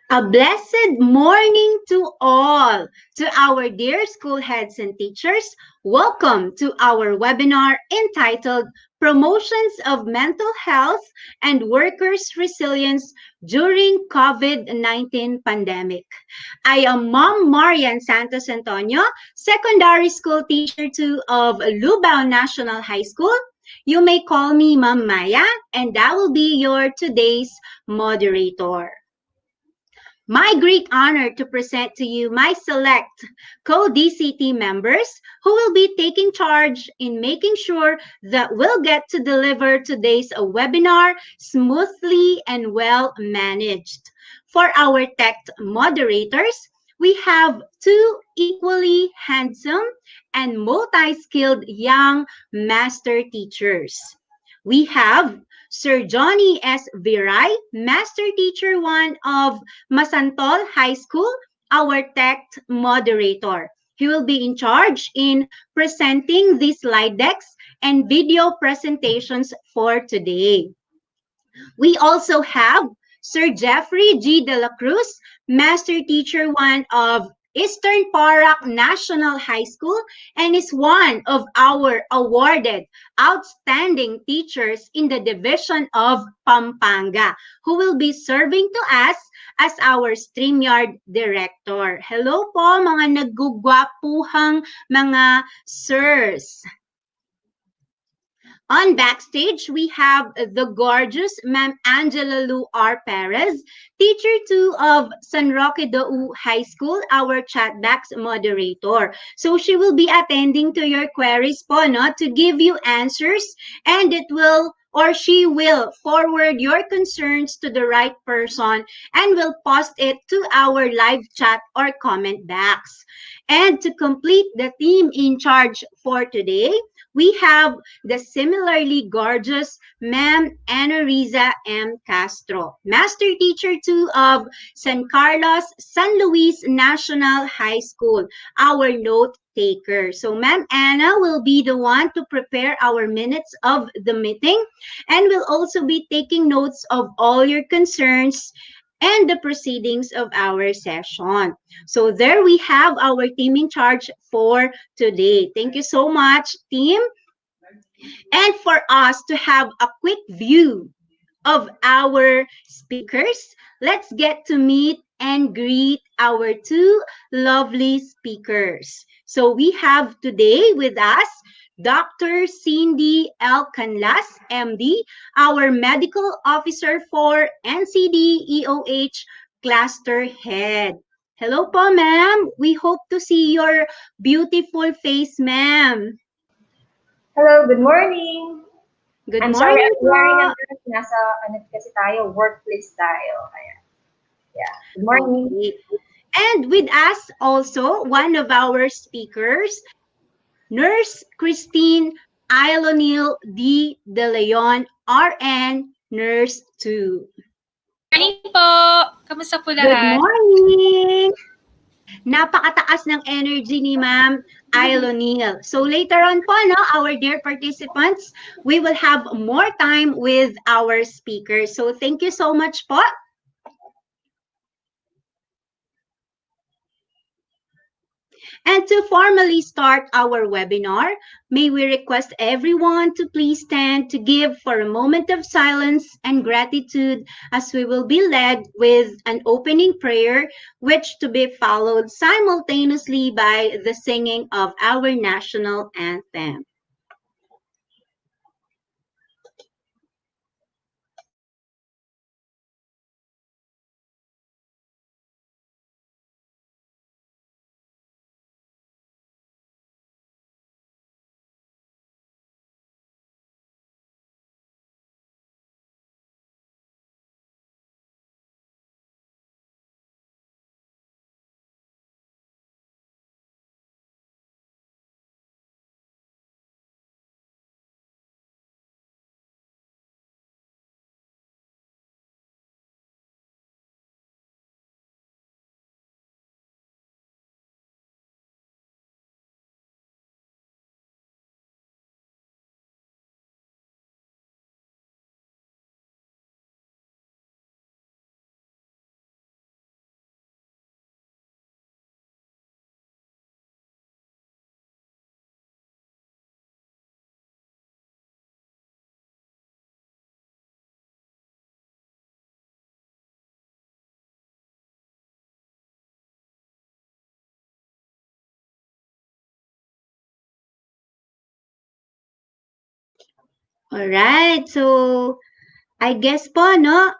A blessed morning to all. To our dear school heads and teachers, welcome to our webinar entitled Promotions of Mental Health and Workers' Resilience During COVID-19 Pandemic. I am Mom Marian Santos Antonio, secondary school teacher 2 of Lubao National High School. You may call me Ma'am Maya, and I will be your today's moderator. My great honor to present to you my select co-DCT members who will be taking charge in making sure that we'll get to deliver today's webinar smoothly and well managed. For our tech moderators, we have two equally handsome and multi-skilled young master teachers. We have Sir Johnny S. Viray, Master Teacher 1 of Masantol High School, our tech moderator. He will be in charge in presenting the slide decks and video presentations for today. We also have Sir Jeffrey G. De La Cruz, Master Teacher 1 of Eastern Porac National High School, and is one of our awarded outstanding teachers in the division of Pampanga, who will be serving to us as our StreamYard Director. Hello po mga nagugwapuhang mga sirs. On backstage, we have the gorgeous Ma'am Angela Lou R. Perez, Teacher 2 of San Roque de U High School, our chatbacks moderator. So she will be attending to your queries po, no, to give you answers, and it will or she will forward your concerns to the right person and will post it to our live chat or comment box. And to complete the team in charge for today, we have the similarly gorgeous Ma'am Ana Riza M. Castro, Master Teacher 2 of San Carlos, San Luis National High School, our note taker. So Ma'am Anna will be the one to prepare our minutes of the meeting and will also be taking notes of all your concerns and the proceedings of our session. So there we have our team in charge for today. Thank you so much, team. And for us to have a quick view of our speakers, let's get to meet and greet our two lovely speakers. So we have today with us Dr. Cindy L. Canlas, MD, our medical officer for NCD EOH cluster head. Hello po, ma'am. We hope to see your beautiful face, ma'am. Hello, good morning. Good I'm sorry, morning I'm po. wearing a dress. Nasa, ano kasi tayo, workplace tayo. Kaya, yeah. Good morning. Okay. And with us also, one of our speakers, Nurse Christine Ailonil D. De Leon, RN, Nurse 2. Morning po! Kamusta po Good lahat? morning! Napakataas ng energy ni Ma'am Ailonil. So later on po, no, our dear participants, we will have more time with our speakers. So thank you so much po. And to formally start our webinar, may we request everyone to please stand to give for a moment of silence and gratitude as we will be led with an opening prayer, which to be followed simultaneously by the singing of our national anthem. Alright, so I guess po, no,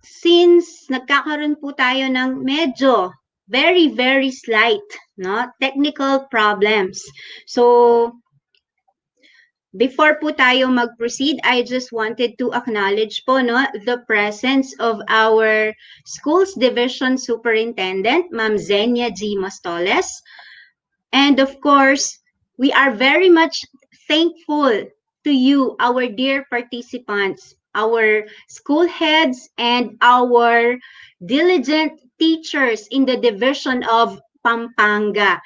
since nagkakaroon po tayo ng medyo very, very slight, no, technical problems. So, before po tayo mag-proceed, I just wanted to acknowledge po, no, the presence of our Schools Division Superintendent, Ma'am Zenia G. Mostoles. And of course, we are very much thankful to you, our dear participants, our school heads, and our diligent teachers in the division of Pampanga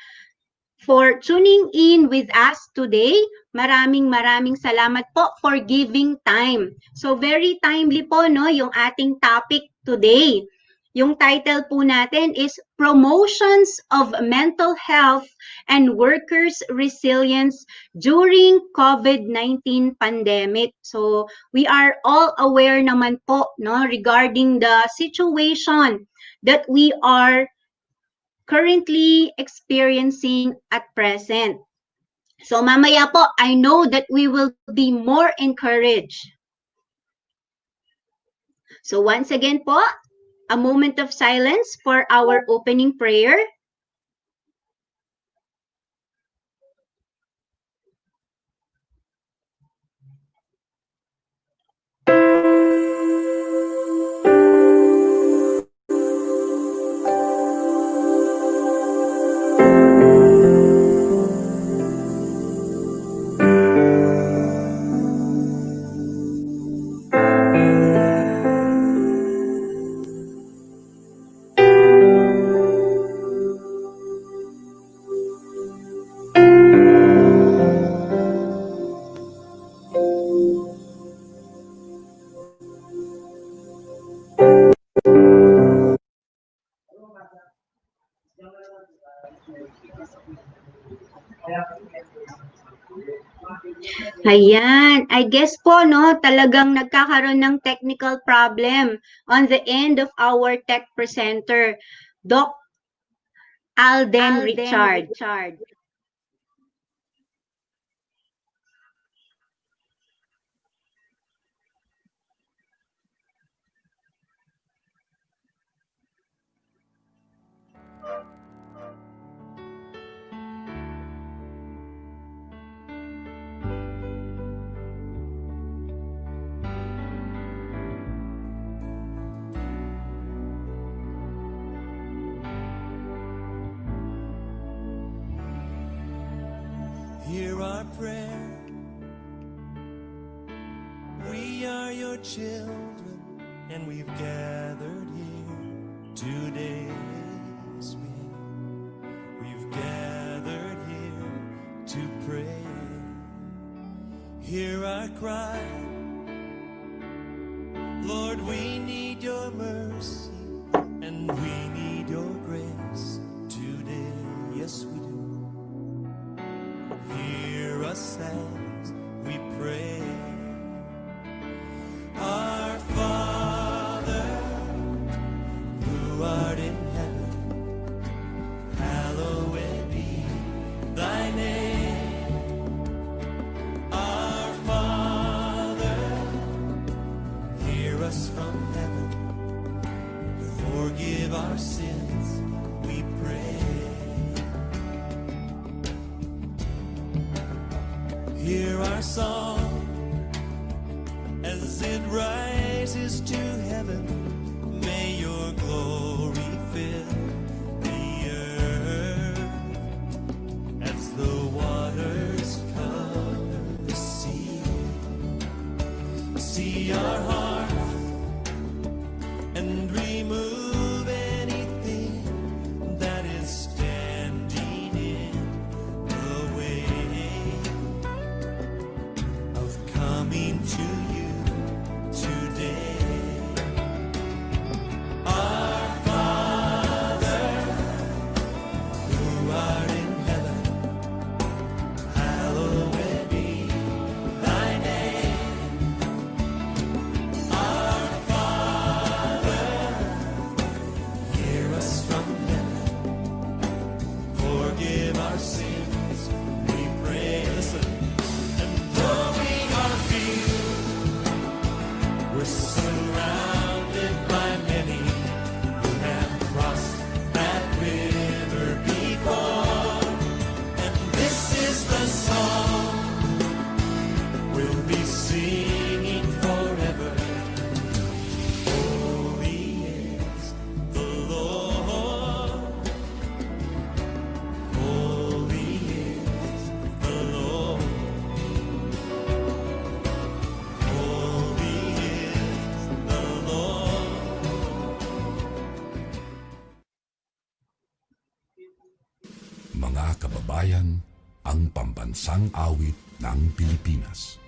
for tuning in with us today. Maraming salamat po for giving time. So very timely po, no, yung ating topic today. Yung title po natin is Promotions of Mental Health and Workers' Resilience During COVID-19 Pandemic. So we are all aware naman po, no, regarding the situation that we are currently experiencing at present. So mamaya po, I know that we will be more encouraged. So once again po, a moment of silence for our opening prayer. Ayan, I guess po, no, talagang nagkakaroon ng technical problem on the end of our tech presenter, Doc Alden Richard. Hear our prayer. We are your children, and we've gathered here today. We've gathered here to pray. Hear our cry. Lord, we need your mercy, and we need your grace today. Yes, we do. Hear us as we pray. Our Father, who art in heaven, hallowed be thy name. Our Father, hear us from heaven. Forgive our sins, we pray. Hear our song as it rises to heaven. May your glory fill the earth as the waters cover the sea. See our hearts and remove anything that is standing in the way of coming to you today. Mga kababayan, ang pambansang awit ng Pilipinas.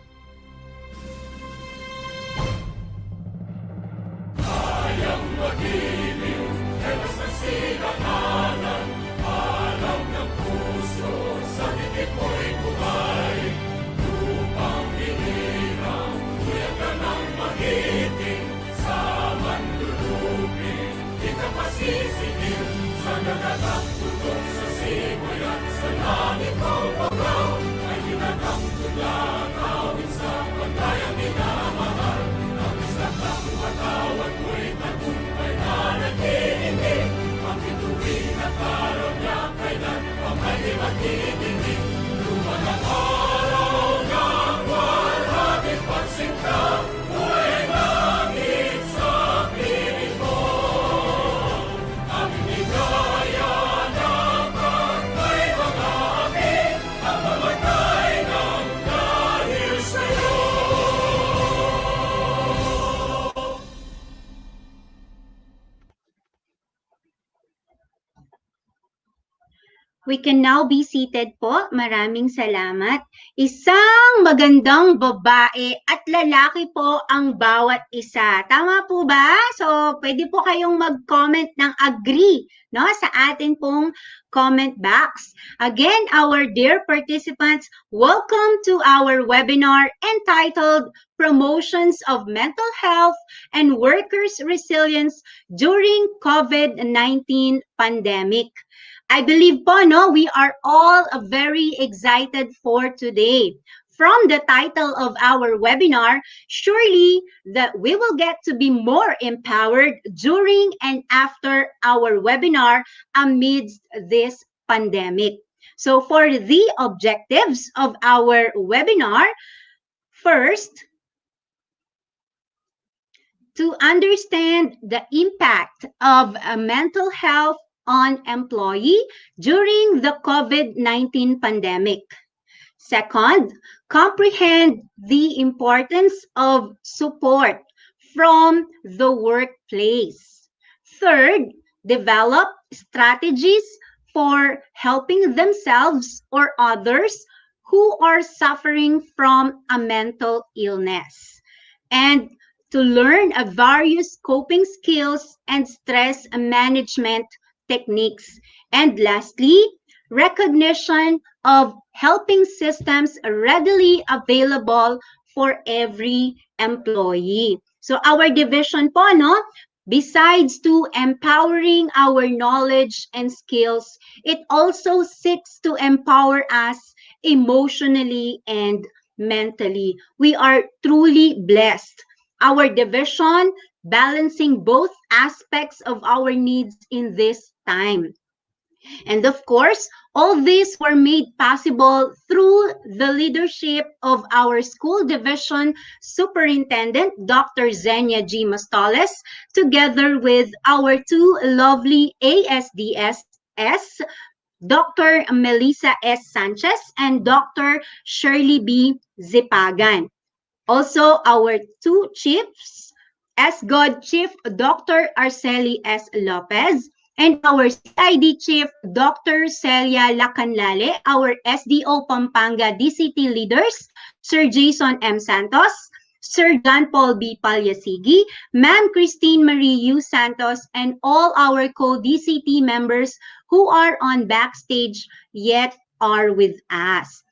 We can now be seated po. Maraming salamat. Isang magandang babae at lalaki po ang bawat isa. Tama po ba? So, pwede po kayong mag-comment ng agree, no, sa atin pong comment box. Again, our dear participants, welcome to our webinar entitled Promotions of Mental Health and Workers' Resilience During COVID-19 Pandemic. I believe po, no, we are all very excited for today. From the title of our webinar, surely that we will get to be more empowered during and after our webinar amidst this pandemic. So for the objectives of our webinar, first, to understand the impact of mental health on employee during the COVID-19 pandemic. Second, comprehend the importance of support from the workplace. Third, develop strategies for helping themselves or others who are suffering from a mental illness. And to learn various coping skills and stress management techniques. And lastly, recognition of helping systems readily available for every employee. So our division po, no, besides to empowering our knowledge and skills, it also seeks to empower us emotionally and mentally. We are truly blessed. Our division balancing both aspects of our needs in this time. And of course, all these were made possible through the leadership of our school division superintendent, Dr. Zenia G. Mostoles, together with our two lovely ASDS, Dr. Melissa S. Sanchez and Dr. Shirley B. Zipagan. Also, our two chiefs, SGOD Chief Dr. Arceli S. Lopez, and our CID Chief Dr. Celia Lacanlale, our SDO Pampanga DCT leaders, Sir Jason M. Santos, Sir John Paul B. Palyasigi, Ma'am Christine Marie U. Santos, and all our co-DCT members who are on backstage yet are with us.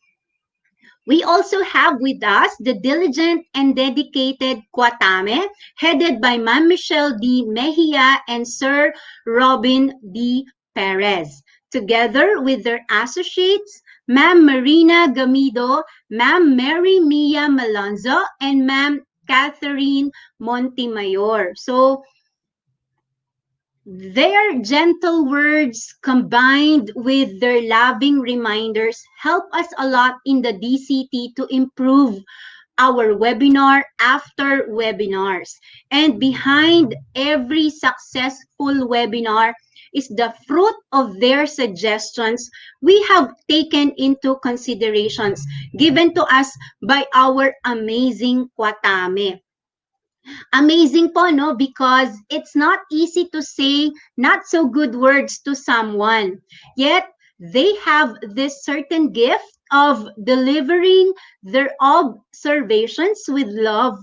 We also have with us the diligent and dedicated Kwatame, headed by Ma'am Michelle D. Mejia and Sir Robin D. Perez, together with their associates, Ma'am Marina Gamido, Ma'am Mary Mia Malonzo, and Ma'am Catherine Montemayor. So, their gentle words combined with their loving reminders help us a lot in the DCT to improve our webinar after webinars. And behind every successful webinar is the fruit of their suggestions we have taken into considerations given to us by our amazing Kwatame. Amazing po, no? Because it's not easy to say not so good words to someone. Yet, they have this certain gift of delivering their observations with love.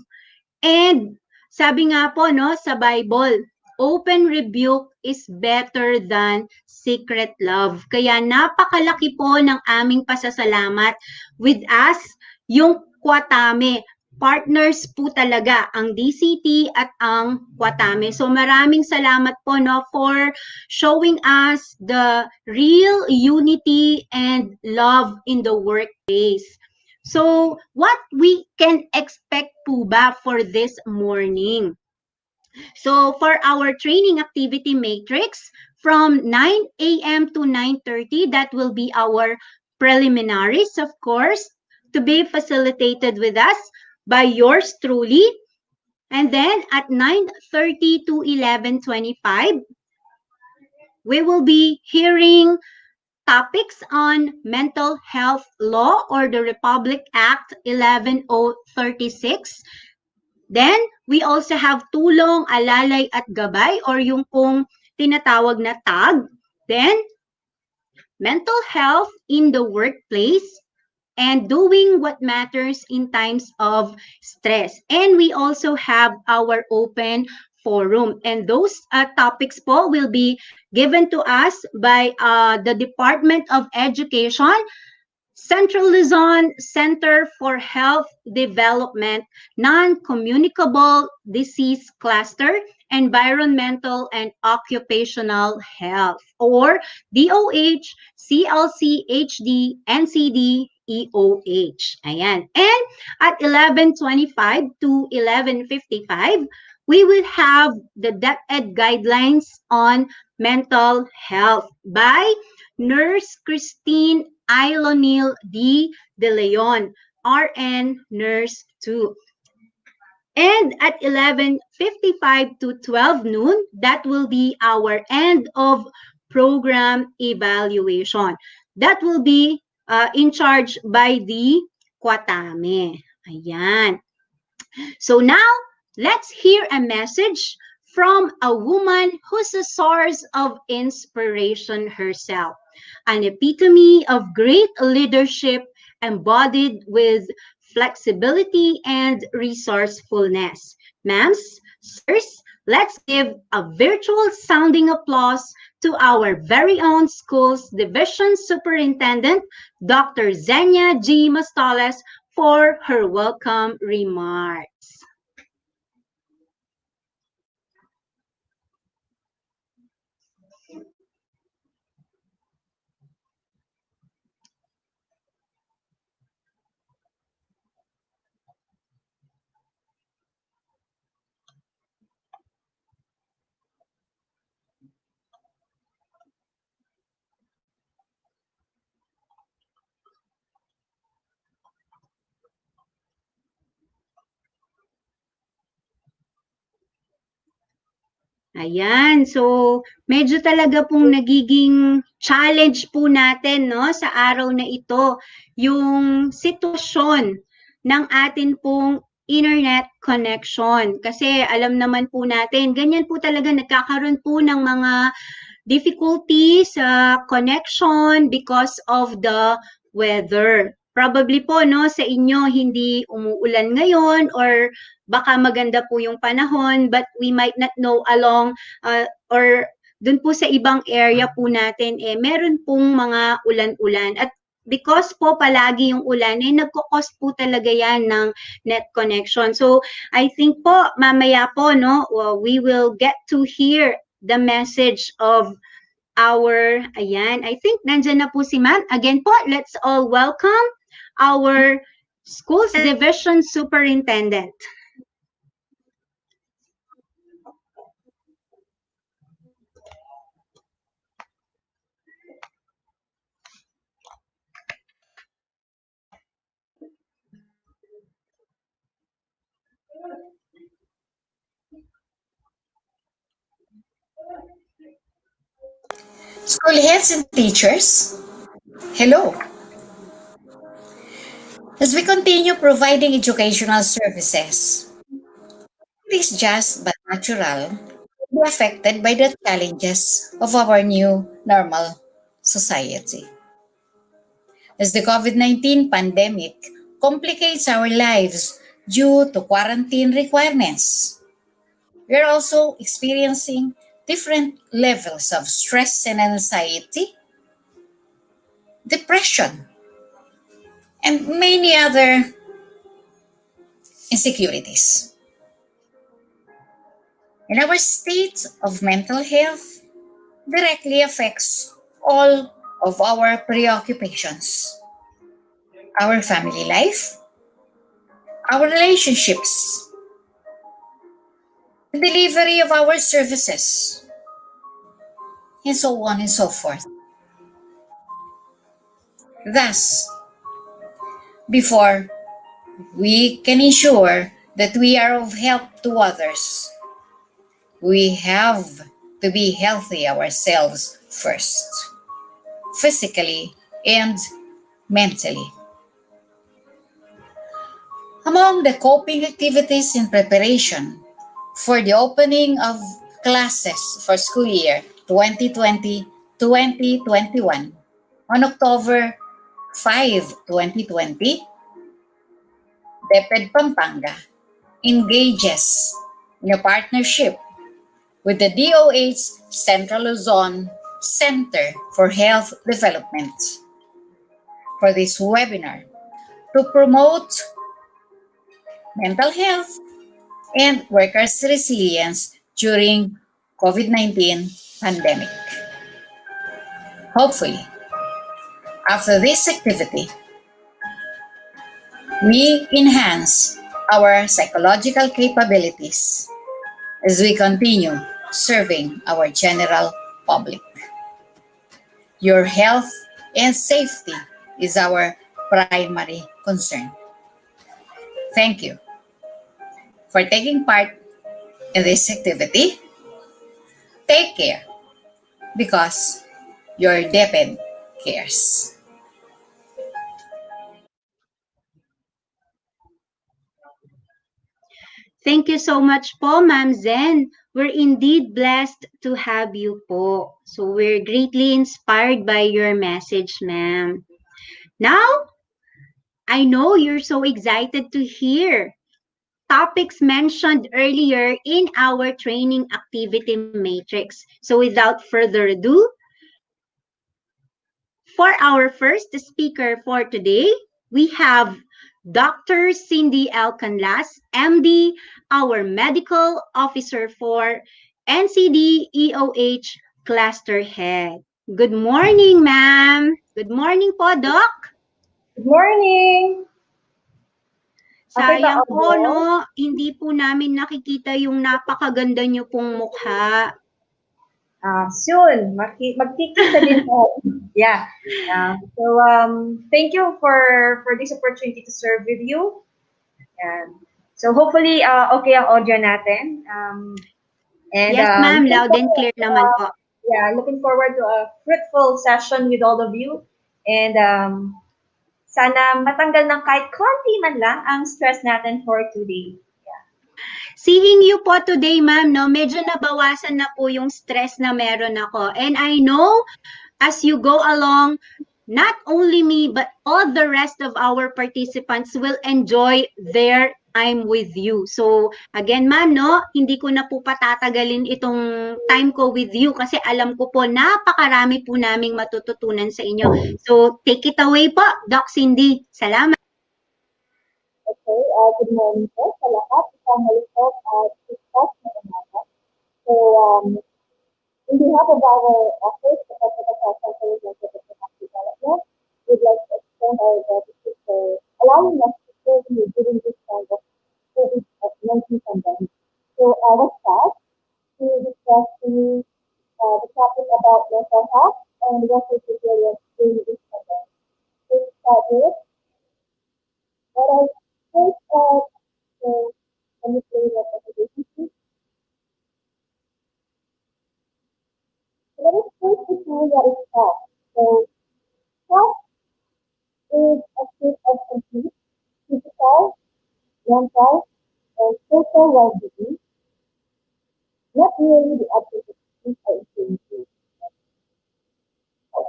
And sabi nga po no sa Bible, open rebuke is better than secret love. Kaya napakalaki po ng aming pasasalamat with us yung Kwatame. Partners po talaga ang DCT at ang Kwatame. So maraming salamat po no for showing us the real unity and love in the workplace. So, what we can expect po ba for this morning? So, for our training activity matrix, from 9 a.m. to 9:30, that will be our preliminaries, of course, to be facilitated with us by yours truly. And then at 9:30 to 11:25, we will be hearing topics on mental health law or the Republic Act 11036. Then, we also have tulong, alalay at gabay or yung pong tinatawag na tag. Then, mental health in the workplace and doing what matters in times of stress. And we also have our open forum. And those topics po will be given to us by the Department of Education, Central Luzon Center for Health Development, Non-Communicable Disease Cluster, Environmental and Occupational Health, or DOH, CLC, HD, NCD, EOH. Ayan. And at 11:25 to 11:55, we will have the DepEd guidelines on mental health by Nurse Christine Ilonil D. De Leon, RN Nurse 2. And at 11:55 to 12 noon, that will be our end of program evaluation. That will be in charge by the Kwatame. Ayan. So now, let's hear a message from a woman who's a source of inspiration herself, an epitome of great leadership embodied with flexibility and resourcefulness. Ma'ams, sirs, let's give a virtual sounding applause to our very own school's division superintendent, Dr. Zenia G. Mastales, for her welcome remarks. Ayan, so medyo talaga pong nagiging challenge po natin no sa araw na ito yung sitwasyon ng atin pong internet connection. Kasi alam naman po natin, ganyan po talaga nagkakaroon po ng mga difficulty sa connection because of the weather. Probably po no sa inyo hindi umuulan ngayon or baka maganda po yung panahon but we might not know along or dun po sa ibang area po natin meron pong mga ulan-ulan at because po palagi yung ulan nagko-cause po talaga yan ng net connection. So I think po mamaya po no we will get to hear the message of ayan, I think nandyan na po si ma'am. Again po, let's all welcome our school's division superintendent. School heads and teachers, hello. As we continue providing educational services, it is just but natural to be affected by the challenges of our new normal. society. As the COVID-19 pandemic complicates our lives due to quarantine requirements, we are also experiencing different levels of stress and anxiety, depression, and many other insecurities. And our state of mental health directly affects all of our preoccupations, our family life, our relationships, the delivery of our services, and so on and so forth. Thus, before we can ensure that we are of help to others, we have to be healthy ourselves first, physically and mentally. Among the coping activities in preparation for the opening of classes for school year 2020-2021 on October 5, 2020, DepEd Pampanga engages in a partnership with the DOH Central Luzon Center for Health Development for this webinar to promote mental health and workers' resilience during COVID-19 pandemic. Hopefully, after this activity, we enhance our psychological capabilities as we continue serving our general public. Your health and safety is our primary concern. Thank you for taking part in this activity. Take care because your DepEd cares. Thank you so much po, Ma'am Zen. We're indeed blessed to have you po. So we're greatly inspired by your message, ma'am. Now, I know you're so excited to hear topics mentioned earlier in our training activity matrix. So without further ado, for our first speaker for today, we have Dr. Cindy L. Canlas, MD, our medical officer for NCD EOH Cluster Head. Good morning, ma'am. Good morning po, Doc. Good morning! Okay ba, Sayang po, audio? no? Hindi po namin nakikita yung napakaganda niyo pong mukha. Soon, magkikita din po. Yeah. Thank you for this opportunity to serve with you. And so hopefully, okay ang audio natin. Yes, ma'am. Loud and clear naman po. Looking forward to a fruitful session with all of you. And sana matanggal ng kahit konti man lang ang stress natin for today. Seeing you po today, ma'am, no, medyo nabawasan na po yung stress na meron ako. And I know, as you go along, not only me, but all the rest of our participants will enjoy their time with you. So, again, ma'am, no, hindi ko na po patatagalin itong time ko with you kasi alam ko po, napakarami po naming matututunan sa inyo. So, take it away po, Doc Cindy. Salamat. Okay, good morning po sa lahat. Isang malipot at discuss na umaga. So, in behalf of our office, the Technical Center for Development, we'd like to extend our gratitude for allowing us to serve you during this time of COVID-19 pandemic. So, what's that? To discuss the topic about mental health and workers' resilience during this pandemic. So, to start with, what I first let me play the presentation, please. Let us first define what is health. So, health is a state of complete physical, mental, and social well-being, not merely the absence of disease or infirmity.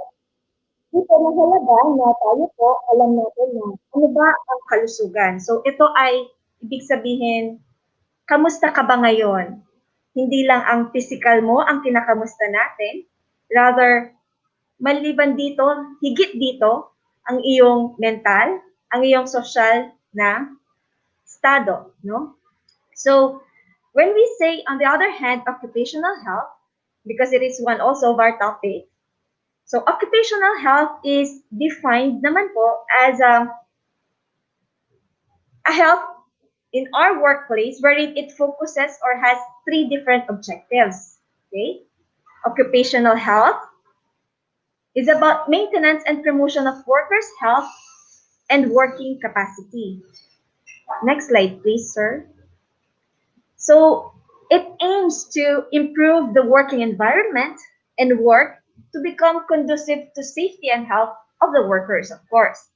dito mahalaga na tayo po alam natin na ano ba ang kalusugan. So ito ay ibig sabihin, kamusta ka ba ngayon? Hindi lang ang physical mo ang kinakamusta natin, rather maliban dito, higit dito, ang iyong mental, ang iyong social na estado, no? So, when we say, on the other hand, occupational health, because it is one also of our topic, so occupational health is defined naman po as a health in our workplace wherein it focuses or has three different objectives, okay? Occupational health is about maintenance and promotion of workers' health and working capacity. Next slide, please, sir. So it aims to improve the working environment and work to become conducive to safety and health of the workers, of course.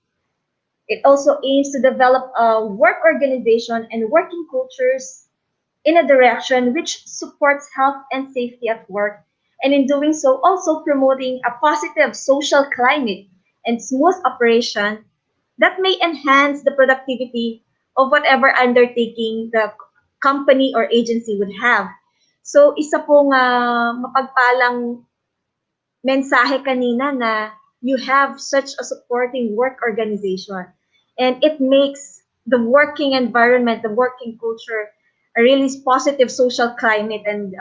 It also aims to develop a work organization and working cultures in a direction which supports health and safety at work, and in doing so, also promoting a positive social climate and smooth operation that may enhance the productivity of whatever undertaking the company or agency would have. So, isa pong mapagpalang mensahe kanina na you have such a supporting work organization, and it makes the working environment, the working culture, a really positive social climate, and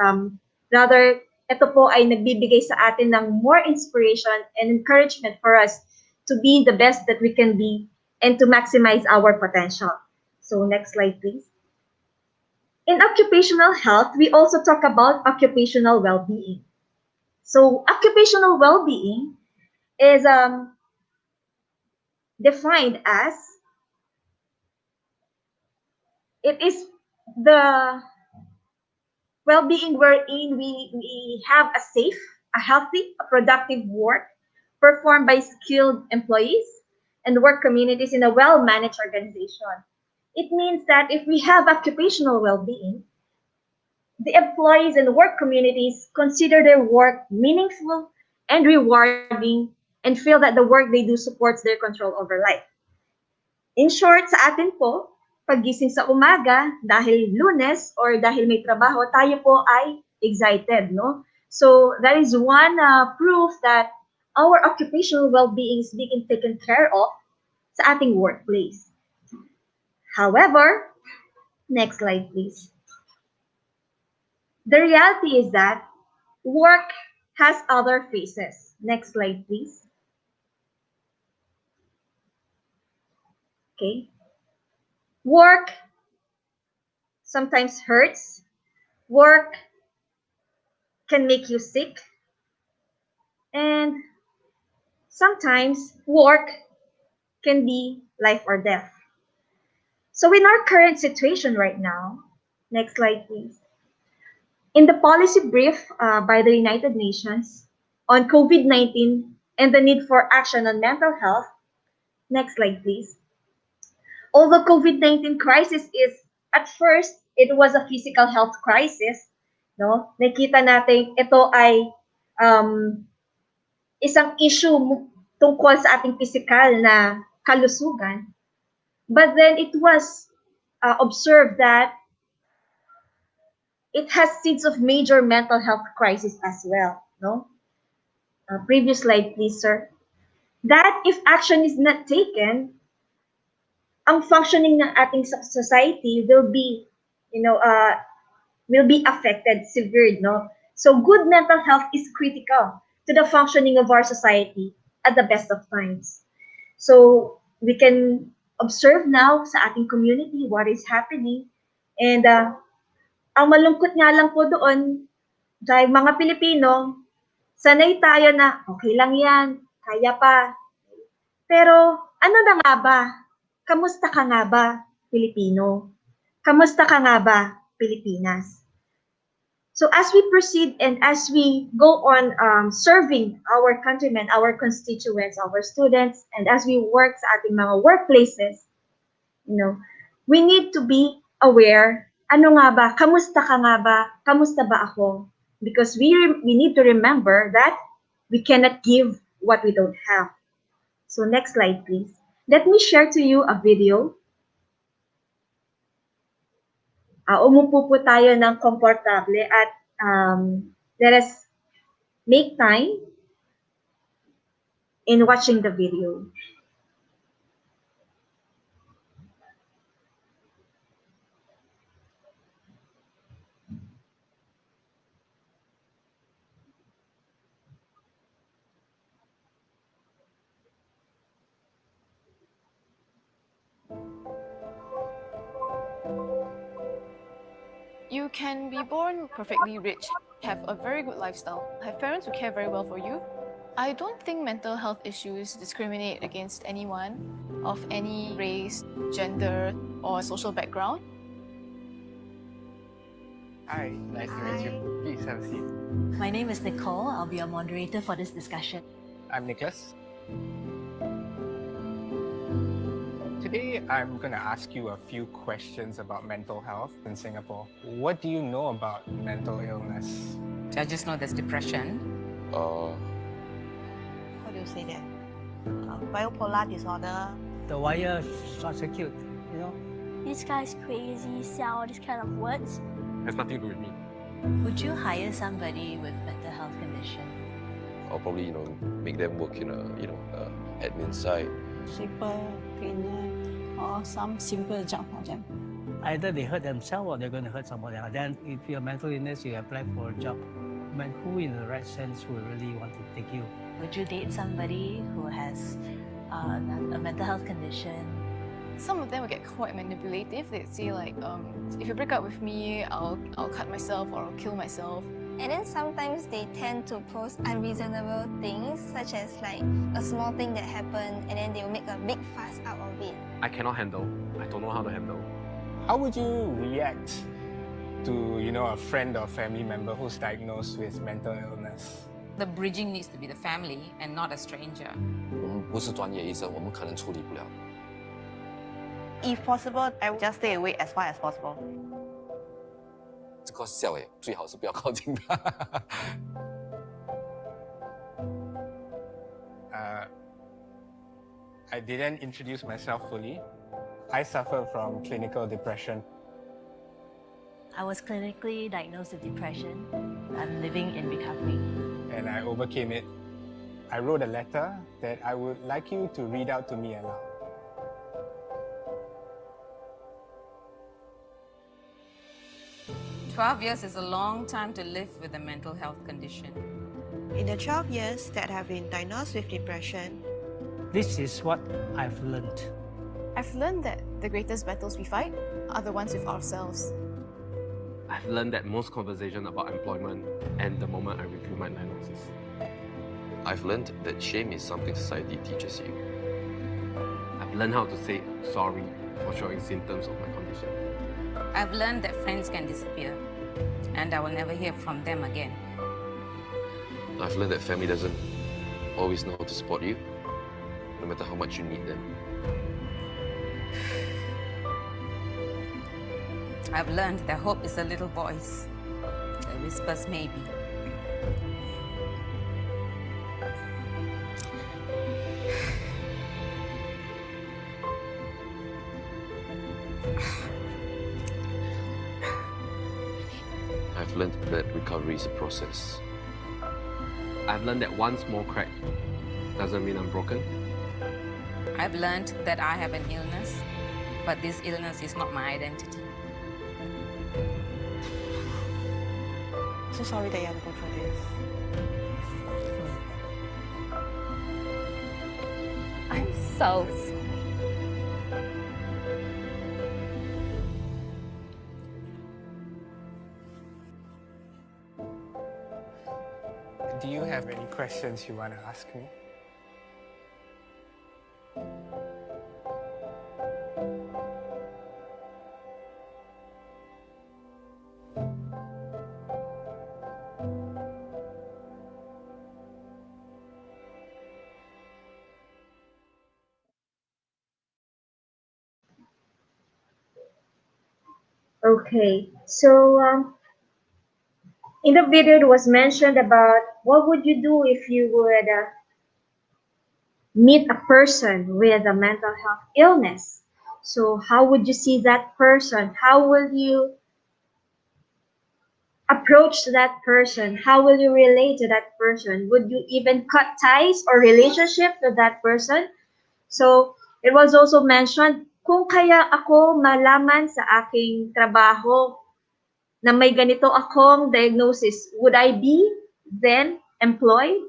rather ito po ay nagbibigay sa atin ng more inspiration and encouragement for us to be the best that we can be and to maximize our potential. So next slide, please. In occupational health, we also talk about occupational well-being. So occupational well-being is defined as it is the well-being wherein we have a safe, a healthy, a productive work performed by skilled employees and work communities in a well-managed organization. It means that if we have occupational well-being, the employees and work communities consider their work meaningful and rewarding and feel that the work they do supports their control over life. In short, sa atin po, paggising sa umaga, dahil Lunes or dahil may trabaho, tayo po ay excited, no? So that is one proof that our occupational well-being is being taken care of sa ating workplace. However, next slide, please. The reality is that work has other faces. Next slide, please. Okay. Work sometimes hurts. Work can make you sick. And sometimes work can be life or death. So in our current situation right now, next slide, please. In the policy brief by the United Nations on COVID-19 and the need for action on mental health, next slide, please. Although COVID-19 crisis is, at first, it was a physical health crisis, no? Nakita natin ito ay isang issue tungkol sa ating physical na kalusugan. But then it was observed that it has seeds of major mental health crisis as well, no? Previous slide, please, sir. That if action is not taken, ang functioning ng ating society will be, will be affected severely, no? So good mental health is critical to the functioning of our society at the best of times. So we can observe now sa ating community what is happening, and ang malungkot nga lang po doon, dahil mga Pilipino, sanay tayo na okay lang yan, kaya pa. Pero ano na nga ba? Kamusta ka nga ba, Pilipino? Kamusta ka nga ba, Pilipinas? So as we proceed and as we go on serving our countrymen, our constituents, our students, and as we work sa ating mga workplaces, we need to be aware, ano nga ba, kamusta ka nga ba, kamusta ba ako? Because we need to remember that we cannot give what we don't have. So next slide, please. Let me share to you a video. Umupo po tayo ng komportable at let us make time in watching the video. You can be born perfectly rich, have a very good lifestyle, have parents who care very well for you. I don't think mental health issues discriminate against anyone of any race, gender, or social background. Hi, nice to meet you. Please have a seat. My name is Nicole. I'll be your moderator for this discussion. I'm Nicholas. Today, I'm going to ask you a few questions about mental health in Singapore. What do you know about mental illness? I just know there's depression. How do you say that? Bipolar disorder. The wire short circuit, you know. This guy's crazy, say all these kind of words. Has nothing to do with me. Would you hire somebody with mental health condition? I'll probably, make them work in a, admin side. Sweeper, cleaner, or some simple job for them. Either they hurt themselves or they're going to hurt somebody else. Then if you're mental illness, you apply for a job. But who in the right sense will really want to take you? Would you date somebody who has a mental health condition? Some of them will get quite manipulative. They'd say like, if you break up with me, I'll cut myself or I'll kill myself. And then sometimes they tend to post unreasonable things, such as like a small thing that happened, and then they will make a big fuss out of it. I cannot handle. I don't know how to handle. How would you react to, a friend or family member who's diagnosed with mental illness? The bridging needs to be the family and not a stranger. 我们不是专业医生，我们可能处理不了。 If possible, I would just stay away as far as possible. 这个笑最好是不要靠近他。I didn't introduce myself fully. I suffer from clinical depression. I was clinically diagnosed with depression. I'm living in recovery. And I overcame it. I wrote a letter that I would like you to read out to me aloud. "12 years is a long time to live with a mental health condition. In the 12 years that I've been diagnosed with depression, This is what I've learned. I've learned that the greatest battles we fight are the ones with ourselves. I've learned that most conversation about employment end the moment I review my diagnosis. I've learned that shame is something society teaches you. I've learned how to say sorry for showing symptoms of my condition. I've learned that friends can disappear, and I will never hear from them again. I've learned that family doesn't always know how to support you, no matter how much you need them. I've learned that hope is a little voice that whispers maybe. I've learned that recovery is a process. I've learned that one small crack doesn't mean I'm broken. I've learned that I have an illness, but this illness is not my identity. so sorry that you have to go through this. I'm so sorry. Do you have any questions you want to ask me? Okay, so in the video it was mentioned about what would you do if you would meet a person with a mental health illness. So how would you see that person? How will you approach that person? How will you relate to that person? Would you even cut ties or relationship with that person? So it was also mentioned, kung kaya ako malaman sa aking trabaho na may ganito akong diagnosis, would I be then employed?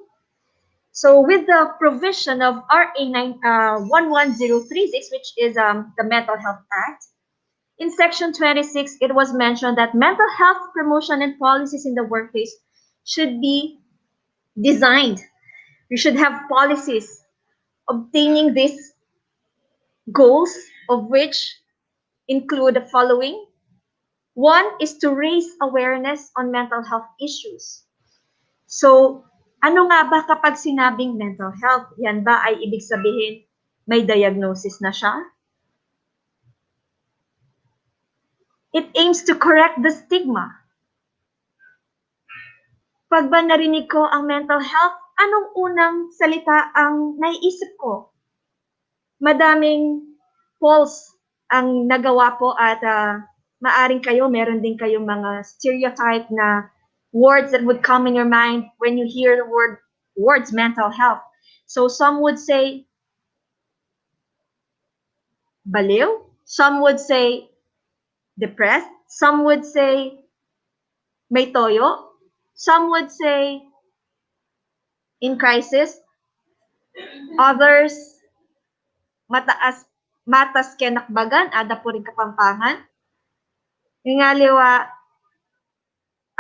So with the provision of RA 11036, which is the Mental Health Act, in Section 26, it was mentioned that mental health promotion and policies in the workplace should be designed. We should have policies obtaining these goals, of which include the following. One is to raise awareness on mental health issues. So, ano nga ba kapag sinabing mental health? Yan ba ay ibig sabihin may diagnosis na siya? It aims to correct the stigma. Pag ba narinig ko ang mental health, anong unang salita ang naiisip ko? Madaming polls ang nagawa po at maaring kayo, meron din kayong mga stereotype na words that would come in your mind when you hear the words mental health. So some would say baliw, some would say depressed, some would say may toyo, some would say in crisis, others matas kenakbagan, ada po rin kapampangan, ngaliwa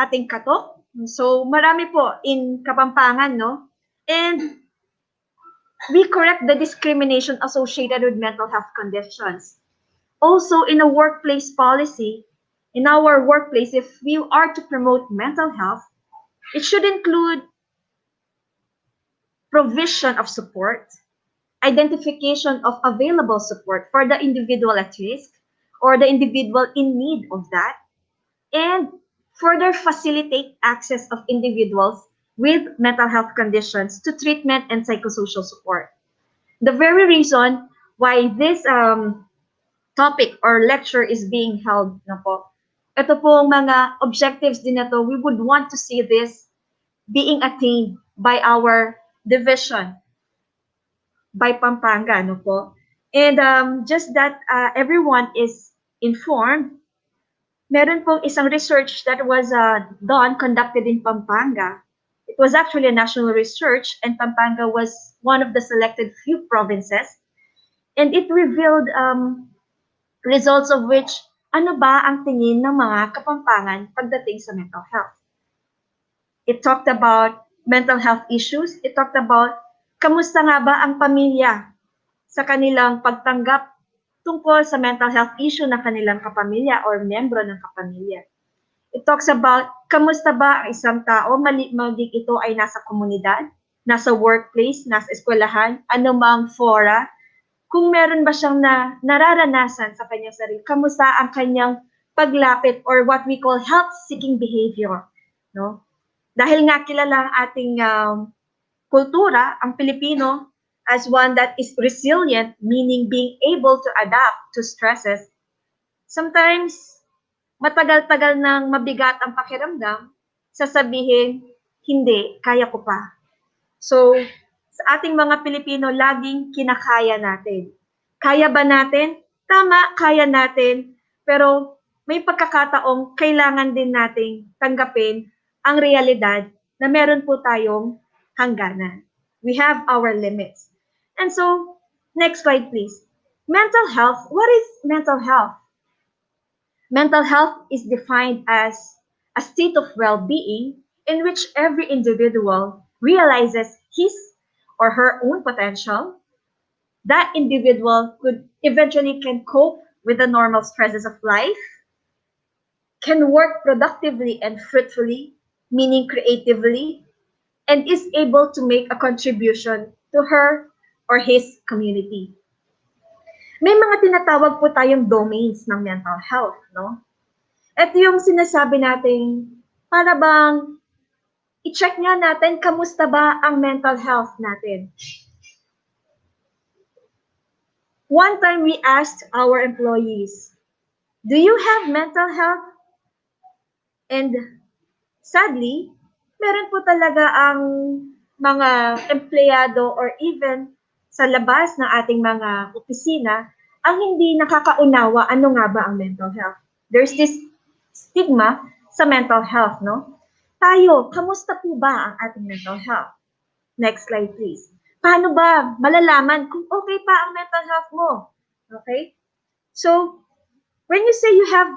ating kato. So marami po in kapampangan, no? And we correct the discrimination associated with mental health conditions. Also, in a workplace policy, in our workplace, if we are to promote mental health, it should include provision of support, identification of available support for the individual at risk or the individual in need of that, and further facilitate access of individuals with mental health conditions to treatment and psychosocial support. The very reason why this topic or lecture is being held na po, ito pong mga objectives din na to, we would want to see this being attained by our division, by Pampanga, no po. And just that everyone is informed, meron pong isang research that was conducted in Pampanga. It was actually a national research, and Pampanga was one of the selected few provinces. And it revealed results of which, ano ba ang tingin ng mga Kapampangan pagdating sa mental health? It talked about mental health issues. It talked about kamusta nga ba ang pamilya sa kanilang pagtanggap tungkol sa mental health issue ng kanilang kapamilya or miyembro ng kapamilya. It talks about kamusta ba ang isang tao, maging ito ay nasa komunidad, nasa workplace, nasa eskwelahan, anumang fora, kung meron ba siyang nararanasan sa kanyang sarili, kamusta ang kanyang paglapit or what we call health-seeking behavior. No? Dahil nga kilala ang ating kultura, ang Pilipino, as one that is resilient, meaning being able to adapt to stresses, sometimes matagal-tagal nang mabigat ang pakiramdam, sasabihin, hindi, kaya ko pa. So, sa ating mga Pilipino, laging kinakaya natin. Kaya ba natin? Tama, kaya natin. Pero may pagkakataong kailangan din nating tanggapin ang realidad na meron po tayong hangganan. We have our limits. And so, next slide please. Mental health, what is mental health? Mental health is defined as a state of well-being in which every individual realizes his or her own potential. That individual could eventually can cope with the normal stresses of life, can work productively and fruitfully, meaning creatively, and is able to make a contribution to her or his community. May mga tinatawag po tayong domains ng mental health, no? Ito yung sinasabi natin, para bang i-check nga natin kamusta ba ang mental health natin. One time we asked our employees, do you have mental health? And sadly, meron po talaga ang mga empleyado or even sa labas ng ating mga opisina ang hindi nakakaunawa ano nga ba ang mental health. There's this stigma sa mental health, no? Tayo, kamusta po ba ang ating mental health? Next slide, please. Paano ba malalaman kung okay pa ang mental health mo? Okay? So, when you say you have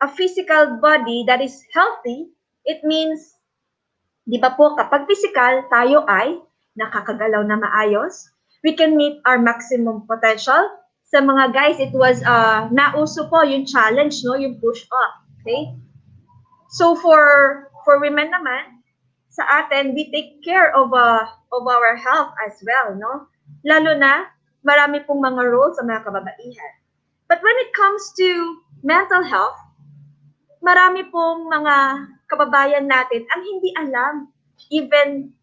a physical body that is healthy, it means, di ba po, kapag physical, tayo ay nakakagalaw na maayos. We can meet our maximum potential. Sa mga guys, it was, nauso po yung challenge, no? Yung push-up. Okay? So, for women naman, sa atin, we take care of our health as well, no? Lalo na, marami pong mga roles sa mga kababaihan. But when it comes to mental health, marami pong mga kababayan natin ang hindi alam. Even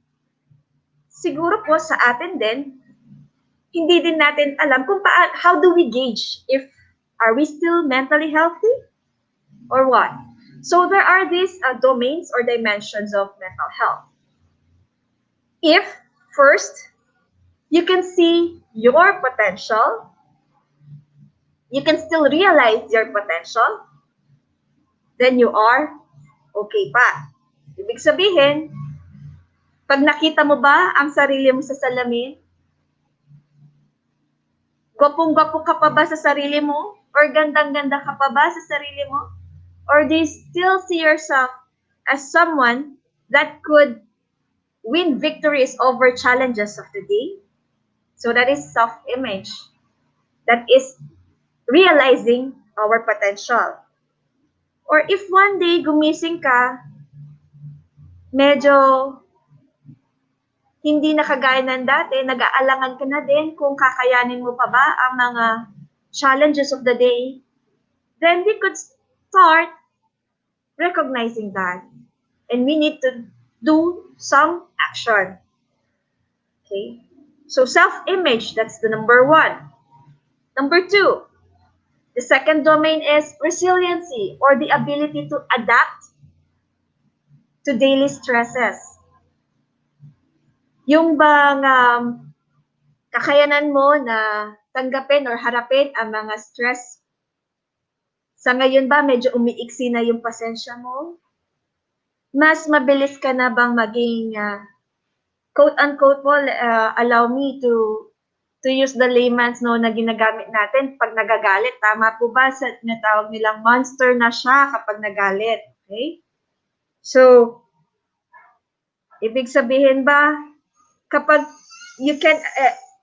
siguro po sa atin din, hindi din natin alam kung how do we gauge if are we still mentally healthy or what. So there are these domains or dimensions of mental health. If first, you can see your potential, you can still realize your potential, then you are okay pa. Ibig sabihin, pag nakita mo ba ang sarili mo sa salamin, gwapong-gwapo ka pa ba sa sarili mo? Or gandang-ganda ka pa ba sa sarili mo? Or do you still see yourself as someone that could win victories over challenges of the day? So that is self-image. That is realizing our potential. Or if one day gumising ka, medyo hindi na kagaya ng dati, nag-aalangan ka na din kung kakayanin mo pa ba ang mga challenges of the day, then we could start recognizing that. And we need to do some action. Okay? So self-image, that's the number one. Number two, the second domain is resiliency or the ability to adapt to daily stresses. Yung bang kakayanan mo na tanggapin or harapin ang mga stress. Sa ngayon ba, medyo umiiksi na yung pasensya mo? Mas mabilis ka na bang maging, quote-unquote po, allow me to use the layman's no, na ginagamit natin pag nagagalit. Tama po ba sa tinatawag nilang monster na siya kapag nagalit? Okay? So, ibig sabihin ba, kapag you can,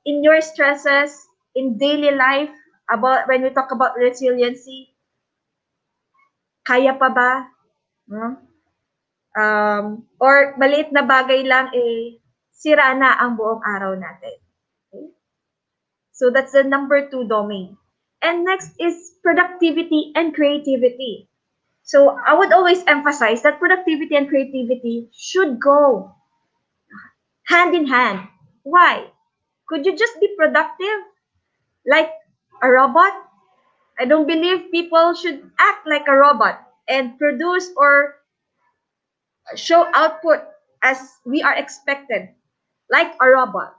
in your stresses, in daily life, about when we talk about resiliency, kaya pa ba? Or maliit na bagay lang, sira na ang buong araw natin. Okay? So that's the number two domain. And next is productivity and creativity. So I would always emphasize that productivity and creativity should go hand in hand. Why? Could you just be productive like a robot? I don't believe people should act like a robot and produce or show output as we are expected, like a robot.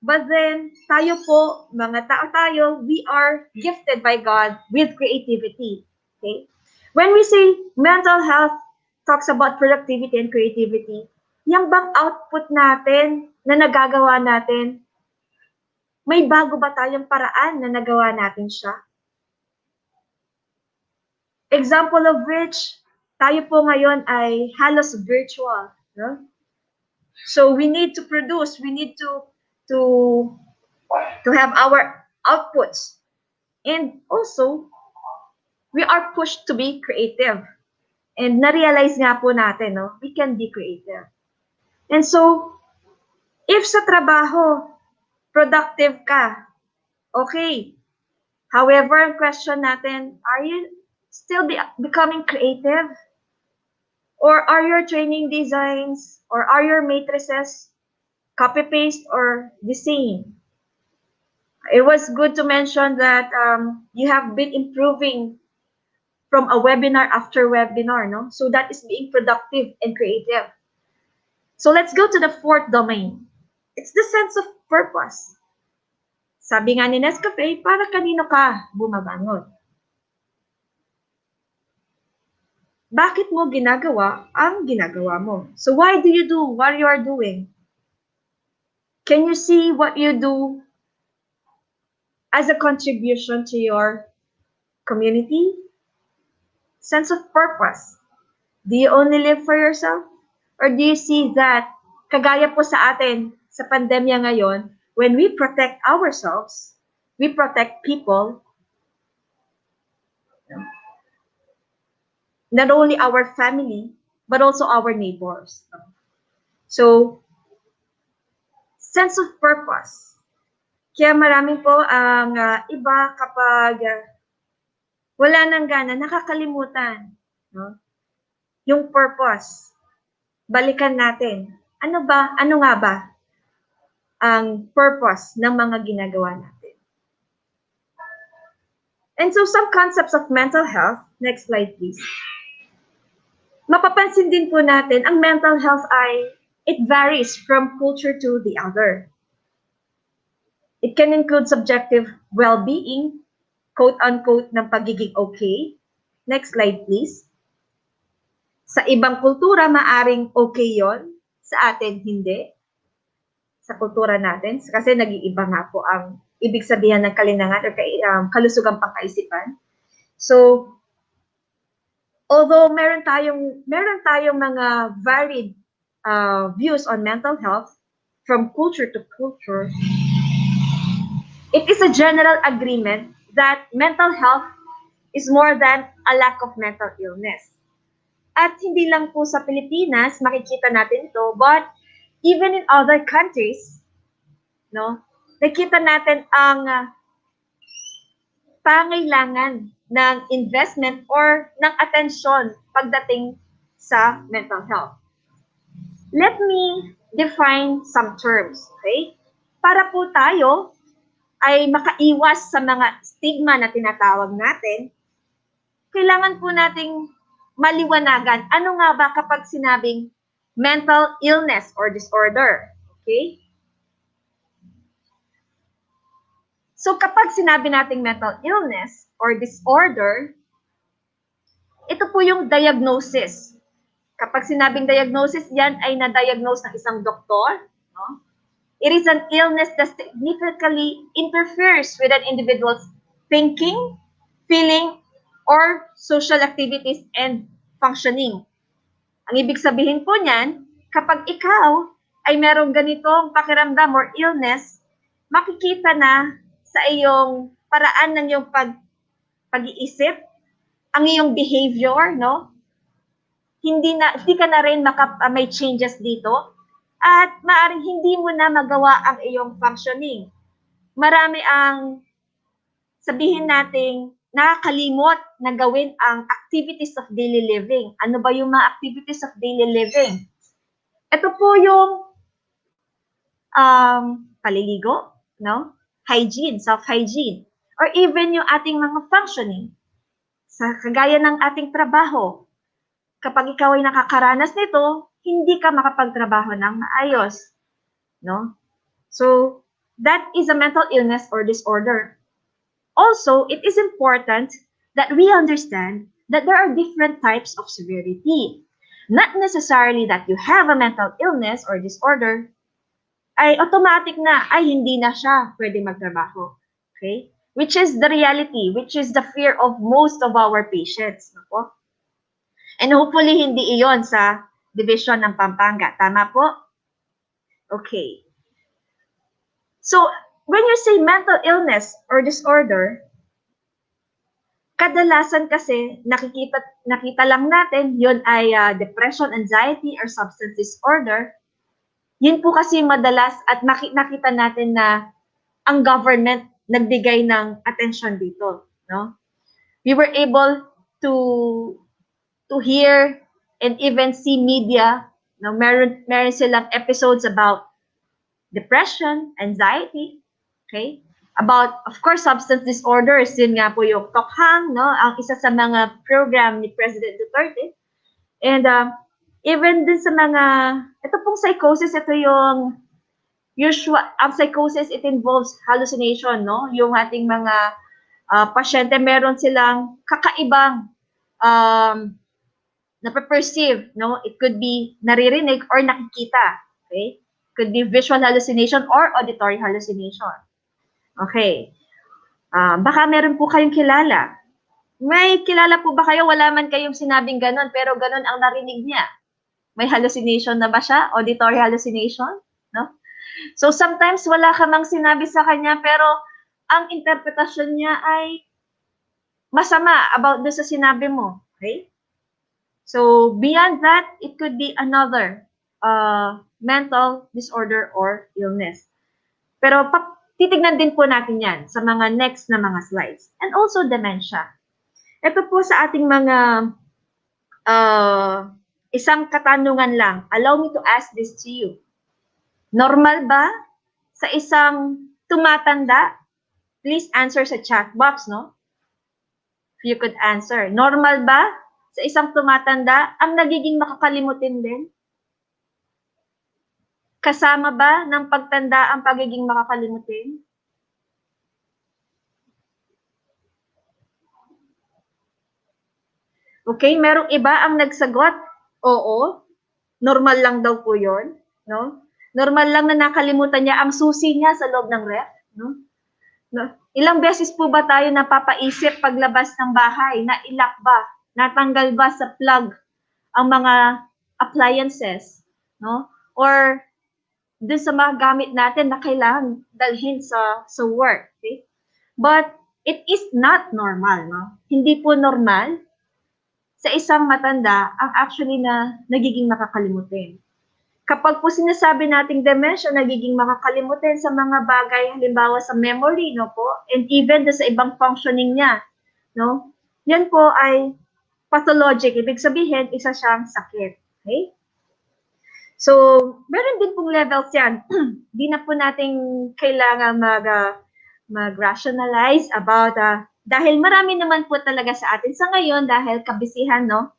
But then, tayo po, mga tao tayo, we are gifted by God with creativity. Okay? When we say mental health talks about productivity and creativity, yung bang output natin na nagagawa natin, may bago ba tayong paraan na nagawa natin siya? Example of which, tayo po ngayon ay halos virtual. No? So we need to produce, we need to have our outputs. And also, we are pushed to be creative. And na-realize nga po natin, no, we can be creative. And so, if sa trabaho, productive ka, okay. However, ang question natin, are you still becoming creative? Or are your training designs or are your matrices copy-paste or the same? It was good to mention that you have been improving from a webinar after webinar, no? So that is being productive and creative. So let's go to the fourth domain. It's the sense of purpose. Sabi nga ni Nescafe, para kanino ka bumabangon? Bakit mo ginagawa ang ginagawa mo? So why do you do what you are doing? Can you see what you do as a contribution to your community? Sense of purpose. Do you only live for yourself? Or do you see that, kagaya po sa atin sa pandemya ngayon, when we protect ourselves, we protect people, not only our family, but also our neighbors. So, sense of purpose. Kaya marami po ang iba kapag wala nang gana, nakakalimutan, no? Yung purpose. Balikan natin. Ano nga ba ang purpose ng mga ginagawa natin? And so some concepts of mental health, next slide please. Mapapansin din po natin, ang mental health ay, it varies from culture to the other. It can include subjective well-being, quote-unquote, ng pagiging okay. Next slide, please. Sa ibang kultura, maaring okay yon, sa atin, hindi. Sa kultura natin, kasi nag-iiba nga po ang ibig sabihin ng kalinangan o kalusugang pangkaisipan. So, although meron tayong mga varied views on mental health from culture to culture, it is a general agreement that mental health is more than a lack of mental illness. At hindi lang po sa Pilipinas makikita natin ito, but even in other countries, no, nakita natin ang pangailangan ng investment or ng atensyon pagdating sa mental health. Let me define some terms, okay? Para po tayo ay makaiwas sa mga stigma na tinatawag natin, kailangan po nating maliwanagan. Ano nga ba kapag sinabing mental illness or disorder? Okay? So kapag sinabi nating mental illness or disorder, ito po yung diagnosis. Kapag sinabing diagnosis, yan ay na-diagnose ng isang doktor. No? It is an illness that significantly interferes with an individual's thinking, feeling, or social activities and functioning. Ang ibig sabihin po niyan, kapag ikaw ay merong ganitong pakiramdam or illness, makikita na sa iyong paraan ng iyong pag-iisip, ang iyong behavior, no? Hindi ka na rin may changes dito at maaring hindi mo na magawa ang iyong functioning. Marami ang sabihin nating nakakalimot na gawin ang activities of daily living. Ano ba yung mga activities of daily living? Ito po yung paliligo, no? Hygiene, self-hygiene, or even yung ating mga functioning. Sa kagaya ng ating trabaho, kapag ikaw ay nakakaranas nito, hindi ka makapagtrabaho ng maayos, no? So, that is a mental illness or disorder. Also, it is important that we understand that there are different types of severity. Not necessarily that you have a mental illness or disorder, ay automatic na, ay hindi na siya pwede magtrabaho. Okay? Which is the reality, which is the fear of most of our patients. No? And hopefully, hindi iyon sa division ng Pampanga. Tama po? Okay. So, when you say mental illness or disorder, kadalasan kasi nakita lang natin yun ay depression, anxiety, or substance disorder. Yun po kasi madalas at nakita natin na ang government nagbigay ng attention dito, no? We were able to hear and even see media, no? Meron silang episodes about depression, anxiety, okay? about, of course, substance disorders. Yun nga po yung Tokhang, no? Ang isa sa mga program ni President Duterte. And even din sa mga, ito pong psychosis, ito yung usual, ang psychosis, it involves hallucination, no? Yung ating mga pasyente, meron silang kakaibang nape-perceive, no? It could be naririnig or nakikita, okay? Could be visual hallucination or auditory hallucination. Okay. Baka meron po kayong kilala. May kilala po ba kayo? Wala man kayong sinabing ganon, pero ganon ang narinig niya. May hallucination na ba siya? Auditory hallucination? No? So sometimes wala ka mang sinabi sa kanya, pero ang interpretasyon niya ay masama about doon sa sinabi mo. Okay? So beyond that, it could be another mental disorder or illness. Pero titignan din po natin yan sa mga next na mga slides. And also dementia. Ito po sa ating mga isang katanungan lang. Allow me to ask this to you. Normal ba sa isang tumatanda? Please answer sa chat box, no? If you could answer. Normal ba sa isang tumatanda ang nagiging makakalimutin din? Kasama ba ng pagtanda ang pagiging makakalimutin? Okay, merong iba ang nagsagot, oo, normal lang daw po yun, no? Normal lang na nakalimutan niya ang susi niya sa loob ng ref, no? Ilang beses po ba tayo napapaisip paglabas ng bahay, na ilak ba, natanggal ba sa plug ang mga appliances, no? Or dun sa mga gamit natin na kailangan dalhin sa work, okay? But it is not normal, no? Hindi po normal sa isang matanda ang actually na nagiging makakalimutin. Kapag po sinasabi nating dementia, nagiging makakalimutin sa mga bagay, halimbawa sa memory, no po, and even sa ibang functioning niya, no? Yan po ay pathologic. Ibig sabihin, isa siyang sakit. Okay? So, meron din pong levels yan. Di na po natin kailangan mag-rationalize about dahil marami naman po talaga sa atin sa ngayon dahil kabisihan, no?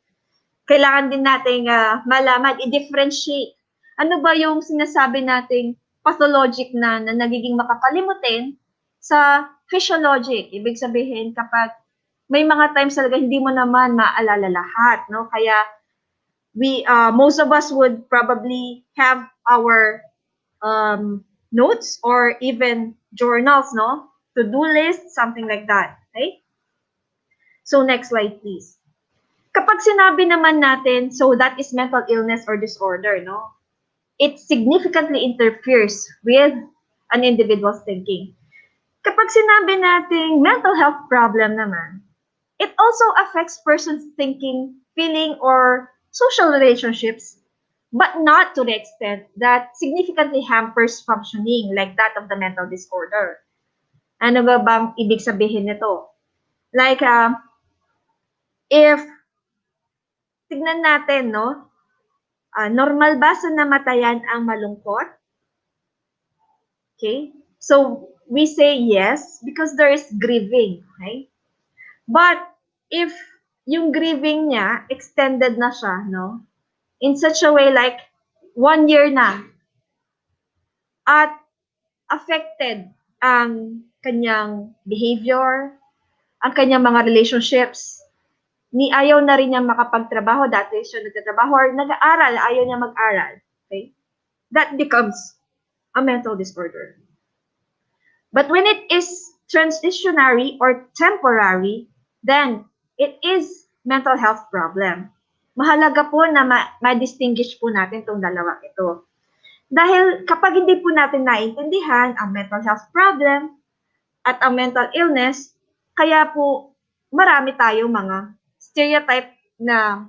Kailangan din nating malaman, i-differentiate. Ano ba yung sinasabi nating pathologic na nagiging makakalimutin sa physiologic? Ibig sabihin, kapag may mga times talaga hindi mo naman maalala lahat, no? Kaya most of us would probably have our notes or even journals, no? To-do list, something like that. Okay? So next slide, please. Kapag sinabi naman natin, so that is mental illness or disorder, no? It significantly interferes with an individual's thinking. Kapag sinabi natin mental health problem naman, it also affects person's thinking, feeling, or social relationships, but not to the extent that significantly hampers functioning like that of the mental disorder. Ano ba bang ibig sabihin nito? Like, if tignan natin, no? Normal ba sa namatayan ang malungkot? Okay? So, we say yes because there is grieving, okay? But, if yung grieving niya, extended na siya, no? In such a way like 1 year na, at affected ang kanyang behavior, ang kanyang mga relationships, ayaw na rin niya makapagtrabaho, dati siya nagtatrabaho or nag-aaral, ayaw niya mag-aral. Okay? That becomes a mental disorder. But when it is transitionary or temporary, then it is mental health problem. Mahalaga po na ma-distinguish po natin itong dalawang ito. Dahil kapag hindi po natin naintindihan ang mental health problem at ang mental illness, kaya po marami tayong mga stereotype na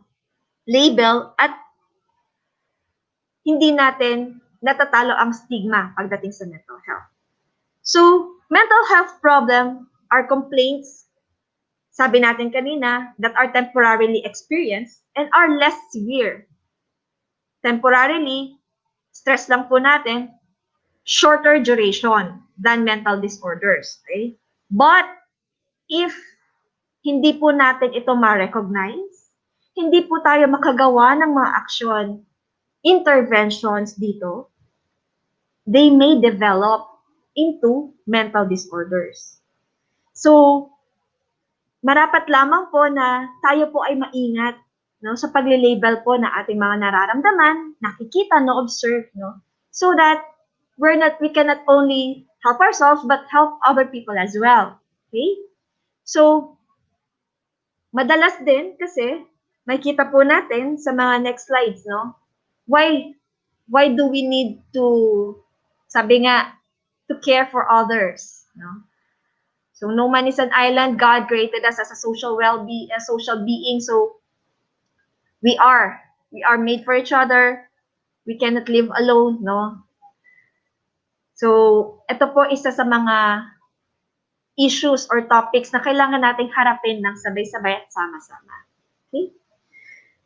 label at hindi natin natatalo ang stigma pagdating sa mental health. So, mental health problem are complaints, sabi natin kanina, that are temporarily experienced and are less severe. Temporarily, stress lang po natin, shorter duration than mental disorders. Okay? But if hindi po natin ito ma-recognize, hindi po tayo makagawa ng mga action, interventions dito, they may develop into mental disorders. So, marapat lamang po na tayo po ay maingat, no, sa pagle-label po na ating mga nararamdaman, nakikita, no, observe, no, so that we cannot only help ourselves but help other people as well. Okay? So, madalas din kasi makita po natin sa mga next slides, no? Why do we need to, sabi nga, to care for others, no? So no man is an island. God created us as a social being. So we are made for each other. We cannot live alone, no? So ito po isa sa mga issues or topics na kailangan nating harapin ng sabay-sabay at sama-sama. Okay?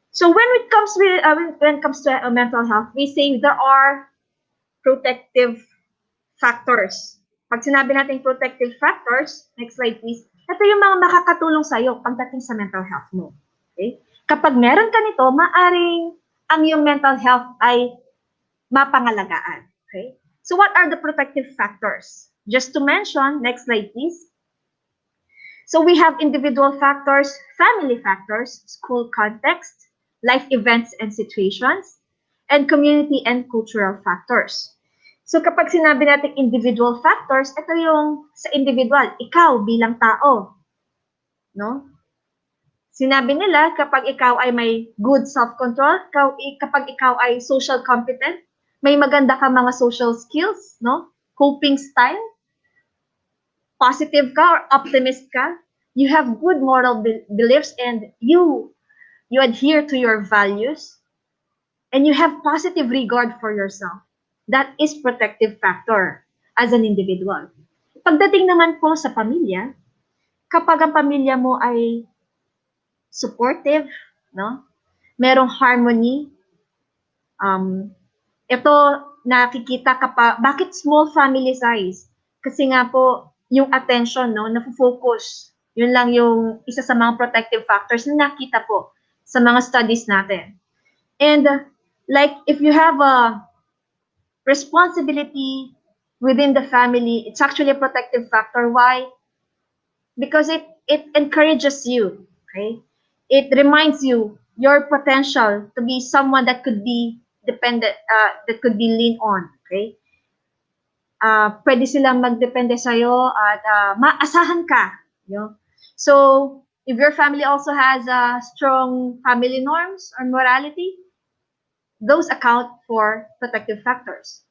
So when it comes to mental health, we say there are protective factors. Pag sinabi natin protective factors, next slide please, ito yung mga makakatulong sa'yo pagdating sa mental health mo. Okay? Kapag meron ka nito, maaring ang iyong mental health ay mapangalagaan. Okay? So what are the protective factors? Just to mention, next slide please. So we have individual factors, family factors, school context, life events and situations, and community and cultural factors. So kapag sinabi natin individual factors, ito yung sa individual, ikaw bilang tao. No? Sinabi nila kapag ikaw ay may good self-control, kapag ikaw ay social competent, may maganda ka mga social skills, no? Coping style, positive ka or optimist ka, you have good moral beliefs and you adhere to your values, and you have positive regard for yourself. That is protective factor as an individual. Pagdating naman po sa pamilya, kapag ang pamilya mo ay supportive, no? Merong harmony, ito nakikita bakit small family size? Kasi nga po, yung attention, no, na-focus. Yun lang yung isa sa mga protective factors na nakita po sa mga studies natin. And like if you have a responsibility within the family, it's actually a protective factor. Why? Because it encourages you, okay? It reminds you your potential to be someone that could be dependent, that could be leaned on, okay? Pwede silang magdepende sa'yo at maasahan ka, you know? So, if your family also has strong family norms or morality, those account for protective factors.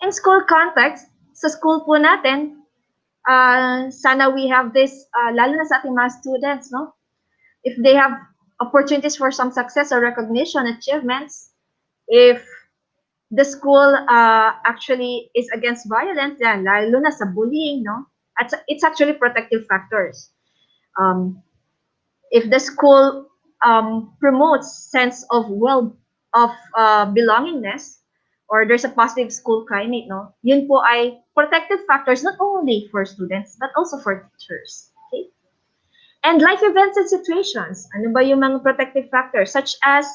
In school context, sa school po natin, sana we have this, lalo na sa ating mga students, no? If they have opportunities for some success or recognition, achievements, if the school actually is against violence, yan, lalo na sa bullying, no? It's actually protective factors. If the school promotes sense of belongingness, or there's a positive school climate, no? Yun po ay protective factors not only for students but also for teachers. Okay? And life events and situations. Ano ba yung mga protective factors? Such as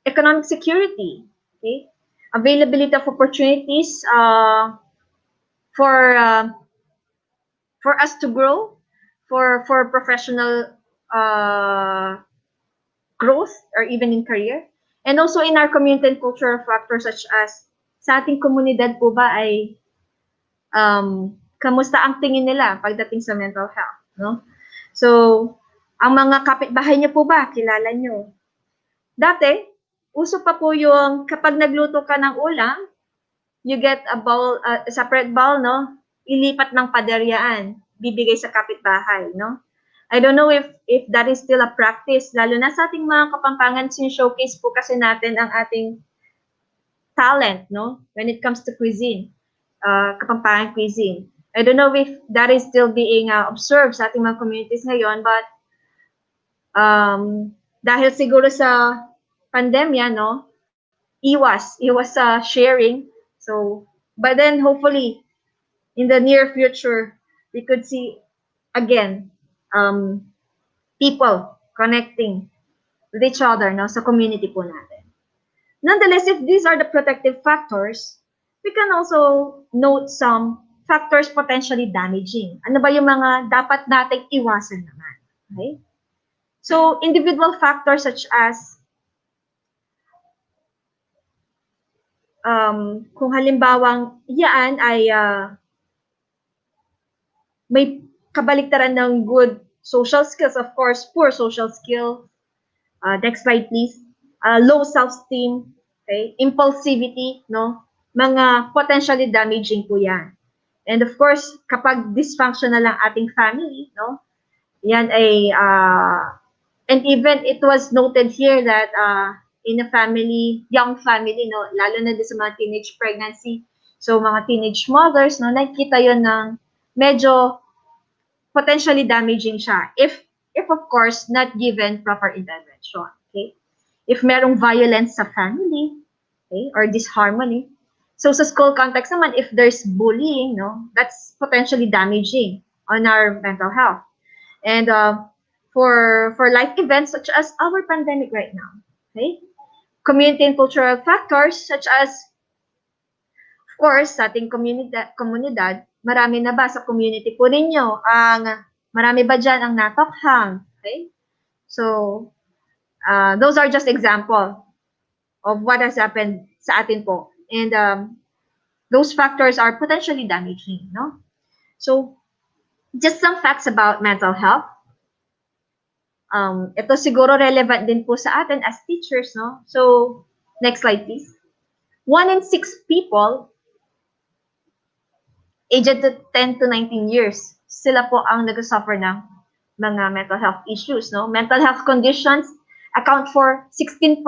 economic security, okay? Availability of opportunities for us to grow, for professional growth or even in career. And also in our community and cultural factors such as sa ating komunidad po ba ay kamusta ang tingin nila pagdating sa mental health, no? So, ang mga kapitbahay niyo po ba, kilala niyo? Dati, uso pa po yung kapag nagluto ka ng ulam, you get a bowl, separate bowl, no? Ilipat ng paderyaan, bibigay sa kapitbahay, no? I don't know if that is still a practice, lalo na sa ating mga Kapampangan, showcase po kasi natin ang ating talent, no? When it comes to cuisine, Kapampangan cuisine. I don't know if that is still being observed sa ating mga communities ngayon, but dahil siguro sa pandemya, no? Iwas sa sharing, So, but then hopefully in the near future, we could see again people connecting with each other, no, sa community po natin. Nonetheless, if these are the protective factors, we can also note some factors potentially damaging. Ano ba yung mga dapat nating iwasan naman? Okay? So, individual factors such as kung halimbawang yan ay may kabaliktaran ng good social skills, of course, poor social skills. Next slide, please. Low self-esteem, okay? Impulsivity, no? Mga potentially damaging po yan. And of course, kapag dysfunctional ang ating family, no? Yan ay, and even it was noted here that in a family, young family, no? Lalo na din sa mga teenage pregnancy, so mga teenage mothers, no? Nakikita yon ng medyo potentially damaging siya if of course not given proper intervention, okay? If merong violence sa family, okay, or disharmony. So sa school context naman, if there's bullying, no, that's potentially damaging on our mental health. And for life events such as our pandemic right now, okay? Community and cultural factors such as, of course, sa ating komunidad, marami na ba sa community po ninyo marami ba dyan ang natokhang? Okay? So, those are just example of what has happened sa atin po. And those factors are potentially damaging, no? So, just some facts about mental health. Ito siguro relevant din po sa atin as teachers, no? So, next slide, please. 1 in 6 people aged 10 to 19 years, sila po ang nag-suffer ng mga mental health issues, no? Mental health conditions account for 16%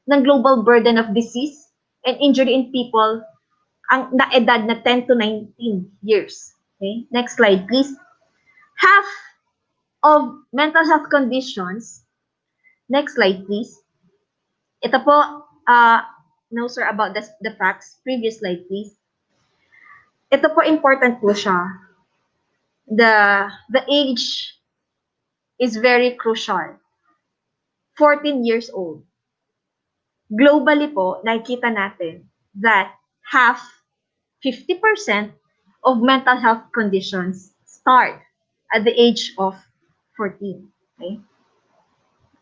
ng global burden of disease and injury in people ang na-edad na 10 to 19 years. Okay? Next slide, please. Half of mental health conditions, next slide, please. Ito po, no sir, about the facts. Previous slide, please. Ito po, important po siya. The age is very crucial. 14 years old. Globally po, nakikita natin that half, 50% of mental health conditions start at the age of 14. Okay?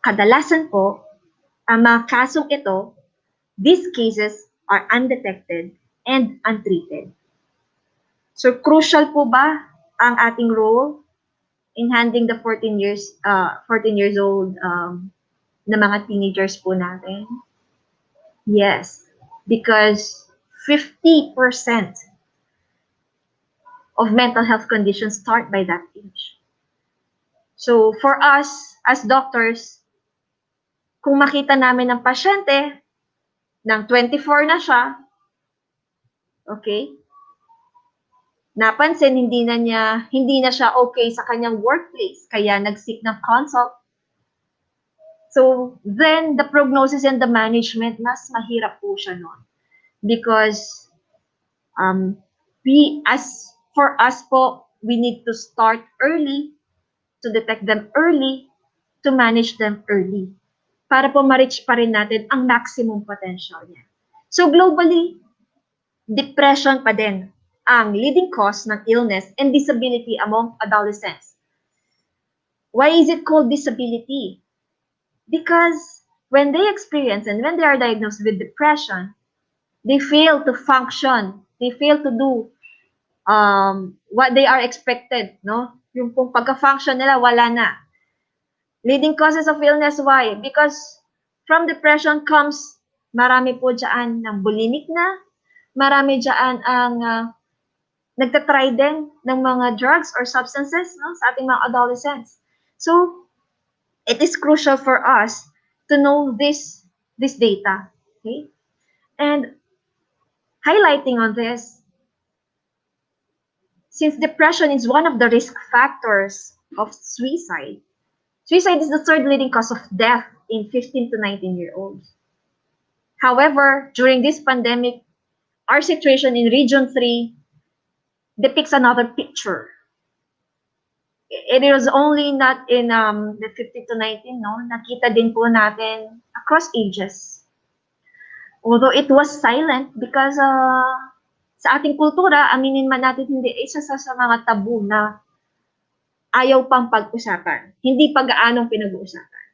Kadalasan po, ang mga kasong ito, these cases are undetected and untreated. So, crucial po ba ang ating role in handling the 14 years old na mga teenagers po natin? Yes, because 50% of mental health conditions start by that age. So, for us as doctors, kung makita namin ng pasyente ng 24 na siya, okay, napansin hindi na siya okay sa kanyang workplace, kaya nag-seek ng consult. So, then the prognosis and the management, mas mahirap po siya noon. Because for us po, we need to start early, to detect them early, to manage them early. Para po ma-reach pa rin natin ang maximum potential niya. So, globally, depression pa din ang leading cause ng illness and disability among adolescents. Why is it called disability? Because when they experience and when they are diagnosed with depression, they fail to function, they fail to do what they are expected, no? Yung pong pagka-function nila, wala na. Leading causes of illness, why? Because from depression comes, marami po dyan ng bulimic na, marami dyan ang nagtatry din ng mga drugs or substances, no, sa ating mga adolescents. So, it is crucial for us to know this data. Okay? And highlighting on this, since depression is one of the risk factors of suicide, suicide is the third leading cause of death in 15 to 19-year-olds. However, during this pandemic, our situation in Region 3 depicts another picture. It is only not in the 50 to 19, no? Nakita din po natin across ages. Although it was silent because sa ating kultura, aminin man natin hindi, isa sa mga tabu na ayaw pang pag-usapan. Hindi pa gaanong pinag-uusapan.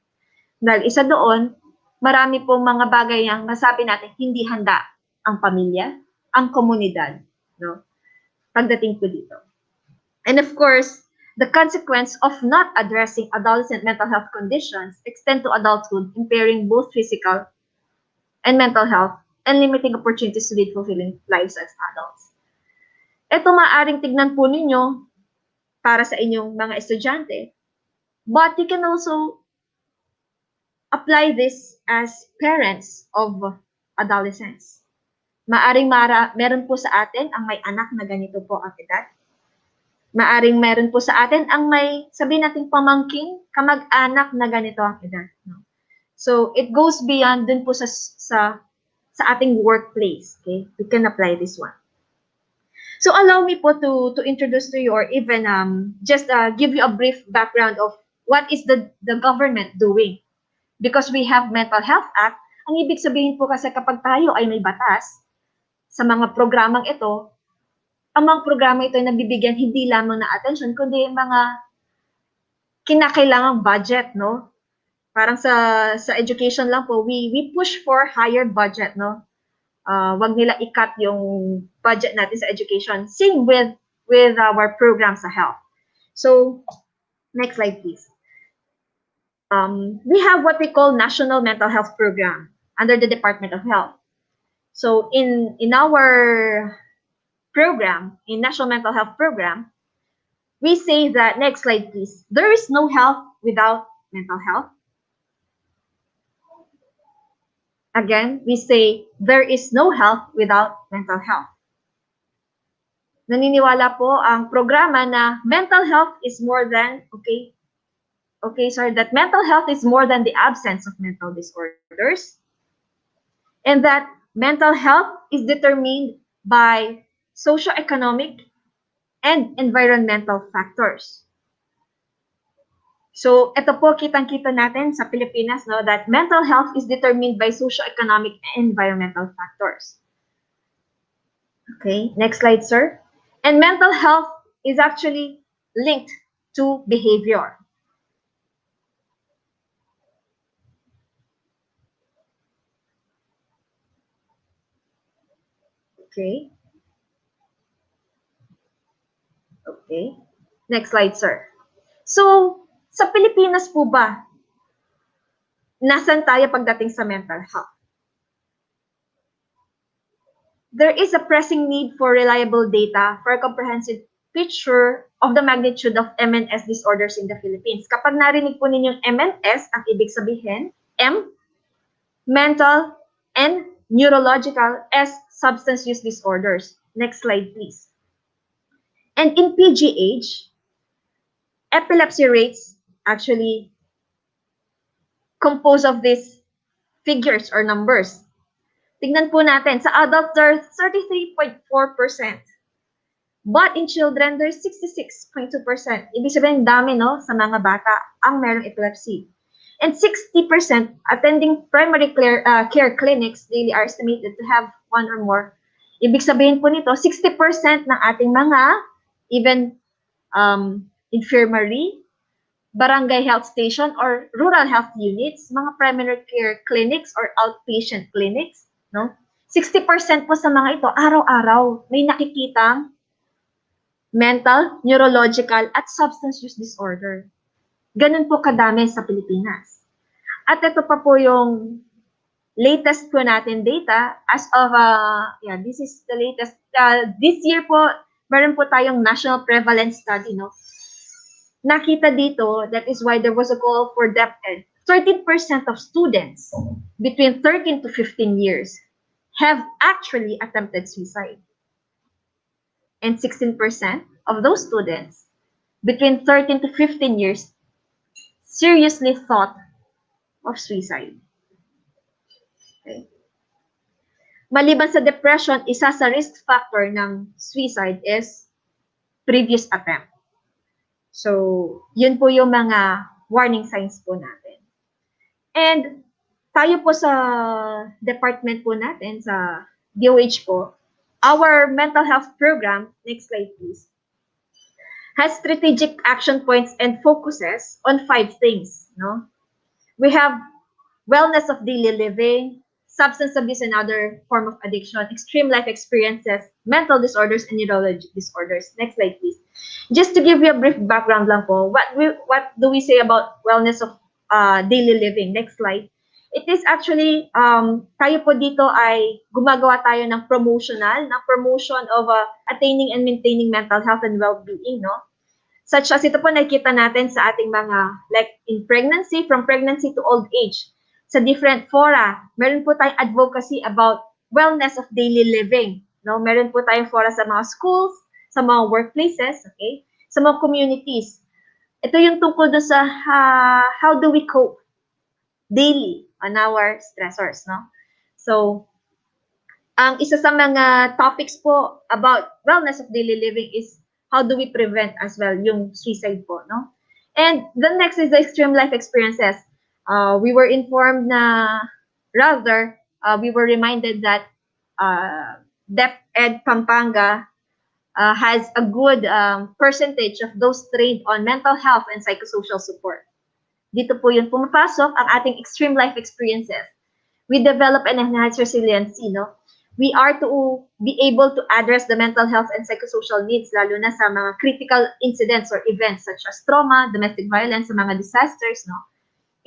Dahil isa doon, marami pong mga bagay yang masabi natin hindi handa ang pamilya, ang komunidad, no? Pagdating po dito. And of course, the consequence of not addressing adolescent mental health conditions extend to adulthood, impairing both physical and mental health and limiting opportunities to lead fulfilling lives as adults. Ito maaaring tignan po ninyo para sa inyong mga estudyante, but you can also apply this as parents of adolescents. Maaring meron po sa atin ang may anak na ganito po ang edad. Maaring meron po sa atin ang may, sabihin natin pamangkin, kamag-anak na ganito ang edad. No? So, it goes beyond dun po sa ating workplace. Okay? We can apply this one. So, allow me po to introduce to you or even just give you a brief background of what is the government doing. Because we have Mental Health Act, ang ibig sabihin po kasi kapag tayo ay may batas sa mga programang ito, ang mga programa ito ay nabibigyan hindi lamang na attention, kundi mga kinakailangang budget, no? Parang sa education lang po, we push for higher budget, no? Wag nila i-cut yung budget natin sa education. Same with our program sa health. So, next slide, please. We have what we call National Mental Health Program under the Department of Health. So, in our program, in National Mental Health Program, we say that, next slide please, there is no health without mental health. Again, we say there is no health without mental health. Naniniwala po ang programa na mental health is more than, that mental health is more than the absence of mental disorders, and that mental health is determined by socioeconomic and environmental factors. So, ito po kitang-kita natin sa Pilipinas, no, that mental health is determined by socioeconomic and environmental factors. Okay, next slide, sir. And mental health is actually linked to behavior. Okay. Okay. Next slide, sir. So, sa Pilipinas po ba, nasan tayo pagdating sa mental health? There is a pressing need for reliable data for a comprehensive picture of the magnitude of MNS disorders in the Philippines. Kapag narinig po ninyong MNS, ang ibig sabihin, M, mental and neurological, S, substance use disorders. Next slide, please. And in PGH, epilepsy rates actually composed of these figures or numbers. Tignan po natin, sa adults, there's 33.4%. But in children, there's 66.2%. Ibig sabihin, dami, no, sa mga bata ang merong epilepsy. And 60% attending primary care clinics daily are estimated to have one or more. Ibig sabihin po nito, 60% ng ating mga even infirmary, barangay health station, or rural health units, mga primary care clinics or outpatient clinics, no? 60% po sa mga ito, araw-araw, may nakikitang mental, neurological, at substance use disorder. Ganun po kadami sa Pilipinas. At ito pa po yung latest po natin data as of, this is the latest. This year po, meron po tayong national prevalence study, no? Nakita dito, that is why there was a call for DepEd. 13% of students between 13 to 15 years have actually attempted suicide. And 16% of those students between 13 to 15 years seriously thought of suicide. Okay. maliban sa depression, isa sa risk factor ng suicide is previous attempt. So, yun po yung mga warning signs po natin. And tayo po sa department po natin, sa DOH po, our mental health program, next slide please, has strategic action points and focuses on 5 things. No? We have wellness of daily living, substance abuse and other form of addiction, extreme life experiences, mental disorders, and neurologic disorders. Next slide, please. Just to give you a brief background lang po, what do we say about wellness of daily living? Next slide. It is actually, tayo po dito ay gumagawa tayo ng promotion of attaining and maintaining mental health and well-being, no? Such as ito po nakikita natin sa ating mga, like in pregnancy, from pregnancy to old age, sa different fora, meron po tayong advocacy about wellness of daily living, no? Meron po tayong fora sa mga schools, sa mga workplaces, okay? Sa mga communities. Ito yung tungkol doon sa how do we cope daily on our stressors, no? So, ang isa sa mga topics po about wellness of daily living is how do we prevent as well yung suicide po, no? And the next is the extreme life experiences. We were informed na, rather, we were reminded that DepEd Pampanga has a good percentage of those trained on mental health and psychosocial support. Dito po yun pumapasok ang ating extreme life experiences. We develop and enhance resiliency, no? We are to be able to address the mental health and psychosocial needs, lalo na sa mga critical incidents or events such as trauma, domestic violence, sa mga disasters, no?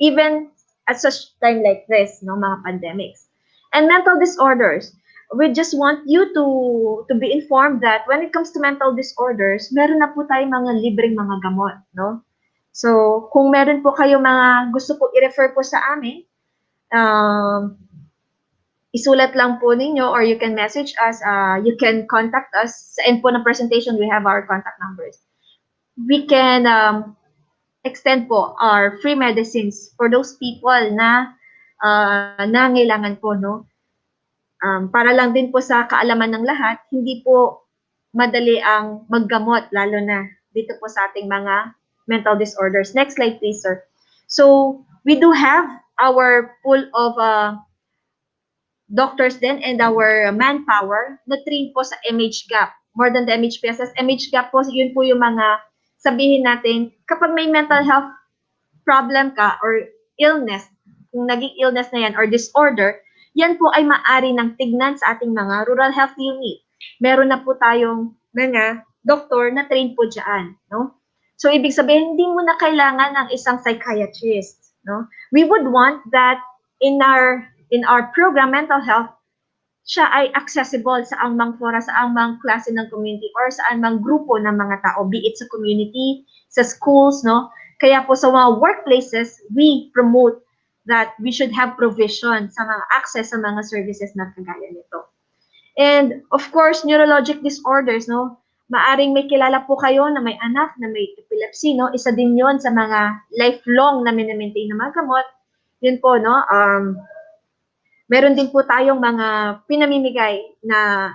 Even at such time like this, no, mga pandemics. And mental disorders, we just want you to be informed that when it comes to mental disorders, meron na po tayong mga libreng mga gamot, no? So, kung meron po kayo mga gusto po i-refer po sa amin, isulat lang po ninyo or you can message us, you can contact us. Sa end po ng presentation, we have our contact numbers. We can extend po our free medicines for those people na nangailangan po, no? Para lang din po sa kaalaman ng lahat, hindi po madali ang maggamot, lalo na dito po sa ating mga mental disorders. Next slide, please, sir. So, we do have our pool of doctors then and our manpower na train po sa MH-GAP. More than the MHPSS, MH-GAP po, yun po yung mga sabihin natin, kapag may mental health problem ka or illness, kung naging illness na yan or disorder, yan po ay maaari ng tignan sa ating mga rural health unit. Meron na po tayong mga doktor na train po dyan, no? So, ibig sabihin, hindi mo na kailangan ng isang psychiatrist, no? We would want that in our program, mental health, siya ay accessible sa angmang fora, sa angmang klase ng community or sa angmang grupo ng mga tao, be it sa community, sa schools, no? Kaya po sa mga workplaces, we promote that we should have provision sa mga access sa mga services na kagaya nito. And of course, neurologic disorders, no? Maaring may kilala po kayo na may anak na may epilepsy, no? Isa din yon sa mga lifelong na minamaintain na mga gamot. Yun po, no? Meron din po tayong mga pinamimigay na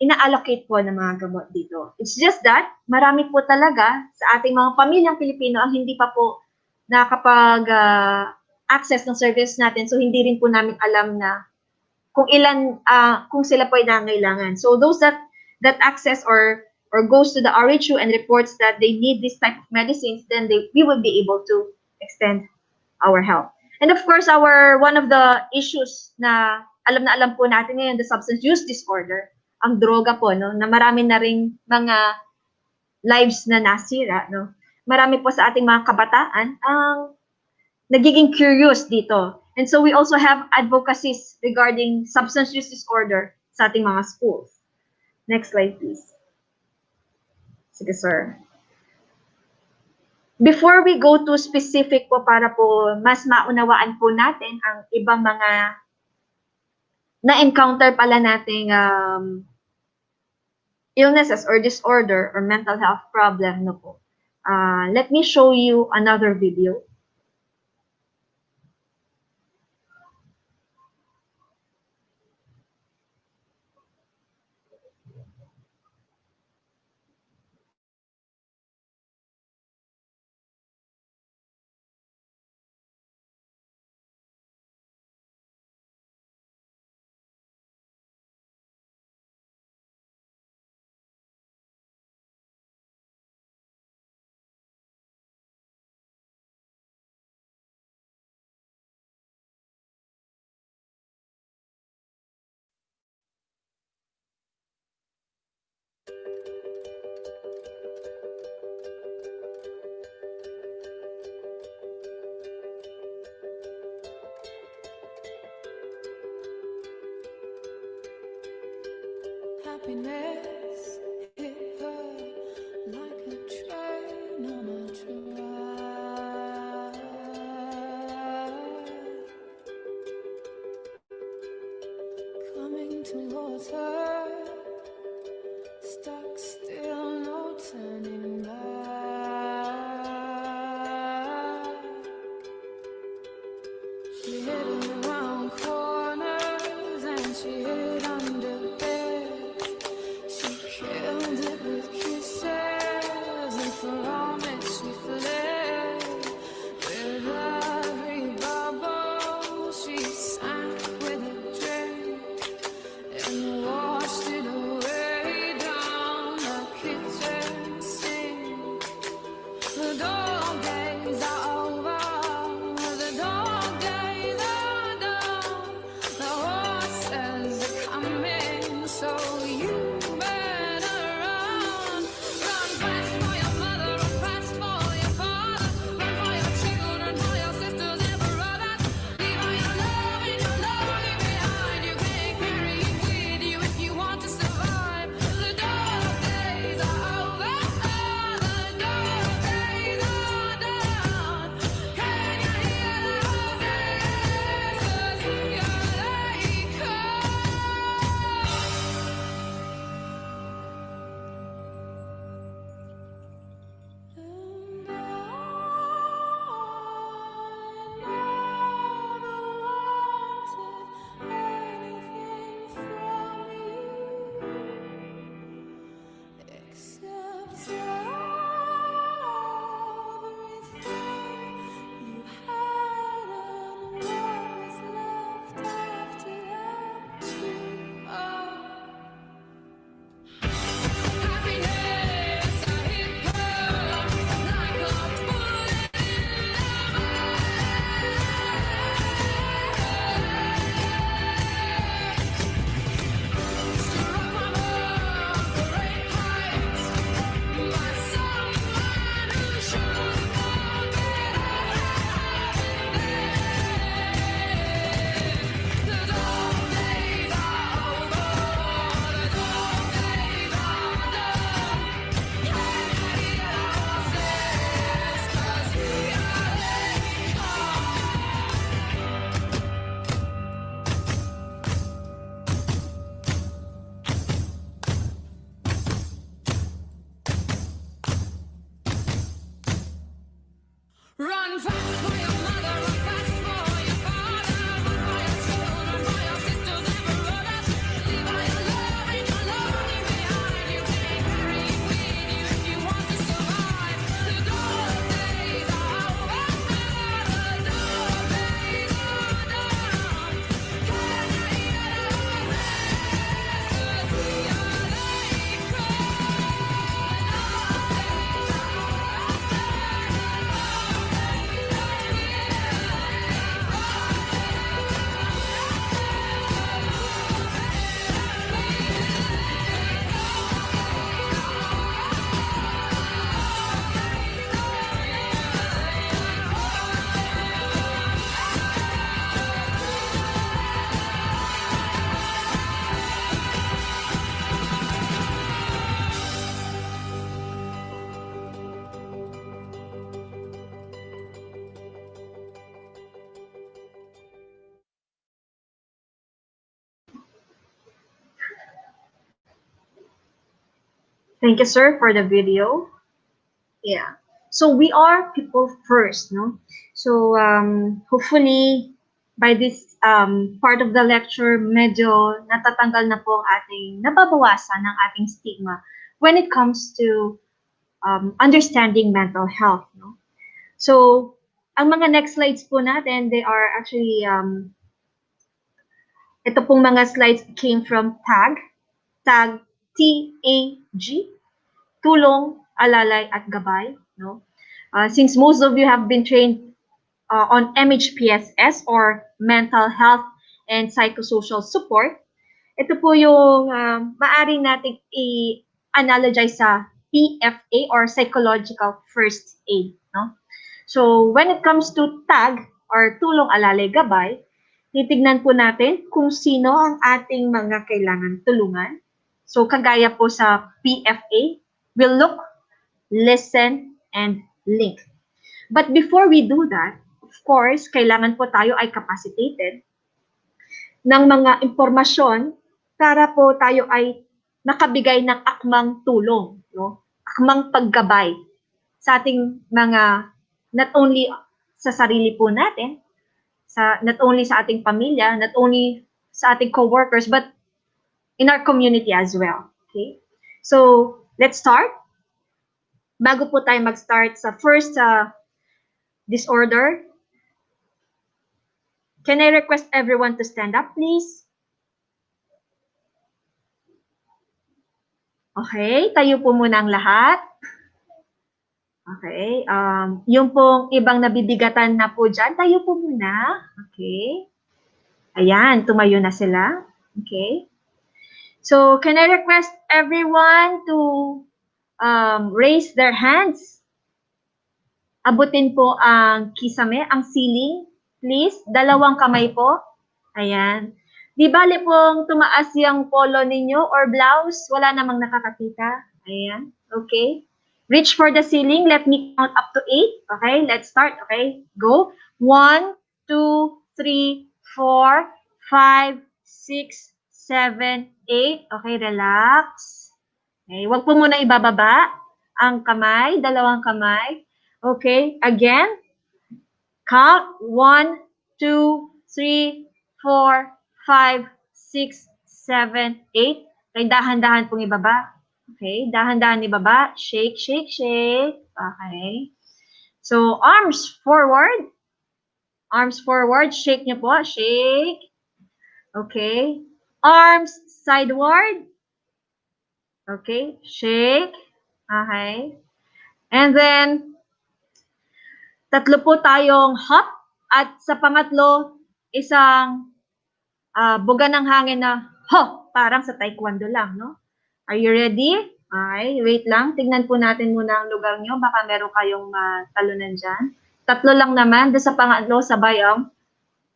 ina-allocate po ng mga gamot dito. It's just that, marami po talaga sa ating mga pamilyang Pilipino ang hindi pa po nakapag-access ng service natin. So, hindi rin po namin alam na kung ilan, kung sila po ay nangailangan. So, those that access or goes to the RHU and reports that they need this type of medicines, then we will be able to extend our help. And of course, one of the issues na alam po natin ngayon, the substance use disorder, ang droga po, no, na marami na ring mga lives na nasira, no. Marami po sa ating mga kabataan ang nagiging curious dito. And so we also have advocacies regarding substance use disorder sa ating mga schools. Next slide, please. Sige, sir. Before we go to specific po para po mas maunawaan po natin ang ibang mga na-encounter pala nating illnesses or disorder or mental health problem, no po. Let me show you another video. happiness hit her like a train on a track. Coming towards her, stuck still, no turning back. She hid around corners and she hid under beds. She killed it with kisses and from it she fled. With every bubble she sank with a drink and washed it away down the kitchen sink. The dog days are over, the dog days are done. The horses are coming, so you better run. Run fast for your mother, run fast for your father, run for your children, for your sisters and brothers. Leave all your love and your longing behind. You can't carry it with you if you want to survive. The dog days are over, the dog days are done. Can you hear the horses? 'Cause here they come. And I never wanted anything from you except everything you had and what was left after that too. Happiness, I hit her like a bullet in struck from a great height by someone who should have known better. The dog days are over, the dog days are done. Can you hear the horses? 'Cause here they run fast for your mother, run fast for your father, run for your children, for your sisters and brothers. Leave all your love and your longing behind. You can't carry it with you if you want to survive. The dog days are over, the dog days are done. Can you hear the horses? 'Cause here they come. Thank you, sir, for the video. Yeah. So we are people first, no? So hopefully by this part of the lecture, medyo natatanggal na po ang ating, nababawasan ng ating stigma when it comes to understanding mental health, no? So ang mga next slides po natin, they are actually, ito pong mga slides came from tag TAG, tulong, alalay, at gabay, no? Since most of you have been trained on MHPSS or mental health and psychosocial support, ito po yung maaari nating i-analogize sa PFA or psychological first aid, no? So when it comes to tag or tulong, alalay, gabay, titignan po natin kung sino ang ating mga kailangan tulungan, So kagaya po sa PFA, we'll look, listen, and link. But before we do that, of course, kailangan po tayo ay capacitated ng mga impormasyon para po tayo ay nakabigay ng akmang tulong, no? Akmang paggabay sa ating mga, not only sa sarili po natin, not only sa ating pamilya, not only sa ating co-workers, but in our community as well. Okay? So, let's start. Bago po tayo mag-start sa first disorder, can I request everyone to stand up, please? Okay, tayo po muna ang lahat. Okay, yung pong ibang nabibigatan na po dyan, tayo po muna. Okay. Ayan, tumayo na sila. Okay. So, can I request everyone to raise their hands? Abutin po ang kisame, ang ceiling. Please, dalawang kamay po. Ayan. Di bali pong tumaas yung polo ninyo or blouse, wala namang nakakakita. Ayan. Okay. Reach for the ceiling. Let me count up to 8. Okay, let's start. Okay, go. 1, 2, 3, 4, 5, 6, 7, 8. Okay, relax. Okay, wag po muna ibababa ang kamay, dalawang kamay. Okay, again. Count 1, 2, 3, 4, 5, 6, 7, 8. Okay, dahan-dahan pong ibaba. Okay, dahan-dahan ibaba. Shake, shake, shake. Okay. So, arms forward. Arms forward. Shake niyo po. Shake. Okay. Arms sideward. Okay. Shake. Okay. And then, tatlo po tayong hop. At sa pangatlo, isang buga ng hangin na ho, parang sa taekwondo lang, no? Are you ready? Okay, wait lang. Tignan po natin muna ang lugar nyo. Baka meron kayong talunan dyan. Tatlo lang naman. Doon sa pangatlo, sabay ang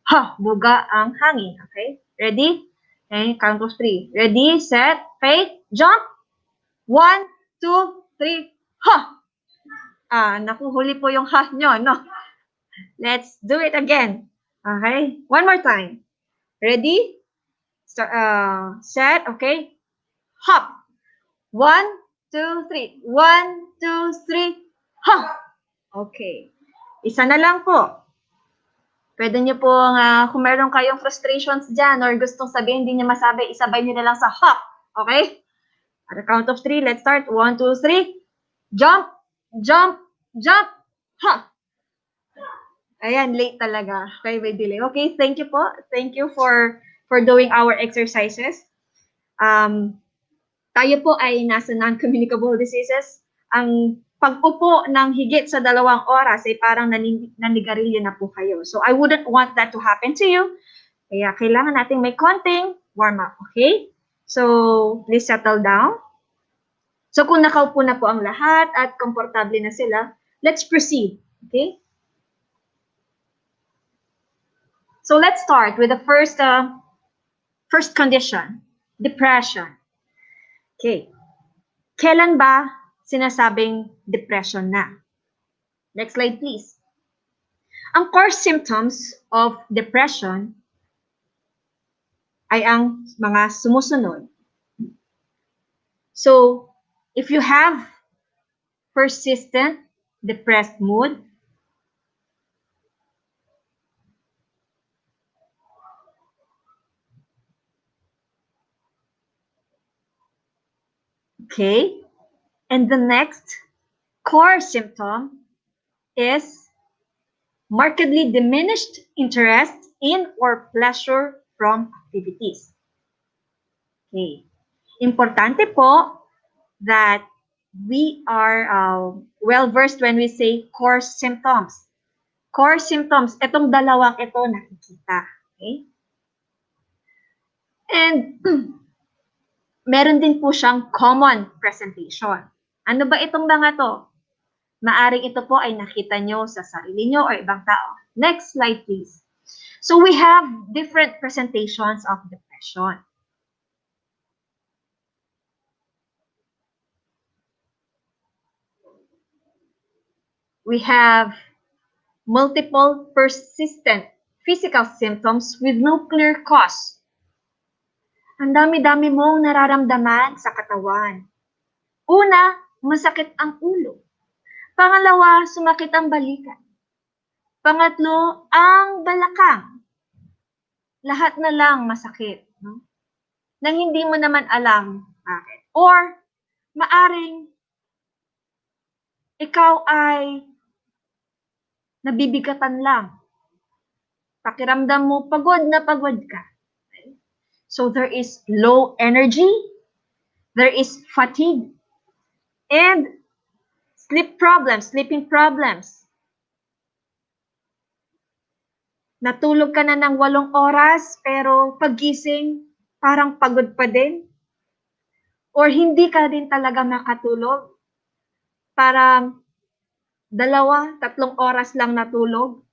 ha, buga ang hangin. Okay, ready? Okay, count of 3. Ready, set, fake, jump. 1, 2, 3, ha! Nakuhuli po yung ha nyo, no? Let's do it again. Okay, one more time. Ready? Set, okay. Hop. 1, 2, 3. 1, 2, 3. Hop. Okay. Isa na lang po. Pwede nyo po, kung meron kayong frustrations dyan or gustong sabihin, hindi nyo masabi, isabay nyo na lang sa hop. Okay? At the count of 3, let's start. 1, 2, 3. Jump, jump, jump, hop. Ayan, late talaga. Okay, may delay. Okay, thank you po. Thank you for doing our exercises. Tayo po ay nasa non-communicable diseases. Ang pag-upo ng higit sa 2 oras ay parang nanigarilyo na po kayo. So, I wouldn't want that to happen to you. Kaya kailangan natin may konting warm-up. Okay? So, please settle down. So, kung nakaupo na po ang lahat at komportable na sila, let's proceed. Okay? So let's start with the first condition, depression. Okay. Kailan ba sinasabing depression na? Next slide, please. Ang core symptoms of depression ay ang mga sumusunod. So, if you have persistent depressed mood, okay, and the next core symptom is markedly diminished interest in or pleasure from activities. Okay. Importante po that we are well-versed when we say core symptoms. Core symptoms, itong dalawang ito nakikita. Okay? And meron din po siyang common presentation. Ano ba itong mga to? Maaring ito po ay nakita nyo sa sarili nyo o ibang tao. Next slide, please. So we have different presentations of depression. We have multiple persistent physical symptoms with no clear cause. Ang dami-dami mong nararamdaman sa katawan. Una, masakit ang ulo. Pangalawa, sumakit ang balikat. Pangatlo, ang balakang. Lahat na lang masakit. No? Nang hindi mo naman alam bakit. Or, maaring ikaw ay nabibigatan lang. Pakiramdam mo, pagod na pagod ka. Okay? So, there is low energy, there is fatigue, and sleeping problems. Natulog ka na ng 8 oras, pero pagising, parang pagod pa din. Or hindi ka din talaga makatulog. Parang 2-3 oras lang natulog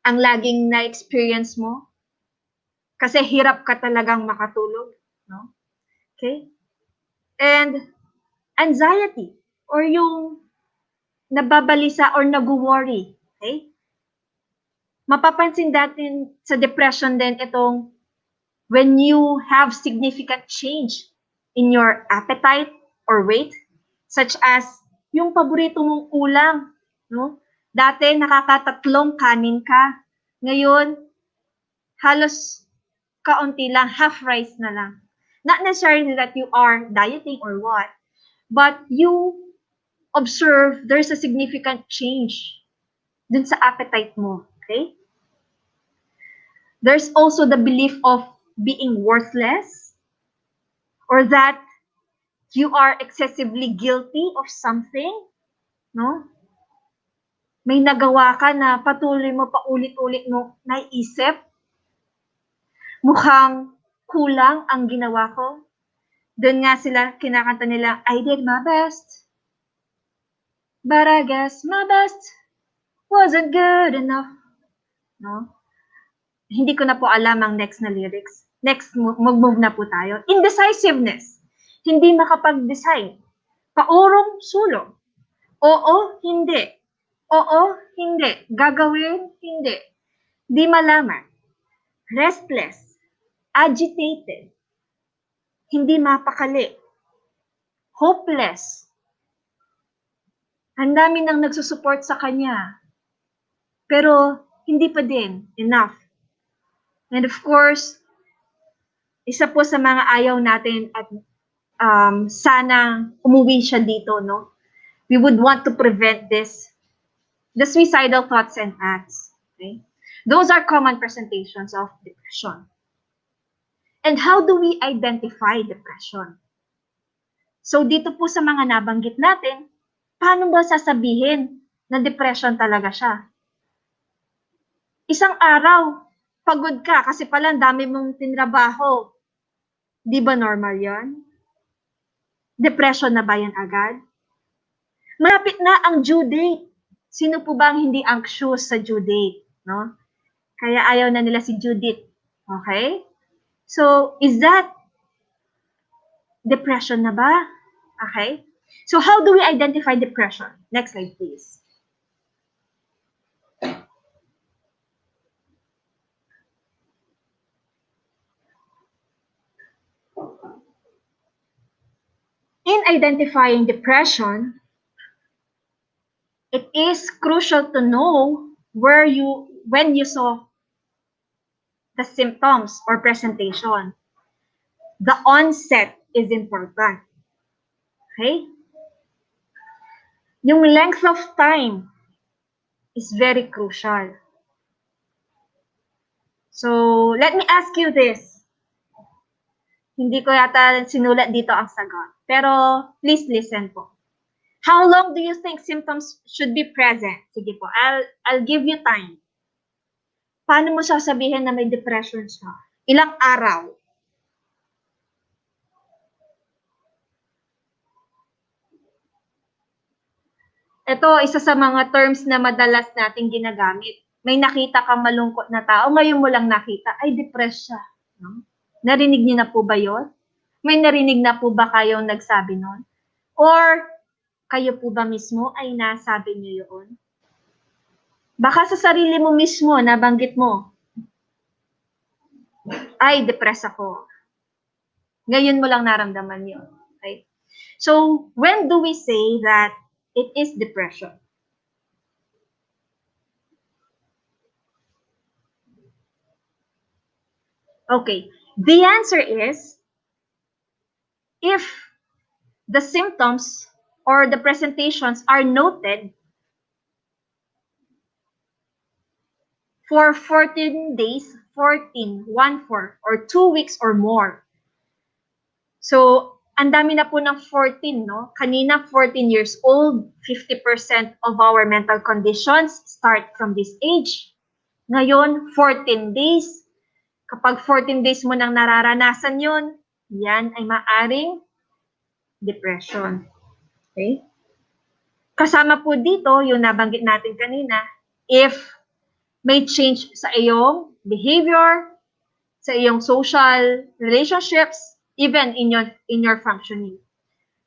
ang laging na-experience mo. Kasi hirap ka talagang makatulog. No? Okay? And anxiety, or yung nababalisa or nag-worry. Okay? Mapapansin natin sa depression din itong when you have significant change in your appetite or weight, such as yung paborito mong ulam, no? Dati nakakatatlong kanin ka, ngayon halos kaunti lang, half rice na lang. Not necessarily that you are dieting or what, but you observe there's a significant change dun sa appetite mo. Okay? There's also the belief of being worthless, or that you are excessively guilty of something, no? May nagawa ka na patuloy mo pa ulit-ulit mo naiisip, mukhang kulang ang ginawa ko. Doon nga sila, kinakanta nila, I did my best, but I guess my best wasn't good enough. No? Hindi ko na po alam ang next na lyrics. Next, mag-move na po tayo. Indecisiveness. Hindi makapag-decide. Paurong sulong. Oo, hindi. Oo, hindi. Gagawin, hindi. Di malaman. Restless. Agitated. Hindi mapakali. Hopeless. Ang dami nang nagsusupport sa kanya. Pero hindi pa din enough. And of course, isa po sa mga ayaw natin at sana umuwi siya dito, no? We would want to prevent this, the suicidal thoughts and acts. Okay? Those are common presentations of depression. And how do we identify depression? So dito po sa mga nabanggit natin, paano ba sasabihin na depression talaga siya? Isang araw, pagod ka kasi pala ang dami mong tinrabaho. Di ba normal yan? Depression na ba yan agad? Malapit na ang due date. Sino po ba ang hindi anxious sa due date? No? Kaya ayaw na nila si Judith. Okay? So, is that depression na ba? Okay? So, how do we identify depression? Next slide, please. In identifying depression, it is crucial to know when you saw the symptoms or presentation. The onset is important. Okay? Yung length of time is very crucial. So, let me ask you this. Hindi ko yata sinulat dito ang sagot. Pero, please listen po. How long do you think symptoms should be present? Sige po, I'll give you time. Paano mo sasabihin na may depression siya? Ilang araw? Ito, isa sa mga terms na madalas nating ginagamit. May nakita kang malungkot na tao, ngayon mo lang nakita, ay depressed siya. No? Narinig niyo na po ba yun? May narinig na po ba kayong nagsabi nun? Or, Kayo po ba mismo ay nasabi niyo yun? Baka sa sarili mo mismo, nabanggit mo, ay, depressed ako. Ngayon mo lang naramdaman yun. Okay? So, when do we say that it is depression? Okay, the answer is if the symptoms or the presentations are noted for 14 days, 14, 1-4, or 2 weeks or more. So, ang dami na po ng 14, no? Kanina, 14 years old, 50% of our mental conditions start from this age. Ngayon, 14 days. Kapag 14 days mo nang nararanasan yun, yan ay maaring depression. Okay? Kasama po dito, yung nabanggit natin kanina, if may change sa iyong behavior, sa iyong social relationships, even in your functioning.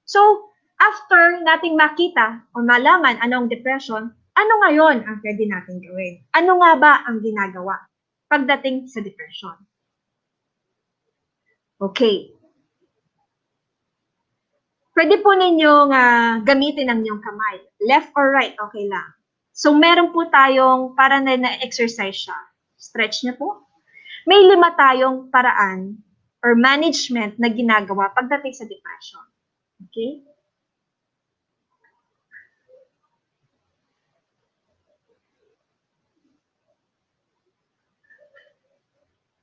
So, after nating makita o malaman anong depression, ano ngayon ang pwede natin gawin? Ano nga ba ang ginagawa pagdating sa depression? Okay. Pwede po ninyong gamitin ang inyong kamay. Left or right, okay lang. So, meron po tayong para na-exercise siya. Stretch niyo po. May 5 tayong paraan or management na ginagawa pagdating sa depression. Okay?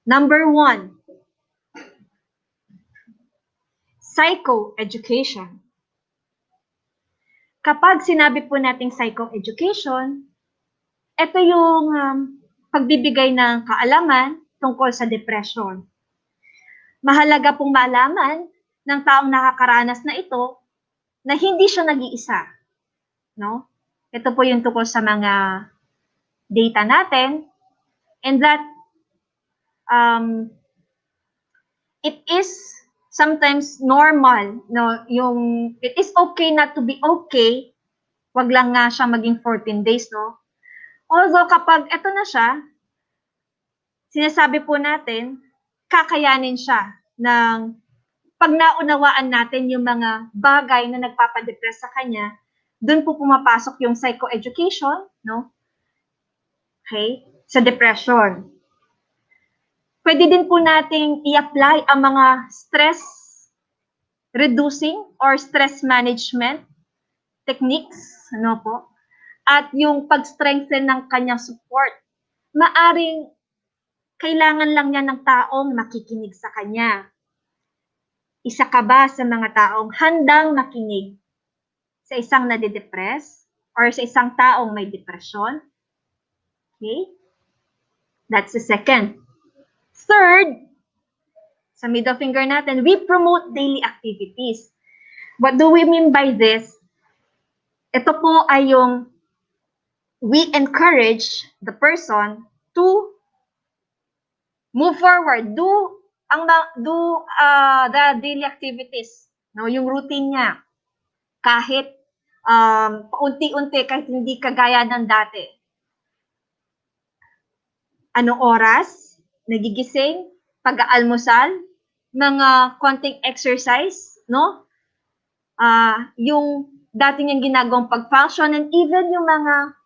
Number 1, psychoeducation. Kapag sinabi po nating psychoeducation, ito yung pagbibigay ng kaalaman tungkol sa depression. Mahalaga pong malaman ng taong nakakaranas na ito na hindi siya nag-iisa. No? Ito po yung tungkol sa mga data natin, and that it is sometimes normal, no? Yung it is okay not to be okay. Wag lang nga siya maging 14 days, no? Although kapag ito na siya, sinasabi po natin, kakayanin siya ng pag naunawaan natin yung mga bagay na nagpapadepress sa kanya, doon po pumapasok yung psychoeducation, no? Okay? Sa depression. Pwede din po nating i-apply ang mga stress reducing or stress management techniques, ano po? At yung pag-strengthen ng kanyang support. Maaring kailangan lang niya ng taong makikinig sa kanya. Isa ka ba sa mga taong handang makinig sa isang nade-depress or sa isang taong may depression? Okay? That's the second. Third, sa middle finger natin, we promote daily activities. What do we mean by this? Ito po ay yung we encourage the person to move forward, do the daily activities, no, yung routine niya. Kahit paunti-unti, kahit hindi kagaya ng dati. Anong oras? Nagigising? Pag-aalmusal? Mga konting exercise, no? Yung dati niyang ginagawang pag-function, and even yung mga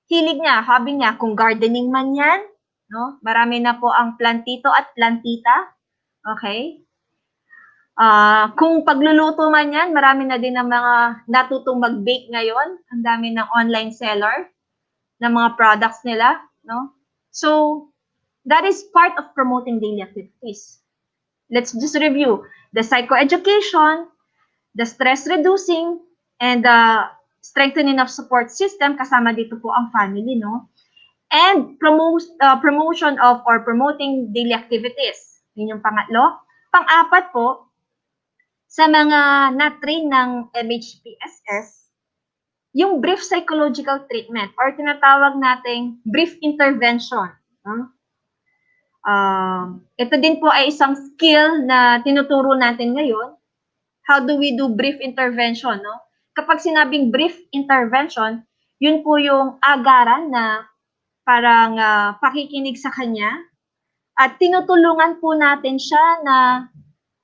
hilig niya, hobby niya, kung gardening man yan, no? Marami na po ang plantito at plantita. Okay? Kung pagluluto man yan, marami na din ang mga natutong mag-bake ngayon. Ang dami ng online seller ng mga products nila, no? So, that is part of promoting daily activities. Let's just review. The psychoeducation, the stress reducing, and the strengthening of support system, kasama dito po ang family, no? And promotion of or promoting daily activities. Yun yung pangatlo. Pang-apat po, sa mga na-train ng MHPSS, yung brief psychological treatment or tinatawag nating brief intervention. Ito din po ay isang skill na tinuturo natin ngayon. How do we do brief intervention? No? kapag sinabing brief intervention, yun po yung agaran na parang pakikinig sa kanya at tinutulungan po natin siya na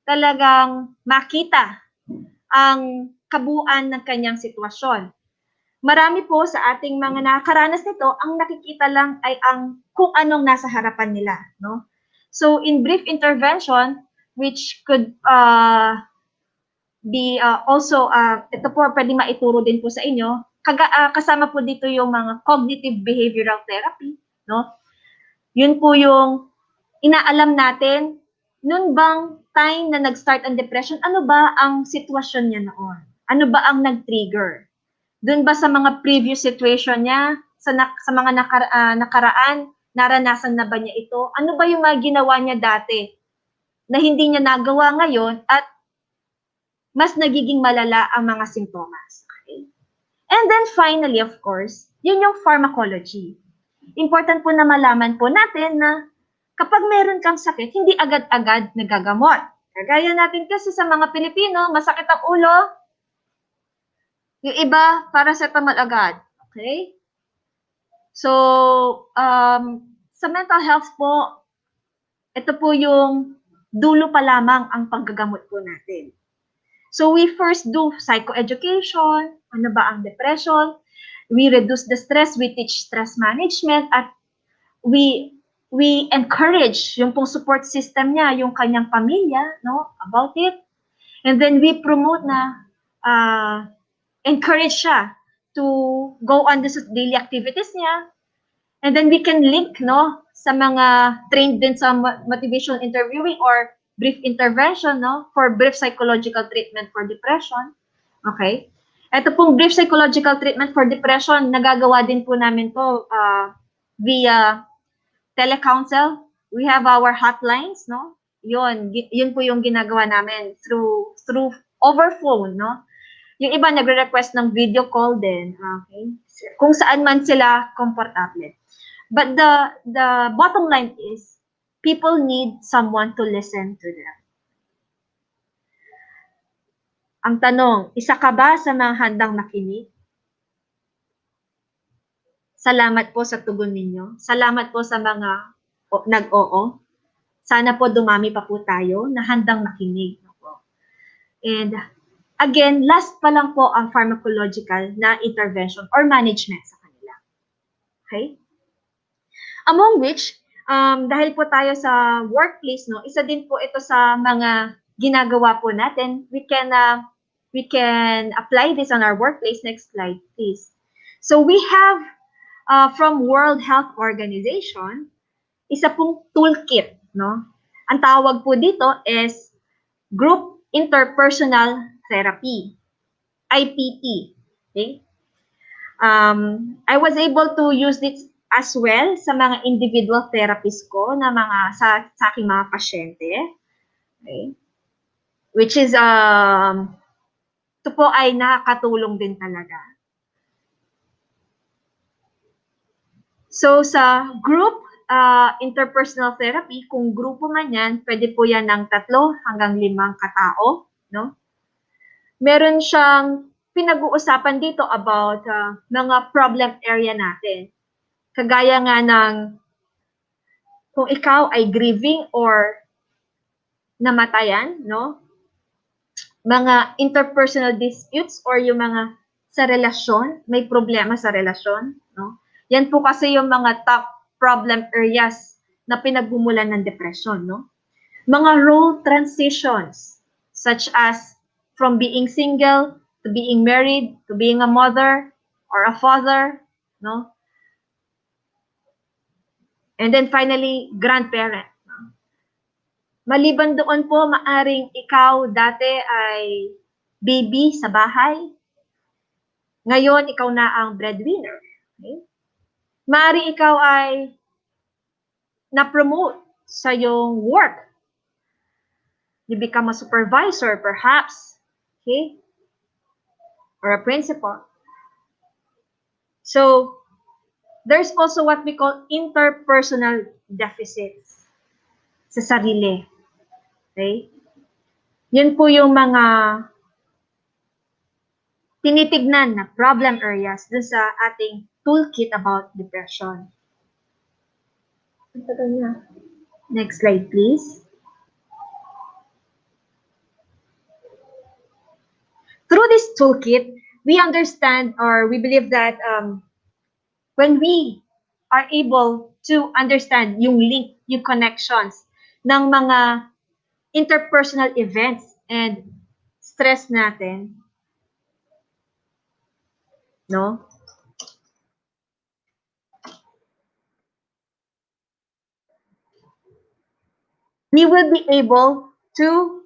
talagang makita ang kabuuan ng kanyang sitwasyon. Marami po sa ating mga nakakaranas nito, ang nakikita lang ay ang kung anong nasa harapan nila, no? So in brief intervention, which could be also, ito po pwede maituro din po sa inyo, kasama po dito yung mga cognitive behavioral therapy, no? Yun po yung inaalam natin, noon bang time na nag-start ang depression, ano ba ang sitwasyon niya noon? Ano ba ang nag-trigger? Doon ba sa mga previous situation niya, sa mga nakaraan, naranasan na ba niya ito? Ano ba yung mga ginawa niya dati na hindi niya nagawa ngayon at mas nagiging malala ang mga simptomas? Okay? And then finally, of course, yun yung pharmacology. Important po na malaman po natin na kapag meron kang sakit, hindi agad-agad nagagamot. Kagaya natin kasi sa mga Pilipino, masakit ang ulo, yung iba, paracetamol agad. Okay? So, sa mental health po, ito po yung dulo pa lamang ang paggagamot po natin. So, we first do psychoeducation, ano ba ang depression, we reduce the stress, we teach stress management, at we encourage yung pong support system niya, yung kanyang pamilya, no, about it. And then we promote na encourage siya to go on the daily activities niya. And then we can link, no, sa mga trained din sa motivational interviewing or brief intervention, no, for brief psychological treatment for depression. Okay? Ito pong brief psychological treatment for depression, nagagawa din po namin to via telecounsel. We have our hotlines, no? Yun po yung ginagawa namin through over phone, no? Yung iba nagre-request ng video call din, okay? Kung saan man sila komportable. But the bottom line is people need someone to listen to them. Ang tanong, isa ka ba sa mga handang makinig? Salamat po sa tugon ninyo. Salamat po sa mga nag-oo. Sana po dumami pa po tayo na handang makinig. And again, last pa lang po ang pharmacological na intervention or management sa kanila. Okay? Among which, dahil po tayo sa workplace, no, isa din po ito sa mga ginagawa po natin. We can apply this on our workplace. Next slide, please. So we have from World Health Organization, isa pong toolkit, no? Ang tawag po dito is Group Interpersonal Therapy, IPT. Okay? I was able to use this as well sa mga individual therapies ko na sa aking mga pasyente. Okay? Which is, ito po ay nakakatulong din talaga. So, sa group interpersonal therapy, kung grupo man yan, pwede po yan ng 3 hanggang 5 katao, no? Meron siyang pinag-uusapan dito about mga problem area natin. Kagaya nga ng kung ikaw ay grieving or namatayan, no? Mga interpersonal disputes or yung mga sa relasyon, may problema sa relasyon, no? Yan po kasi yung mga top problem areas na pinagbumulan ng depression, no? Mga role transitions, such as from being single to being married, to being a mother or a father, no? And then finally, grandparent. No? Maliban doon po, maaring ikaw dati ay baby sa bahay. Ngayon, ikaw na ang breadwinner. Okay? Maaring ikaw ay na-promote sa iyong work. You become a supervisor, perhaps. Okay? Or a principal. So, there's also what we call interpersonal deficits sa sarili. Okay? Yun po yung mga tinitignan na problem areas dun sa ating toolkit about depression. Next slide, please. Through this toolkit, we understand or we believe that when we are able to understand yung link, yung connections ng mga interpersonal events and stress natin, no? We will be able to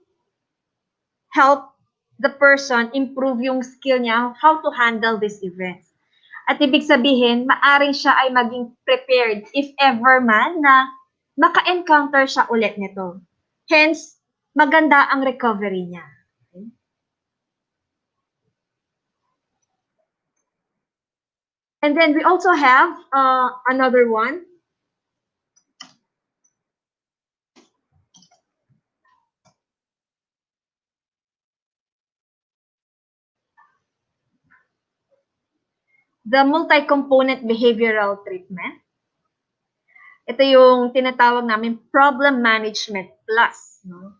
help the person improve yung skill niya how to handle these events. At ibig sabihin, maaring siya ay maging prepared if ever man na maka-encounter siya ulit nito. Hence, maganda ang recovery niya. Okay? And then we also have another one. The multi-component behavioral treatment. Ito yung tinatawag namin problem management plus. No?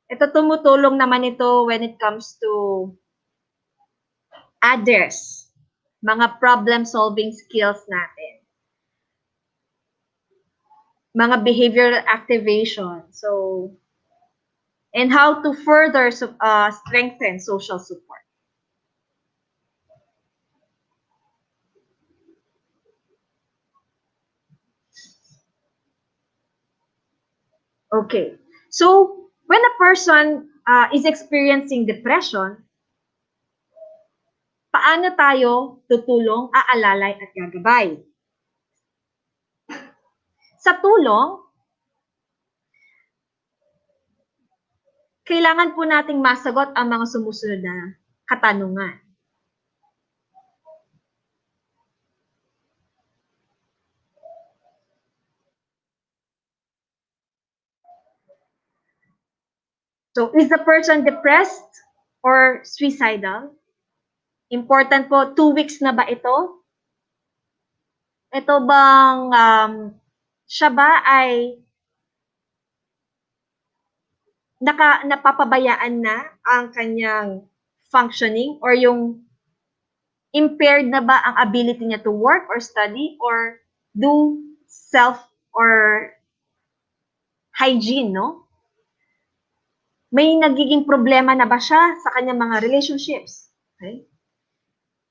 Ito tumutulong naman ito when it comes to others, mga problem-solving skills natin. Mga behavioral activation. So, and how to further strengthen social support. Okay. So, when a person is experiencing depression, paano tayo tutulong, aalalay at gagabay? Sa tulong, kailangan po nating masagot ang mga sumusunod na katanungan. So, is the person depressed or suicidal? Important po, 2 weeks na ba ito? Ito bang siya ba ay napapabayaan na ang kanyang functioning or yung impaired na ba ang ability niya to work or study or do self or hygiene, no? May nagiging problema na ba siya sa kanyang mga relationships? Okay?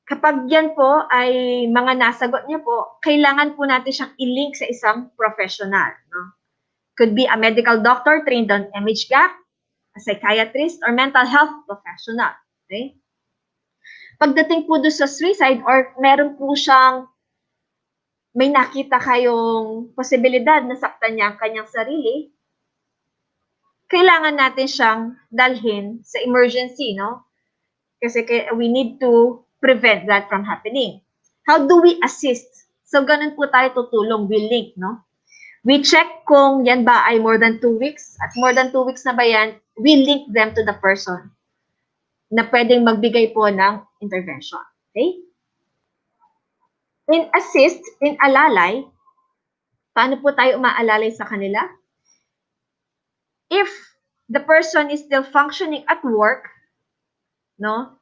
Kapag yan po ay mga nasagot niya po, kailangan po natin siyang i-link sa isang professional. No? Could be a medical doctor trained on MHGAC, a psychiatrist, or mental health professional. Okay? Pagdating po doon sa suicide or meron po siyang may nakita kayong posibilidad na saktan niya ang kanyang sarili, kailangan natin siyang dalhin sa emergency, no? Kasi we need to prevent that from happening. How do we assist? So, ganun po tayo tutulong. We link, no? We check kung yan ba ay more than 2 weeks. At more than 2 weeks na ba yan, we link them to the person na pwedeng magbigay po ng intervention. Okay? In assist, in alalay, paano po tayo umaalalay sa kanila? If the person is still functioning at work, no?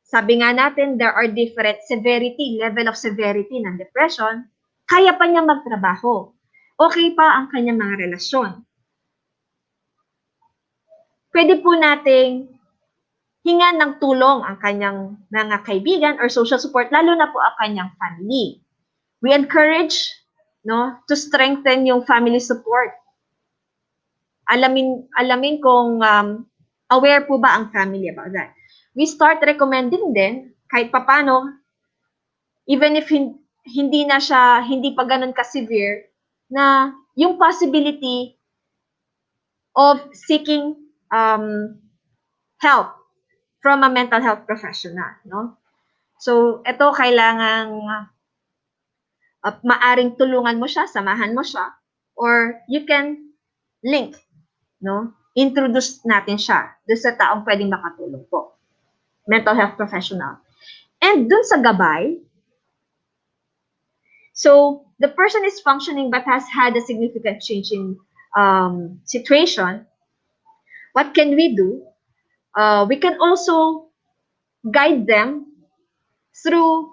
Sabi nga natin, there are different level of severity ng depression. Kaya pa niya magtrabaho. Okay pa ang kanyang mga relasyon. Pwede po nating hingan ng tulong ang kanyang mga kaibigan or social support, lalo na po ang kanyang family. We encourage, no, to strengthen yung family support. Alamin kung aware po ba ang family about that. We start recommending din, kahit papano, even if hindi pa ganun ka-severe, na yung possibility of seeking help from a mental health professional, no? So, ito kailangang maaring tulungan mo siya, samahan mo siya, or you can link, no? Introduce natin siya doon sa taong pwedeng makatulong po. mental health professional. And dun sa gabay, so the person is functioning but has had a significant change in situation. What can we do? We can also guide them through,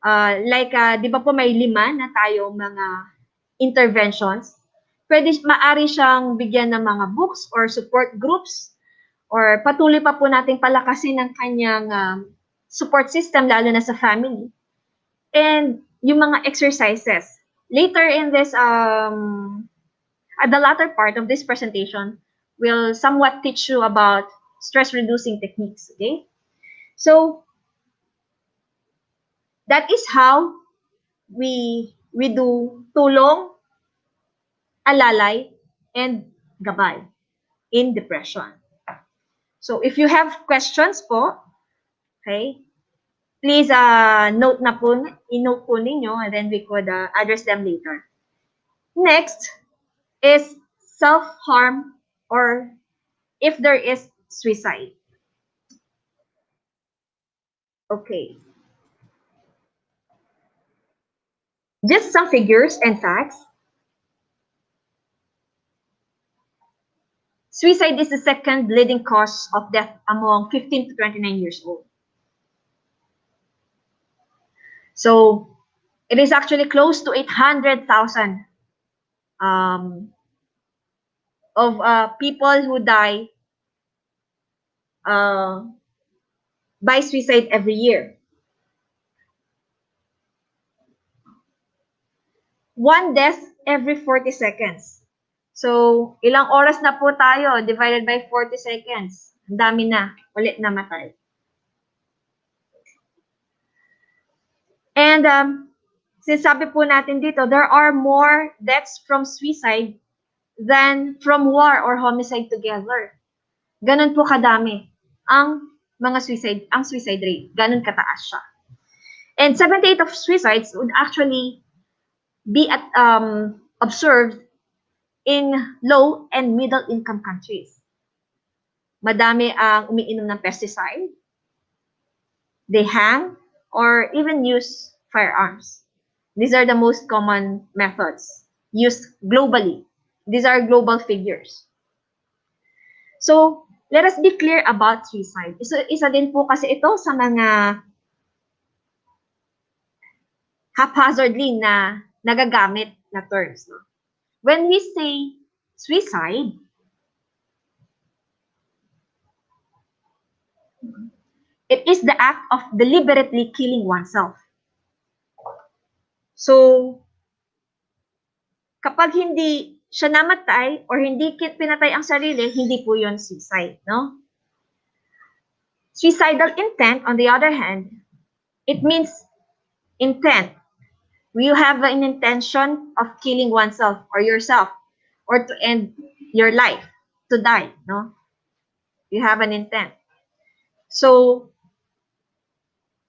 di ba po may 5 na tayo mga interventions. Maari siyang bigyan ng mga books or support groups, or patuloy pa po nating palakasin ang kanyang support system, lalo na sa family. And yung mga exercises. Later in this, at the latter part of this presentation, will somewhat teach you about stress-reducing techniques, okay? So, that is how we do tulong, alalay, and gabay in depression. So, if you have questions po, okay, please inote po ninyo, and then we could address them later. Next is self-harm, or if there is suicide. Okay. Just some figures and facts. Suicide is the second leading cause of death among 15 to 29 years old. So, it is actually close to 800,000 of people who die by suicide every year. One death every 40 seconds. So, ilang oras na po tayo divided by 40 seconds. Ang dami na. Ulit namatay. And sinasabi po natin dito, there are more deaths from suicide than from war or homicide together. Ganun po kadami ang suicide rate. Ganun kataas siya. And 78 of suicides would actually be observed in low and middle income countries. Madami ang umiinom ng pesticide, they hang, or even use firearms. These are the most common methods used globally. These are global figures. So, let us be clear about suicide. Isa din po kasi ito sa mga haphazardly na nagagamit na terms. No? When we say suicide, it is the act of deliberately killing oneself. So, kapag hindi siya namatay or hindi pinatay ang sarili, hindi po yun suicide, no? Suicidal intent, on the other hand, it means intent. You have an intention of killing oneself or yourself, or to end your life, to die, no? You have an intent. So,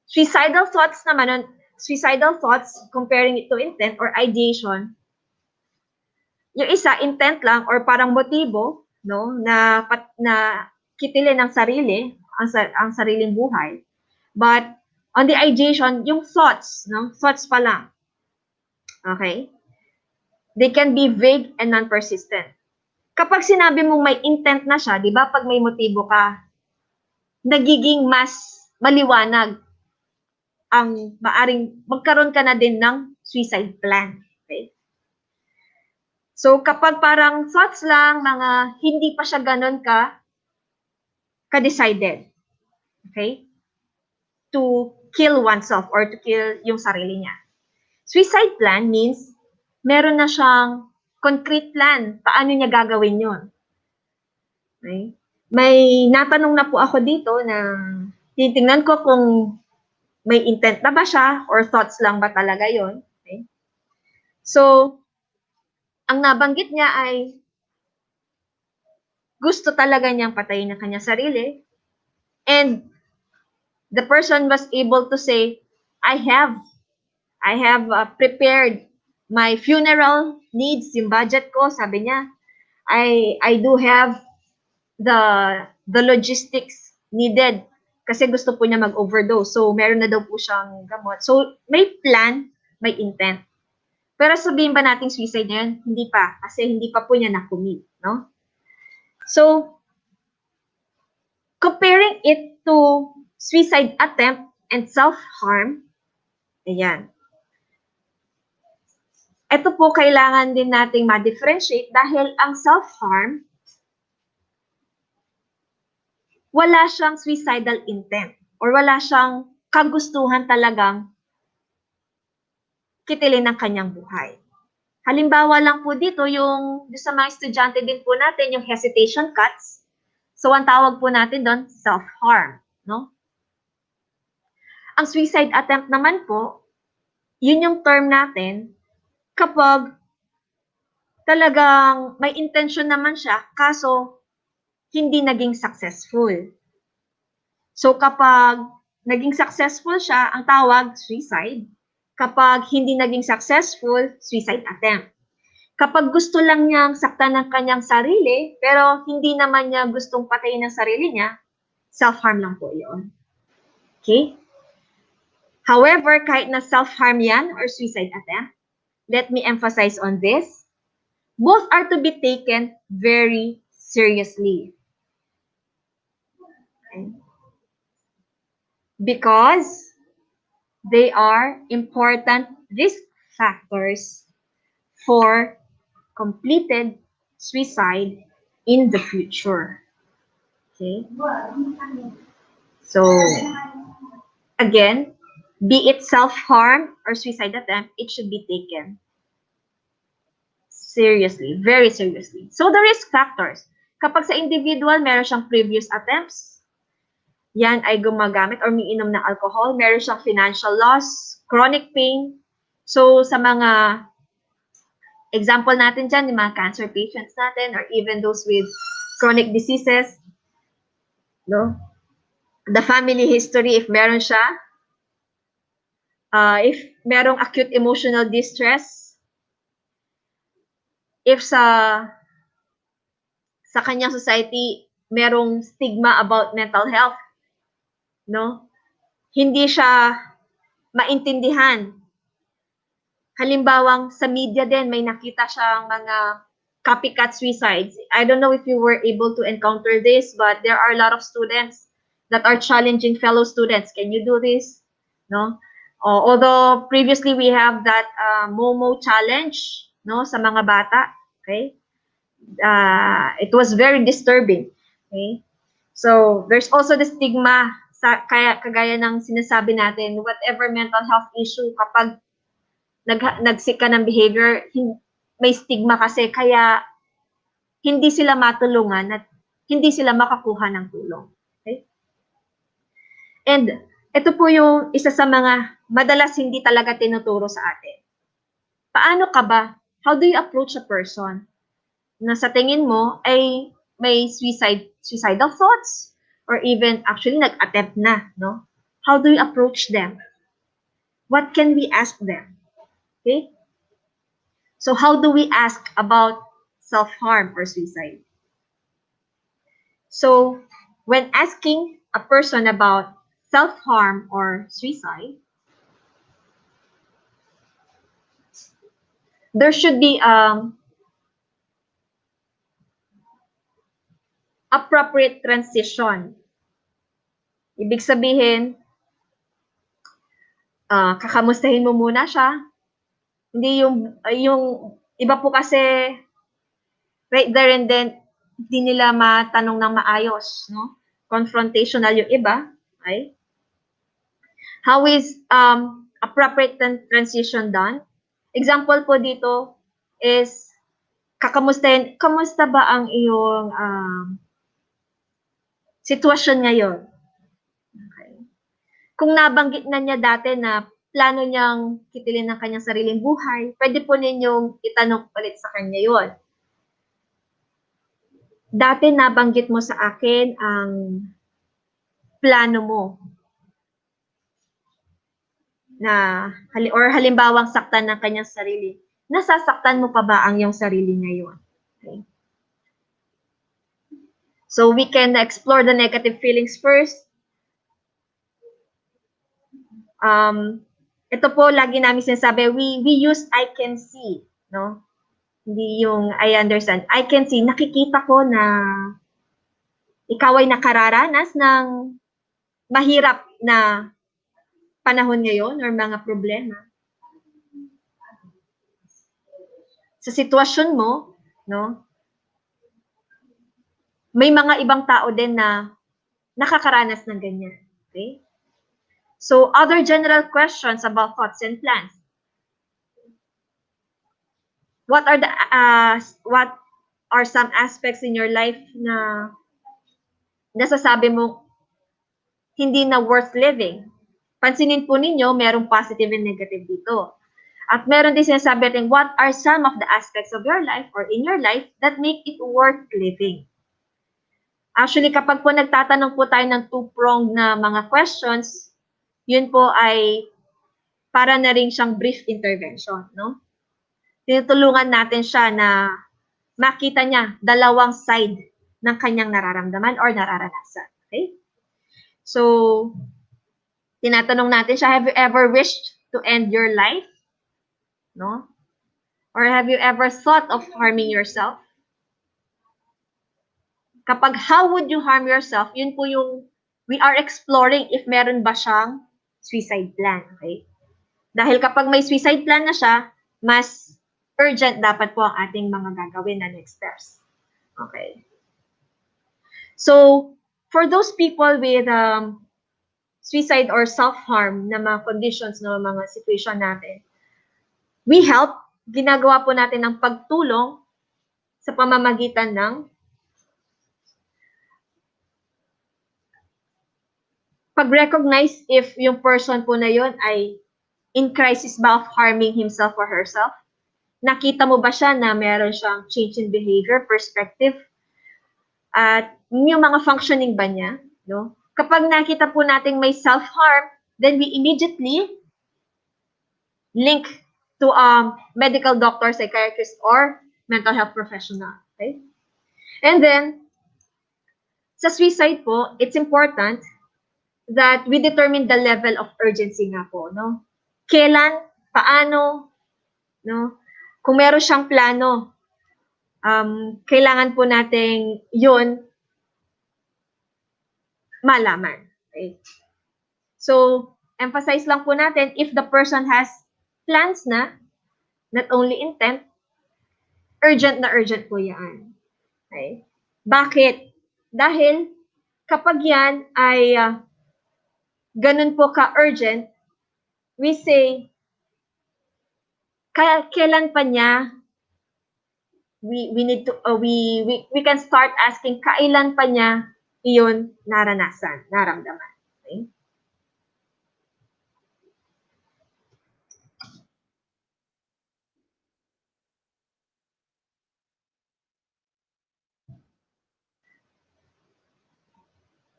suicidal thoughts, comparing it to intent or ideation, yung isa, intent lang or parang motibo, no, na kitilin ang sarili, ang sariling buhay. But on the ideation, yung thoughts, no, thoughts pa lang. Okay? They can be vague and non-persistent. Kapag sinabi mong may intent na siya, di ba, pag may motibo ka, nagiging mas maliwanag ang maaring magkaroon ka na din ng suicide plan. Okay? So, kapag parang thoughts lang, mga hindi pa siya ganun ka-decided. Okay? To kill oneself or to kill yung sarili niya. Suicide plan means meron na siyang concrete plan. Paano niya gagawin yun? Okay? May natanong na po ako dito na titingnan ko kung may intent na ba siya or thoughts lang ba talaga yun. Okay? So, ang nabanggit niya ay gusto talaga niyang patayin ang kanyang sarili, and the person was able to say, I have prepared my funeral needs, yung budget ko, sabi niya, I do have the logistics needed kasi gusto po niya mag-overdose. So, meron na daw po siyang gamot. So, may plan, may intent. Pero sabihin ba nating suicide na yun? Hindi pa. Kasi hindi pa po niya na-commit, no? So, comparing it to suicide attempt and self-harm, ayan. Ito po kailangan din nating ma-differentiate dahil ang self-harm, wala siyang suicidal intent or wala siyang kagustuhan talagang kitilin ng kanyang buhay. Halimbawa lang po dito, yung sa mga estudyante din po natin, yung hesitation cuts. So, ang tawag po natin doon, self-harm, no? Ang suicide attempt naman po, yun yung term natin kapag talagang may intention naman siya, kaso hindi naging successful. So, kapag naging successful siya, ang tawag, suicide. Kapag hindi naging successful, suicide attempt. Kapag gusto lang niyang saktan ng kanyang sarili, pero hindi naman niya gustong patayin ang sarili niya, self-harm lang po yun. Okay? However, kahit na self-harm yan or suicide attempt, let me emphasize on this, both are to be taken very seriously. Okay? Because they are important risk factors for completed suicide in the future. Okay? So, again, be it self-harm or suicide attempt, it should be taken seriously, very seriously. So, the risk factors. Kapag sa individual, meron siyang previous attempts, yan ay gumagamit or umiinom ng alcohol, meron siyang financial loss, chronic pain. So, sa mga example natin dyan, yung mga cancer patients natin or even those with chronic diseases, no? The family history, if meron siya, if merong acute emotional distress, if sa kanyang society, merong stigma about mental health, no? Hindi siya maintindihan. Halimbawang sa media din, may nakita siyang mga copycat suicides. I don't know if you were able to encounter this, but there are a lot of students that are challenging fellow students. Can you do this? No? Although previously we have that Momo challenge, no, sa mga bata. Okay? It was very disturbing. Okay? So, there's also the stigma, kagaya ng sinasabi natin, whatever mental health issue, kapag nagsik ka ng behavior, may stigma kasi, kaya hindi sila matulungan at hindi sila makakuha ng tulong. Okay? And ito po yung isa sa mga madalas hindi talaga tinuturo sa atin. Paano ka ba? How do you approach a person na sa tingin mo ay may suicidal thoughts or even actually nag-attempt na, no? How do you approach them? What can we ask them? Okay? So how do we ask about self-harm or suicide? So when asking a person about self-harm or suicide, there should be appropriate transition. Ibig sabihin, kakamustahin mo muna siya. Hindi yung iba po kasi right there and then hindi nila matanong ng maayos, no? Confrontational yung iba, okay? How is appropriate transition done? Example po dito is kakamustahin, kamusta ba ang iyong sitwasyon ngayon? Okay. Kung nabanggit na niya dati na plano niyang kitilin ng kanyang sariling buhay, pwede po ninyong itanong ulit sa kanya yon. Dati nabanggit mo sa akin ang plano mo na or halimbawang saktan ng kanyang sarili. Nasasaktan mo pa ba ang iyong sarili ngayon? Okay. So we can explore the negative feelings first. Ito po, lagi namin sinasabi, we use I can see, no? Hindi yung I understand. I can see, nakikita ko na ikaw ay nakararanas ng mahirap na panahon ngayon or mga problema. Sa sitwasyon mo, no? May mga ibang tao din na nakakaranas ng ganyan. Okay? So, other general questions about thoughts and plans. What are some aspects in your life na nasasabi mo hindi na worth living? Pansinin po ninyo, merong positive and negative dito. At meron din sinasabi natin, what are some of the aspects of your life or in your life that make it worth living? Actually, kapag po nagtatanong po tayo ng two-pronged na mga questions, yun po ay para na rin siyang brief intervention, no? Tinutulungan natin siya na makita niya dalawang side ng kanyang nararamdaman or nararanasan. Okay? So, tinatanong natin siya, have you ever wished to end your life? No? Or have you ever thought of harming yourself? Kapag how would you harm yourself, yun po yung we are exploring if meron ba siyang suicide plan. Okay? Dahil kapag may suicide plan na siya, mas urgent dapat po ang ating mga gagawin na next steps. Okay. So, for those people with suicide or self-harm na mga conditions, na mga situation natin, we help, ginagawa po natin ang pagtulong sa pamamagitan ng pag-recognize if yung person po na yon ay in crisis ba of harming himself or herself. Nakita mo ba siya na meron siyang change in behavior, perspective, at yung mga functioning ba niya, no? Kapag nakita po natin may self-harm, then we immediately link to medical doctor, psychiatrist, or mental health professional. Okay? And then, sa suicide po, it's important that we determine the level of urgency nga po, no? Kailan, paano, no? Kung meron siyang plano, kailangan po nating yun malaman. Okay? So, emphasize lang po natin, if the person has plans na, not only intent, urgent na urgent po yan. Okay? Bakit? Dahil kapag yan ay ganun po ka-urgent, we say, kailan pa niya, we need to, we can start asking, kailan pa niya iyon naranasan, naramdaman. Okay?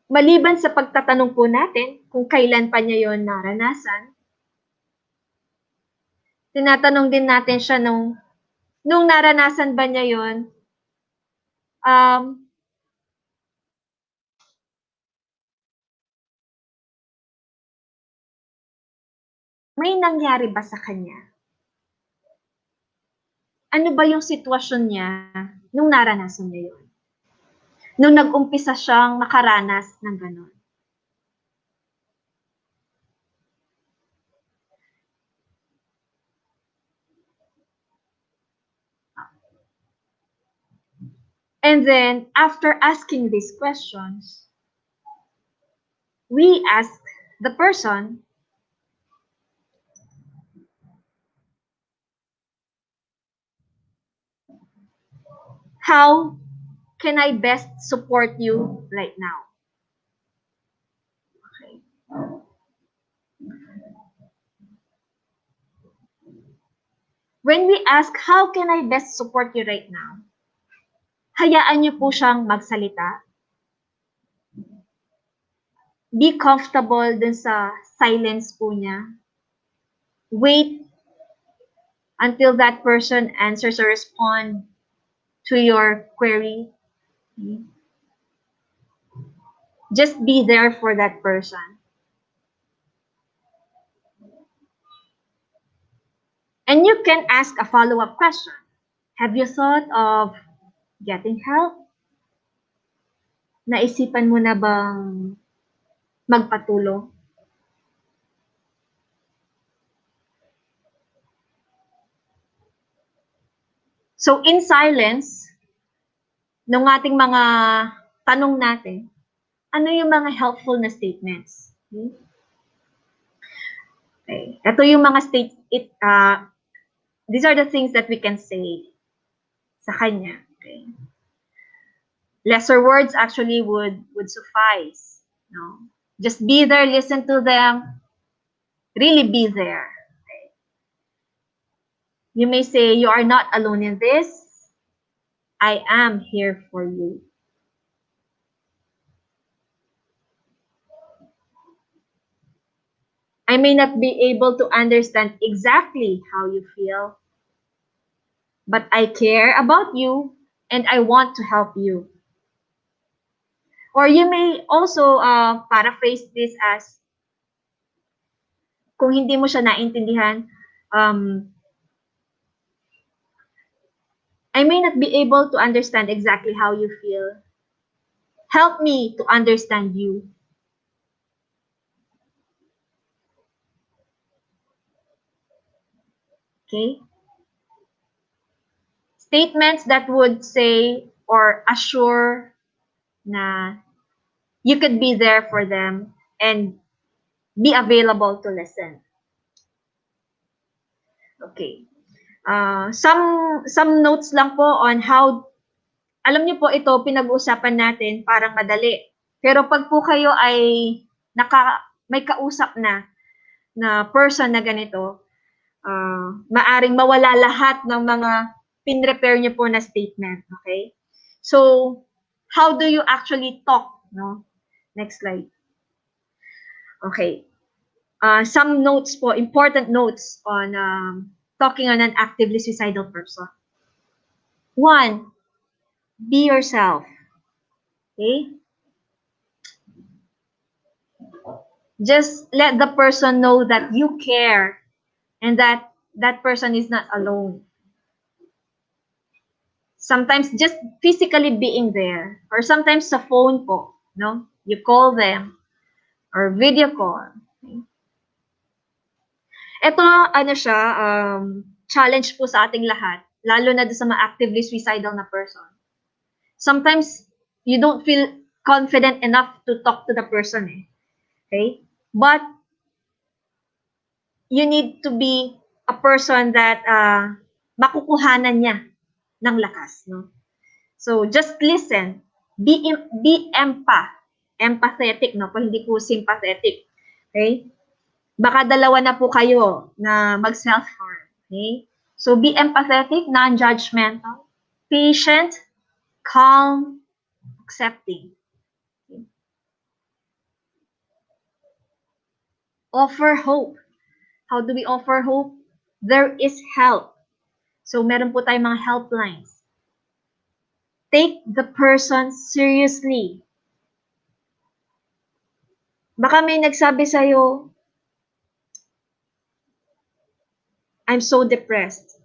Maliban sa pagtatanong po natin kung kailan pa niya yon naranasan, tinatanong din natin siya nung naranasan ba niya yon, may nangyari ba sa kanya? Ano ba yung sitwasyon niya nung naranasan niya yon? Nung nag-umpisa siyang makaranas ng gano'n. And then, after asking these questions, we ask the person, how can I best support you right now? Okay. When we ask, how can I best support you right now? Hayaan niyo po siyang magsalita. Be comfortable dun sa silence po niya. Wait until that person answers or responds to your query. Just be there for that person. you can ask a follow-up question. Have you thought of getting help? Naisipan mo na bang magpatulong? So in silence, nung ating mga tanong natin, ano yung mga helpful na statements? Okay. Ito yung mga these are the things that we can say sa kanya. Okay. Lesser words actually would suffice. No? Just be there, listen to them, really be there. Okay. You may say, you are not alone in this. I am here for you. I may not be able to understand exactly how you feel, but I care about you and I want to help you. Or you may also paraphrase this as, kung hindi mo siya naintindihan, I may not be able to understand exactly how you feel. Help me to understand you. Okay? Statements that would say or assure na you could be there for them and be available to listen. Okay. Some notes lang po on how, alam niyo po ito, pinag-uusapan natin parang madali. Pero pag po kayo ay may kausap na person na ganito, maaring mawala lahat ng mga pin-prepare niyo po na statement. Okay? So, how do you actually talk? No? Next slide. Okay. Some notes po, important notes on talking on an actively suicidal person. 1, be yourself. Okay? Just let the person know that you care and that that person is not alone. Sometimes just physically being there, or sometimes sa phone po, no? You call them or video call. Okay? Ito, ano siya, challenge po sa ating lahat, lalo na sa mga actively suicidal na person. Sometimes, you don't feel confident enough to talk to the person. Okay? But, you need to be a person that makukuhanan niya ng lakas. No? So, just listen. Be empathetic, no? Kung hindi po sympathetic. Okay? Baka dalawa na po kayo na mag-self-harm. Okay? So, be empathetic, non-judgmental, patient, calm, accepting. Okay? Offer hope. How do we offer hope? There is help. So, meron po tayong mga helplines. Take the person seriously. Baka may nagsabi sa'yo, I'm so depressed.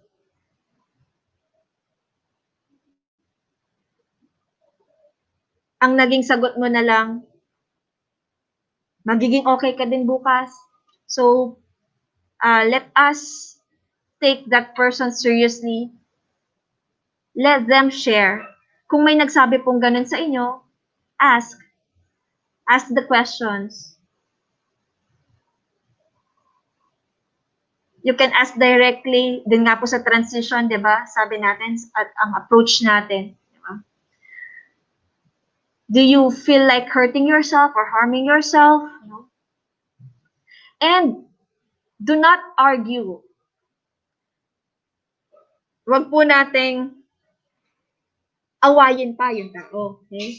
Ang naging sagot mo na lang, magiging okay ka din bukas. So, let us take that person seriously. Let them share. Kung may nagsabi pong ganun sa inyo, ask. Ask the questions. You can ask directly, din nga po sa transition, di ba? Sabi natin, at ang approach natin. Di ba? Do you feel like hurting yourself or harming yourself? No? And do not argue. Huwag po nating awayin pa yung tao. Okay?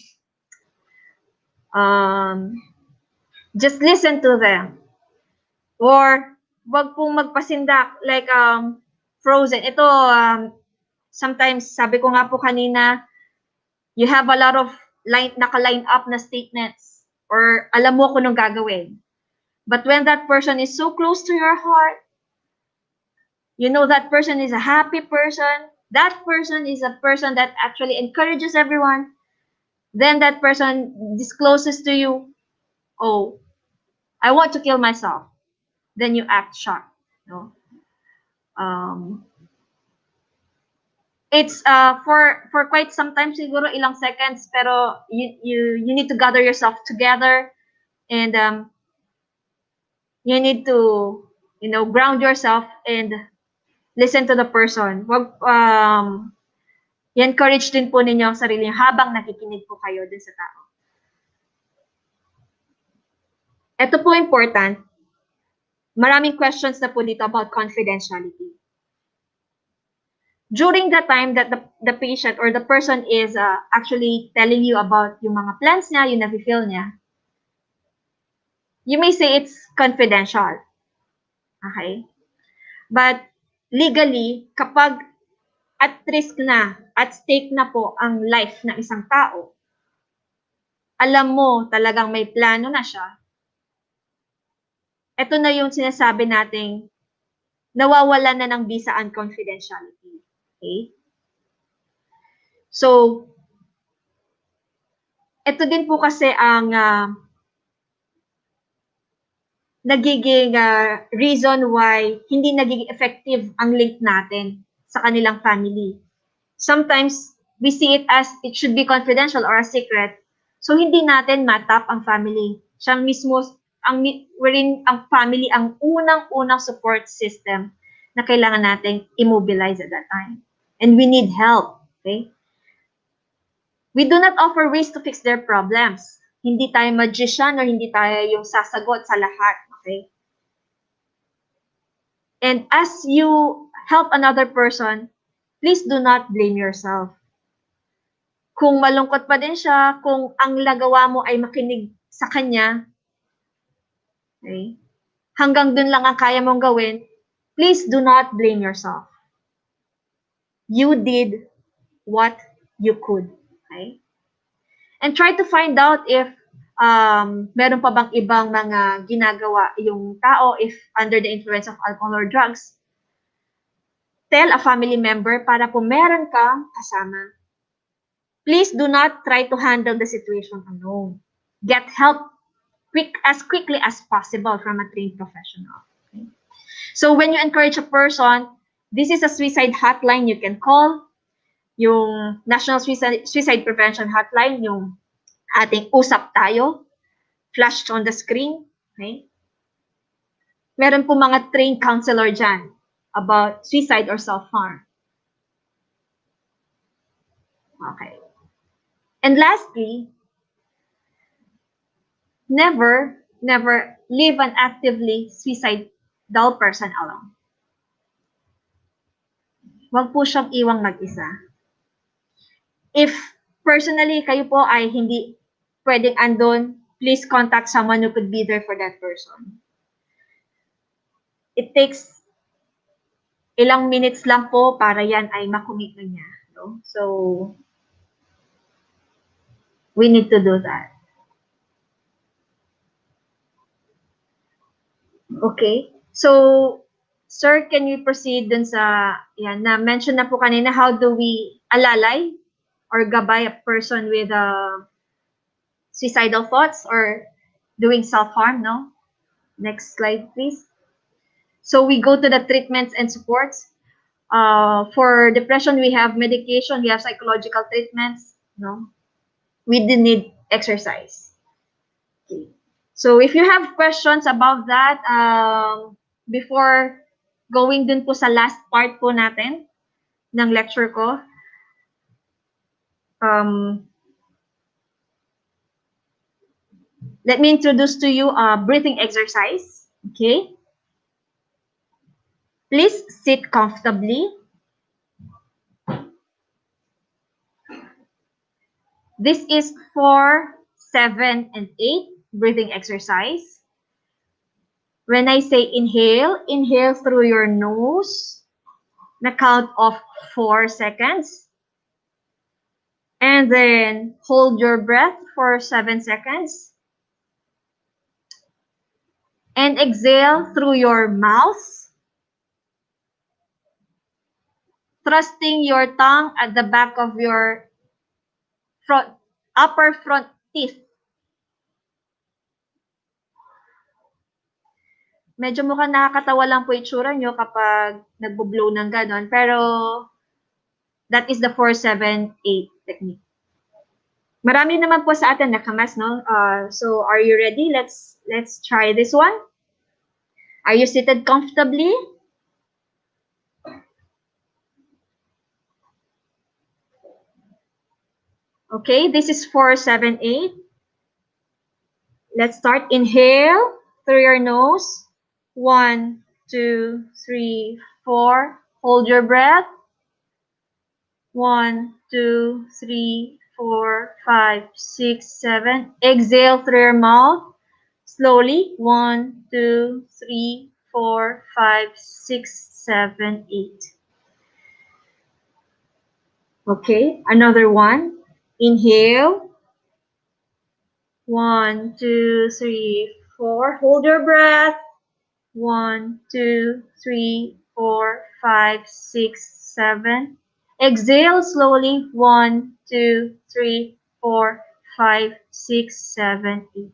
Just listen to them. Or, wag pong magpasindak like Frozen. Ito, sometimes, sabi ko nga po kanina, you have a lot of naka-line up na statements or alam mo kung anong gagawin. But when that person is so close to your heart, You know that person is a happy person. That person is a person that actually encourages everyone. Then that person discloses to you, oh, I want to kill myself. Then you act shocked. No? It's for quite some time, siguro ilang seconds, pero you need to gather yourself together, and you need to ground yourself and listen to the person. Wag i-encourage din po ninyo ang sarili niyo habang nakikinig po kayo dun sa tao. Ito po important. Maraming questions na po dito about confidentiality. During the time that the patient or the person is actually telling you about yung mga plans niya, yung nafe-feel niya, you may say it's confidential. Okay? But legally, kapag at risk na, at stake na po ang life ng isang tao, alam mo talagang may plano na siya, ito na yung sinasabi nating nawawalan na ng visa and confidentiality. Okay? So, ito din po kasi ang nagiging reason why hindi nagiging effective ang link natin sa kanilang family. Sometimes, we see it as it should be confidential or a secret. So, hindi natin matap ang family. Siya mismo, wherein ang family ang unang-unang support system na kailangan nating immobilize at that time. And we need help. Okay? We do not offer ways to fix their problems. Hindi tayo magician or hindi tayo yung sasagot sa lahat. Okay? And as you help another person, please do not blame yourself. Kung malungkot pa din siya, kung ang nagawa mo ay makinig sa kanya, okay, hanggang dun lang ang kaya mong gawin, please do not blame yourself. You did what you could. Okay? And try to find out if meron pa bang ibang mga ginagawa yung tao if under the influence of alcohol or drugs. Tell a family member para po meron kang kasama. Please do not try to handle the situation alone. Get help as quickly as possible from a trained professional. Okay? So when you encourage a person, this is a suicide hotline you can call. Yung National Suicide Prevention Hotline, yung ating usap tayo, flashed on the screen. Okay? Meron po mga trained counselor dyan about suicide or self-harm. Okay. And lastly, never leave an actively suicidal person alone. Huwag po siyang iwang mag-isa. If personally kayo po ay hindi pwedeng andun, please contact someone who could be there for that person. It takes ilang minutes lang po para yan ay makumit na niya. No? So, we need to do that. Okay. So, sir, can you proceed dun sa, yan, na-mention na po kanina, how do we alalay or gabay a person with suicidal thoughts or doing self-harm, no? Next slide, please. So we go to the treatments and supports. For depression, we have medication, we have psychological treatments, no? We do need exercise. Okay. So if you have questions about that, before going dun po sa last part po natin ng lecture ko, let me introduce to you a breathing exercise. Okay. Please sit comfortably. This is 4, 7, and 8 breathing exercise. When I say inhale, inhale through your nose. Na count of 4 seconds. And then hold your breath for 7 seconds. And exhale through your mouth thrusting your tongue at the back of your upper front teeth. Medyo mukhang nakakatawa lang po itsura nyo kapag nagbo-blow ng ganon. Pero, that is the 4-7-8 technique. Marami naman po sa atin nakamas, no? So, are you ready? Let's try this one. Are you seated comfortably? Okay, this is 4-7-8. Let's start. Inhale through your nose. 1, 2, 3, 4. Hold your breath. 1, 2, 3, 4, 5, 6, 7. Exhale through your mouth. Slowly. 1, 2, 3, 4, 5, 6, 7, 8. Okay, another one. Inhale. 1, 2, 3, 4. Hold your breath. 1, 2, 3, 4, 5, 6, 7. Exhale slowly. 1, 2, 3, 4, 5, 6, 7, 8.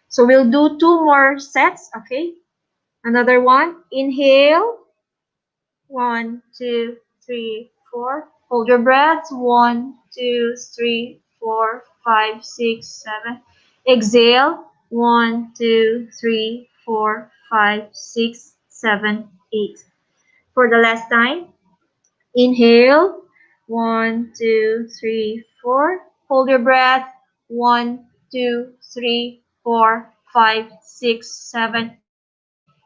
So we'll do 2 more sets, okay? Another one. Inhale. 1, 2, 3, 4. Hold your breath. 1, 2, 3, 4, 5, 6, 7. Exhale. 1, 2, 3, 4, 5, 6, 7, 8. For the last time. Inhale. 1, 2, 3, 4. Hold your breath. 1, 2, 3, 4, 5, 6, 7.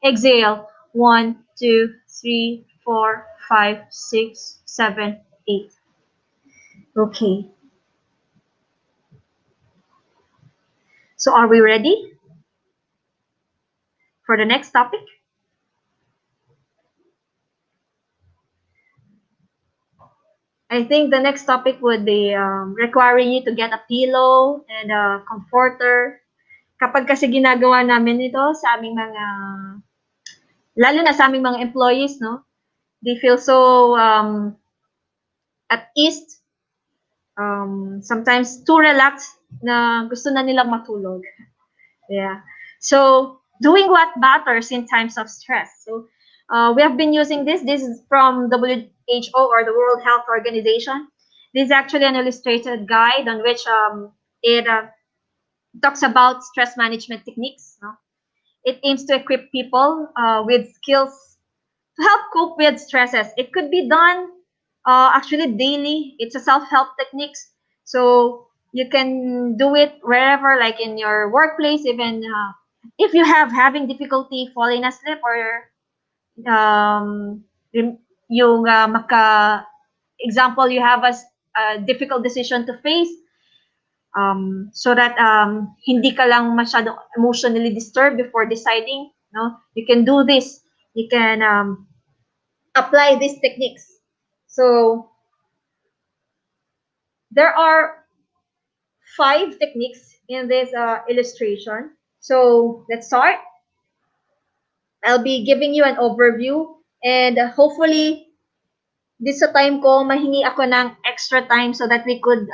Exhale. 1, 2, 3, 4, 5, 6, 7, 8. Okay. So are we ready for the next topic? I think the next topic would be requiring you to get a pillow and a comforter. Kapag kasi ginagawa namin ito sa aming mga, lalo na sa aming mga employees, no? They feel so at ease, sometimes too relaxed na gusto na nilang matulog. Yeah. So, doing what matters in times of stress. So, we have been using this. This is from WHO, or the World Health Organization. This is actually an illustrated guide on which it talks about stress management techniques. No? It aims to equip people with skills to help cope with stresses. It could be done actually daily. It's a self-help techniques. So you can do it wherever, like in your workplace, even if you having difficulty falling asleep, or yung example, you have a difficult decision to face, so that hindi ka lang masyadong emotionally disturbed before deciding, no? You can do this. You can apply these techniques. So there are 5 techniques in this illustration. So let's start. I'll be giving you an overview, and hopefully this sa time ko mahingi ako ng extra time so that we could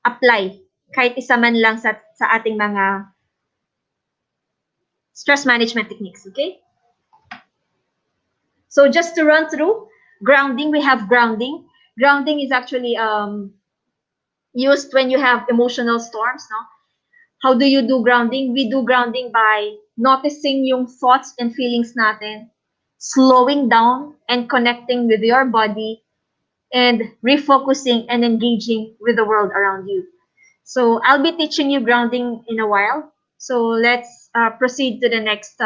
apply kahit isa man lang sa ating mga stress management techniques, okay? So just to run through, grounding, we have grounding. Grounding is actually used when you have emotional storms, no? How do you do grounding? We do grounding by noticing yung thoughts and feelings natin, slowing down and connecting with your body, and refocusing and engaging with the world around you. So I'll be teaching you grounding in a while. So let's proceed to the next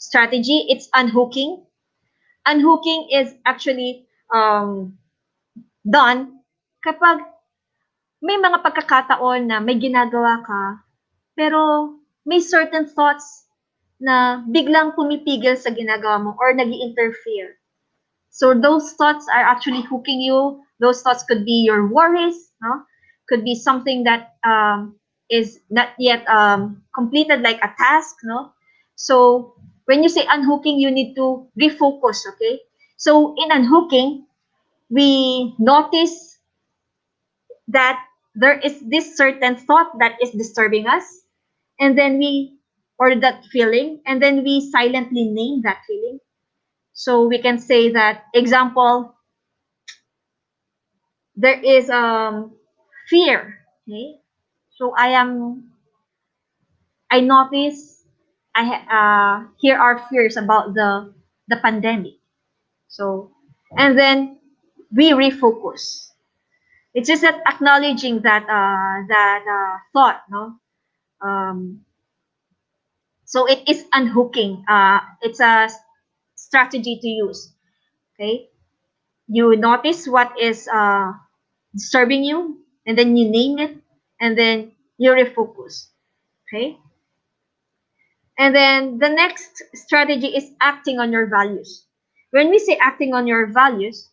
strategy. It's unhooking. Unhooking is actually done kapag may mga pagkakataon na may ginagawa ka, pero may certain thoughts na biglang pumipigil sa ginagawa mo or nag-interfere. So those thoughts are actually hooking you. Those thoughts could be your worries, no? Could be something that is not yet completed, like a task, no? So When you say unhooking, you need to refocus, okay? So in unhooking, we notice that there is this certain thought that is disturbing us, and then or that feeling, and then we silently name that feeling. So we can say that, example, there is fear, okay? So I notice here are fears about the pandemic. So, and then we refocus. It's just that acknowledging that thought, no. So it is unhooking. It's a strategy to use. Okay, you notice what is disturbing you, and then you name it, and then you refocus. Okay, and then the next strategy is acting on your values. When we say acting on your values,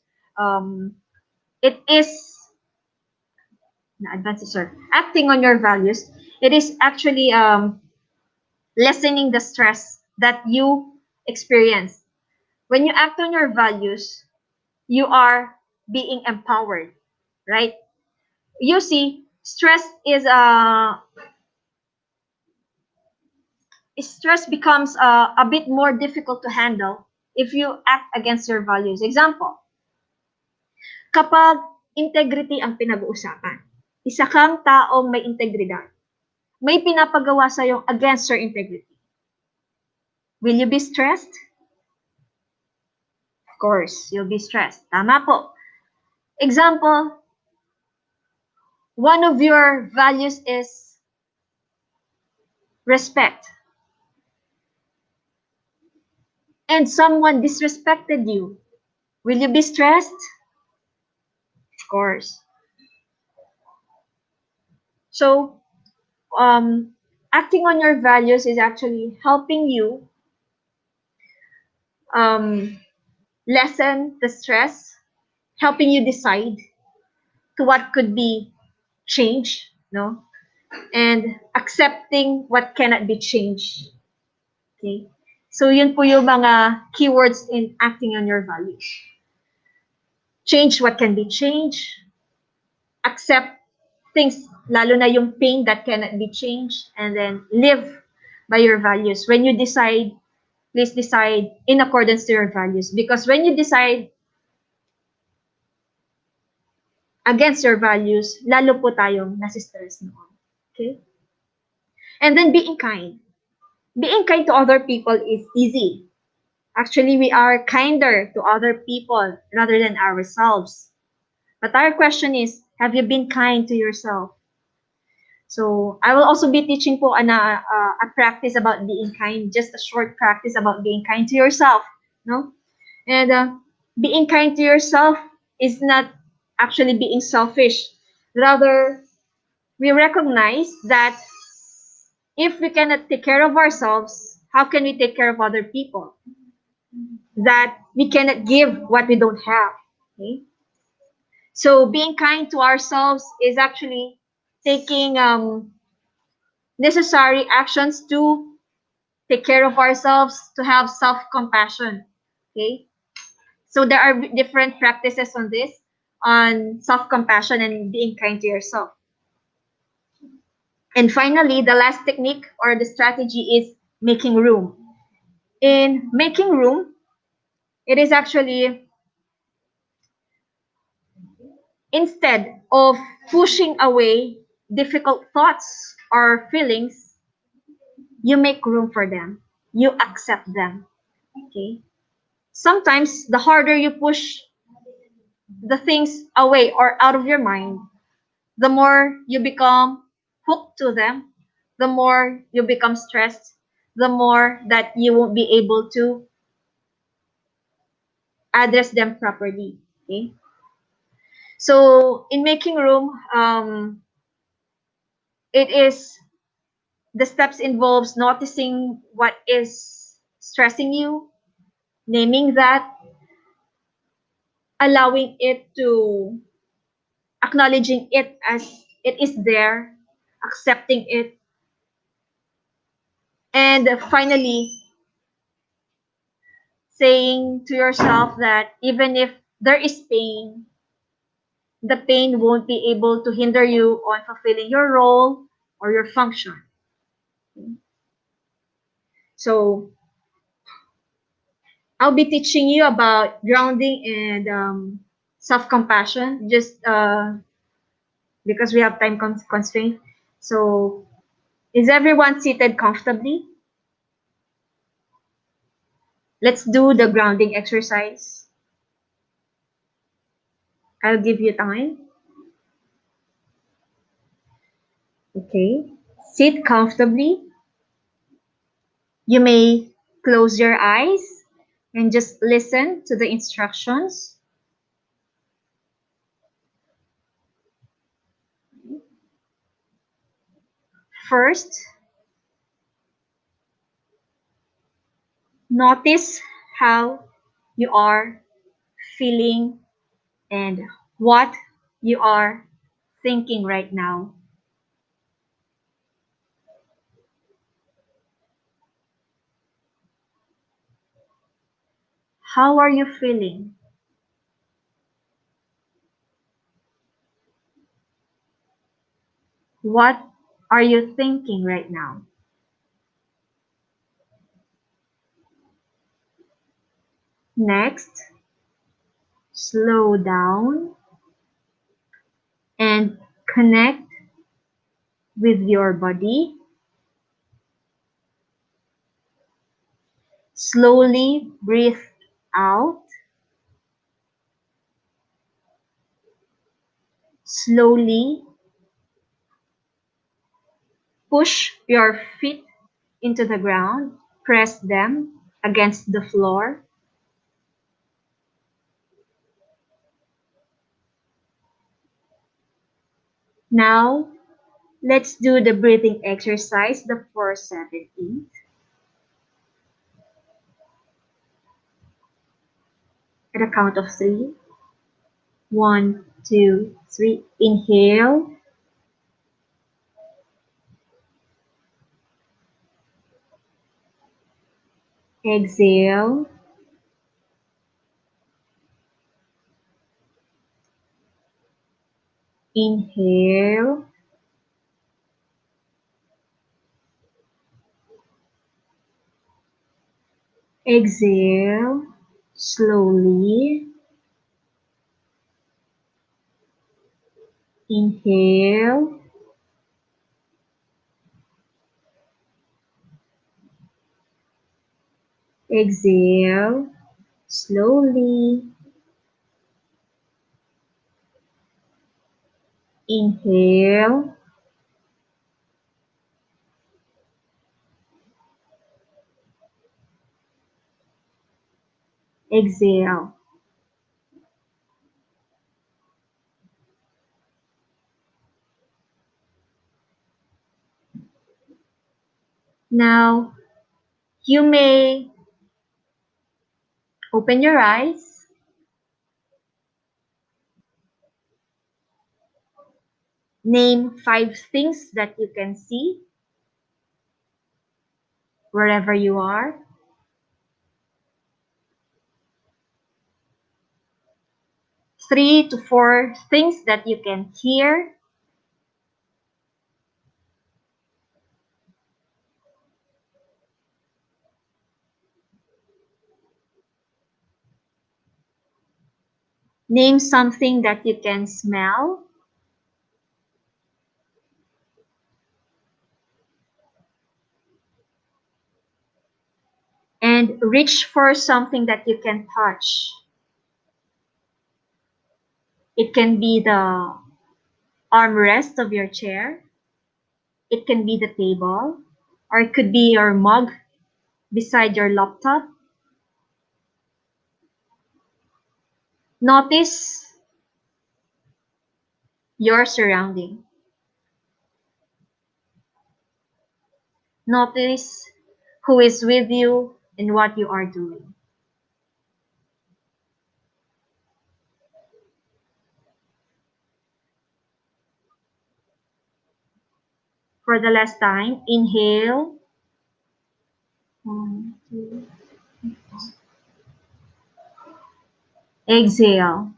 it is acting on your values. It is actually lessening the stress that you experience. When you act on your values, you are being empowered, right? You see, stress becomes a bit more difficult to handle if you act against your values. Example, kapag integrity ang pinag-uusapan, isa kang taong may integridad, may pinapagawa sa'yo against your integrity. Will you be stressed? Of course, you'll be stressed. Tama po. Example, one of your values is respect. And someone disrespected you. Will you be stressed? Of course. So, acting on your values is actually helping you lessen the stress, helping you decide to what could be changed, no? And accepting what cannot be changed. Okay? So, yun po yung mga keywords in acting on your values. Change what can be changed, accept things, lalo na yung pain that cannot be changed, and then live by your values. When you decide, please decide in accordance to your values. Because when you decide against your values, lalo po tayong nasistress noon. Okay? And then being kind. Being kind to other people is easy. Actually, we are kinder to other people rather than ourselves. But our question is, have you been kind to yourself? So I will also be teaching po a practice about being kind, just a short practice about being kind to yourself, no? And being kind to yourself is not actually being selfish. Rather, we recognize that if we cannot take care of ourselves, how can we take care of other people? That we cannot give what we don't have. Okay? So being kind to ourselves is actually taking necessary actions to take care of ourselves, to have self-compassion. Okay? So there are different practices on this, on self-compassion and being kind to yourself. And finally, the last technique or the strategy is making room. In making room, it is actually, instead of pushing away difficult thoughts or feelings, you make room for them. You accept them. Okay? Sometimes the harder you push the things away or out of your mind, the more you become hooked to them, the more you become stressed, the more that you won't be able to address them properly. Okay? So in making room, it is the steps involves noticing what is stressing you, naming that, allowing it to, acknowledging it as it is there, accepting it, and finally saying to yourself that even if there is pain, the pain won't be able to hinder you on fulfilling your role or your function. So I'll be teaching you about grounding and self-compassion, just because we have time constraint. So is everyone seated comfortably? Let's do the grounding exercise. I'll give you time. Okay. Sit comfortably. You may close your eyes and just listen to the instructions. First, notice how you are feeling and what you are thinking right now. How are you feeling? What are you thinking right now? Next, slow down and connect with your body. Slowly breathe out. Slowly push your feet into the ground. Press them against the floor. Now, let's do the breathing exercise, the 4-7-8. At a count of 3. 1, 2, 3. Inhale. Exhale. Inhale. Exhale. Slowly. Inhale. Exhale. Slowly. Inhale. Exhale. Now, you may open your eyes. Name 5 things that you can see wherever you are. 3 to 4 things that you can hear. Name something that you can smell. And reach for something that you can touch. It can be the armrest of your chair. It can be the table, or it could be your mug beside your laptop. Notice your surrounding. Notice who is with you and what you are doing. For the last time, inhale. 1, 2, 3, 4. Exhale.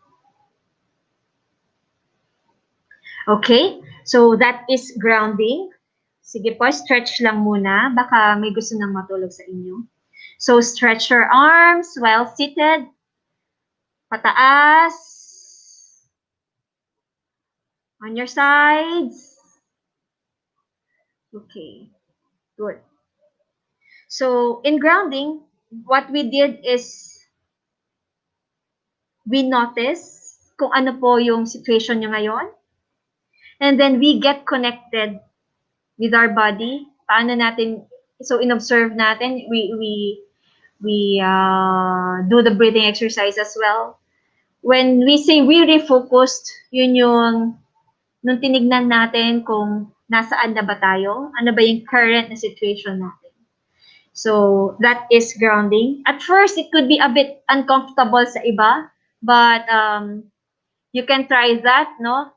Okay? So that is grounding. Sige po, stretch lang muna. Baka may gusto nang matulog sa inyo. So stretch your arms while seated. Pataas. On your sides. Okay. Good. So in grounding, what we did is we notice kung ano po yung situation nyo ngayon. And then we get connected with our body. Paano natin, so in-observe natin, we do the breathing exercise as well. When we say we refocused, yun yung nung tinignan natin kung nasaan na ba tayo, ano ba yung current na situation natin. So that is grounding. At first, it could be a bit uncomfortable sa iba, but you can try that, no?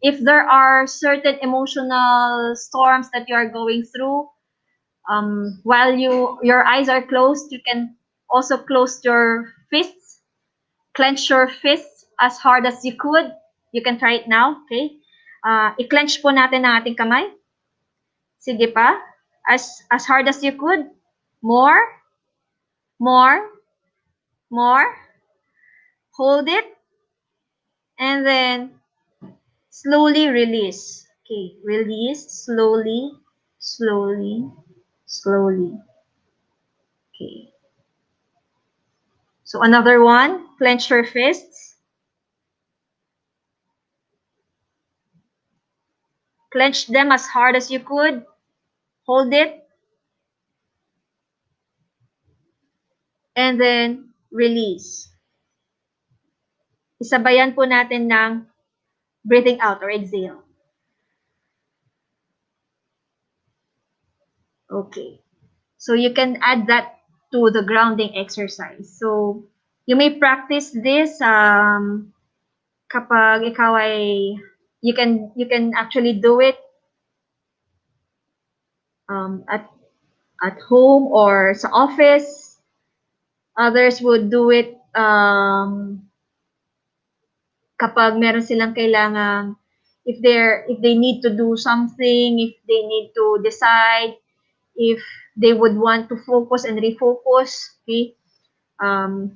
If there are certain emotional storms that you are going through, while your eyes are closed, you can also close your fists, clench your fists as hard as you could. You can try it now, okay? I-clench po natin ang ating kamay. Sige pa. As hard as you could. More. More. More. Hold it. And then slowly release. Okay, release slowly, slowly, slowly. Okay. So another one, clench your fists. Clench them as hard as you could. Hold it. And then release. Isabayan po natin ng breathing out or exhale. Okay. So you can add that to the grounding exercise. So you may practice this kapag ikaw ay you can actually do it at home or sa office. Others would do it kapag meron silang kailangan, if they need to do something, if they need to decide, if they would want to focus and refocus, okay? 1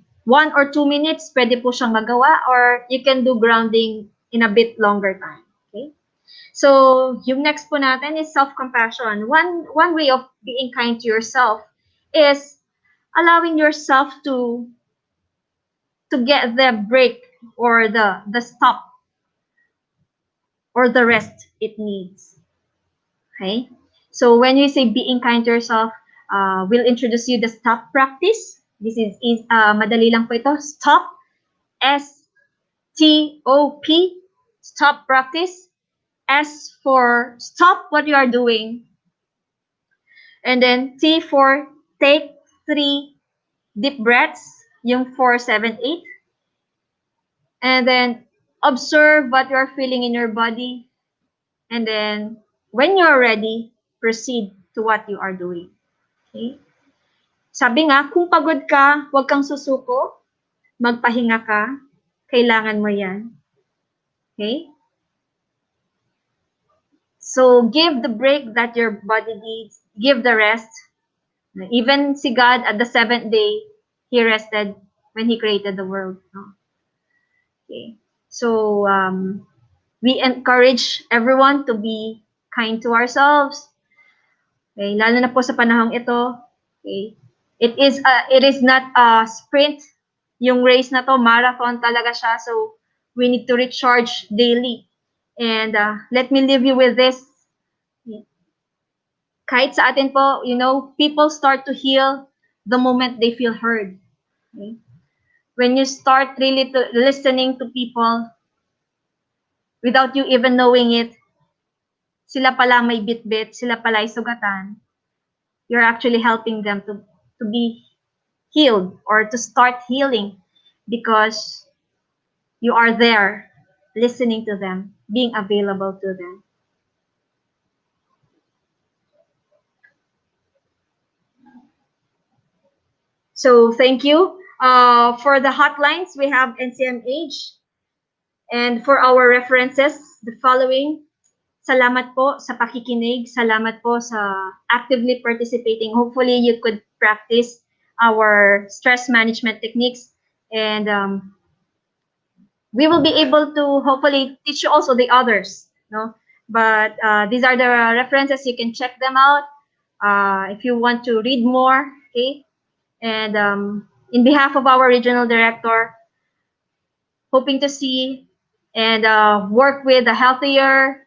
or 2 minutes, pwede po siyang magawa, or you can do grounding in a bit longer time, okay? So, yung next po natin is self-compassion. One way of being kind to yourself is allowing yourself to get the break or the stop or the rest it needs. Okay? So when you say being kind to yourself, we'll introduce you the stop practice. This is madali lang po ito. Stop. S-T-O-P. Stop practice. S for stop what you are doing. And then T for take 3 deep breaths. Yung 4, 7, 8. And then observe what you are feeling in your body. And then when you're ready, proceed to what you are doing. Okay? Sabi nga, kung pagod ka, huwag kang susuko. Magpahinga ka. Kailangan mo yan. Okay? So, give the break that your body needs. Give the rest. Even si God, at the 7th day, He rested when He created the world. Okay. So, we encourage everyone to be kind to ourselves. Okay, lalo na po sa panahong ito. Okay. It is not a sprint. Yung race na to, marathon talaga siya. So, we need to recharge daily. And let me leave you with this. Kahit sa atin po, people start to heal the moment they feel heard. Okay? When you start really listening to people without you even knowing it, sila pala may bit-bit, sila pala ay sugatan, you're actually helping them to be healed or to start healing because you are there listening to them, being available to them. So thank you. For the hotlines, we have NCMH. And for our references, the following. Salamat po sa pakikinig. Salamat po sa actively participating. Hopefully, you could practice our stress management techniques. And we will be able to hopefully teach you also the others. No? But these are the references. You can check them out if you want to read more. Okay. And in behalf of our regional director, hoping to see and work with a healthier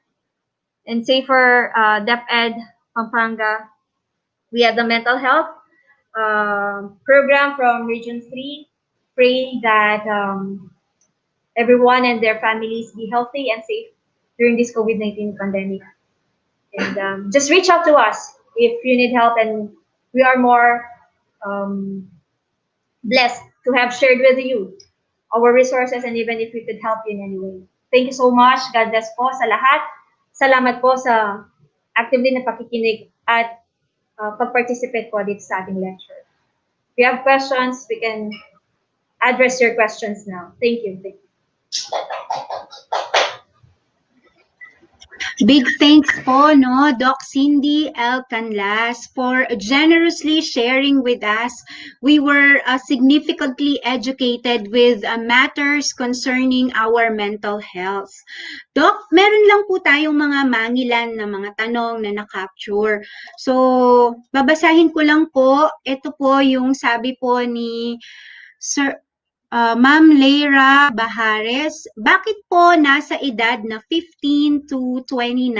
and safer DepEd Pampanga. We have the mental health program from Region 3. Pray that everyone and their families be healthy and safe during this COVID-19 pandemic. And just reach out to us if you need help, and we are more blessed to have shared with you our resources and even if we could help you in any way. Thank you so much. God bless po sa lahat. Salamat po sa actively na pakikinig at pag-participate po dito sa ating lecture. If you have questions, we can address your questions now. Thank you. Thank you. Big thanks po, no, Doc Cindy L. Canlas, for generously sharing with us. We were significantly educated with matters concerning our mental health. Doc, meron lang po tayong mga mangilan na mga tanong na na-capture. So, babasahin ko lang po. Ito po yung sabi po ni Sir Ma'am Leira Bahares, bakit po nasa edad na 15 to 29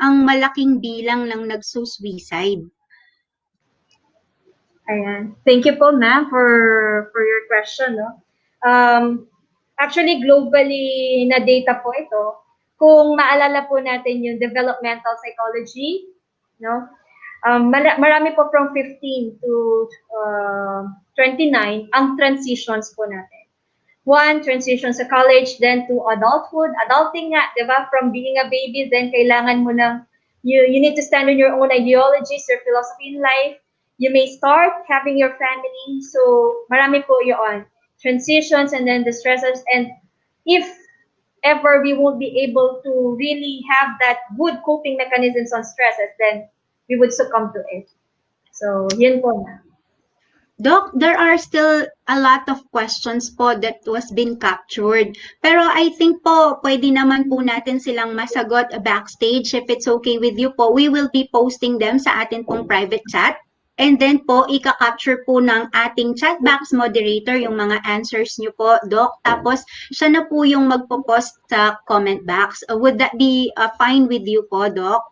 ang malaking bilang ng nagsusuicide? Ayan. Thank you po, ma'am, for your question. No? Actually, globally na data po ito. Kung maalala po natin yung developmental psychology, no? Marami po from 15 to 29 ang transitions po natin. One, transition sa college, then to adulthood. Adulting nga, di ba? From being a baby, then kailangan mo ng, you need to stand on your own ideologies, your philosophy in life. You may start having your family. So, marami po yun. Transitions and then the stresses. And if ever we won't be able to really have that good coping mechanisms on stresses, then we would succumb to it. So, yun po na. Doc, there are still a lot of questions po that was been captured. Pero I think po, pwede naman po natin silang masagot backstage. If it's okay with you po, we will be posting them sa atin pong private chat. And then po, ika-capture po ng ating chat box moderator yung mga answers nyo po, Doc. Tapos, siya na po yung magpo-post sa comment box. Would that be fine with you po, Doc?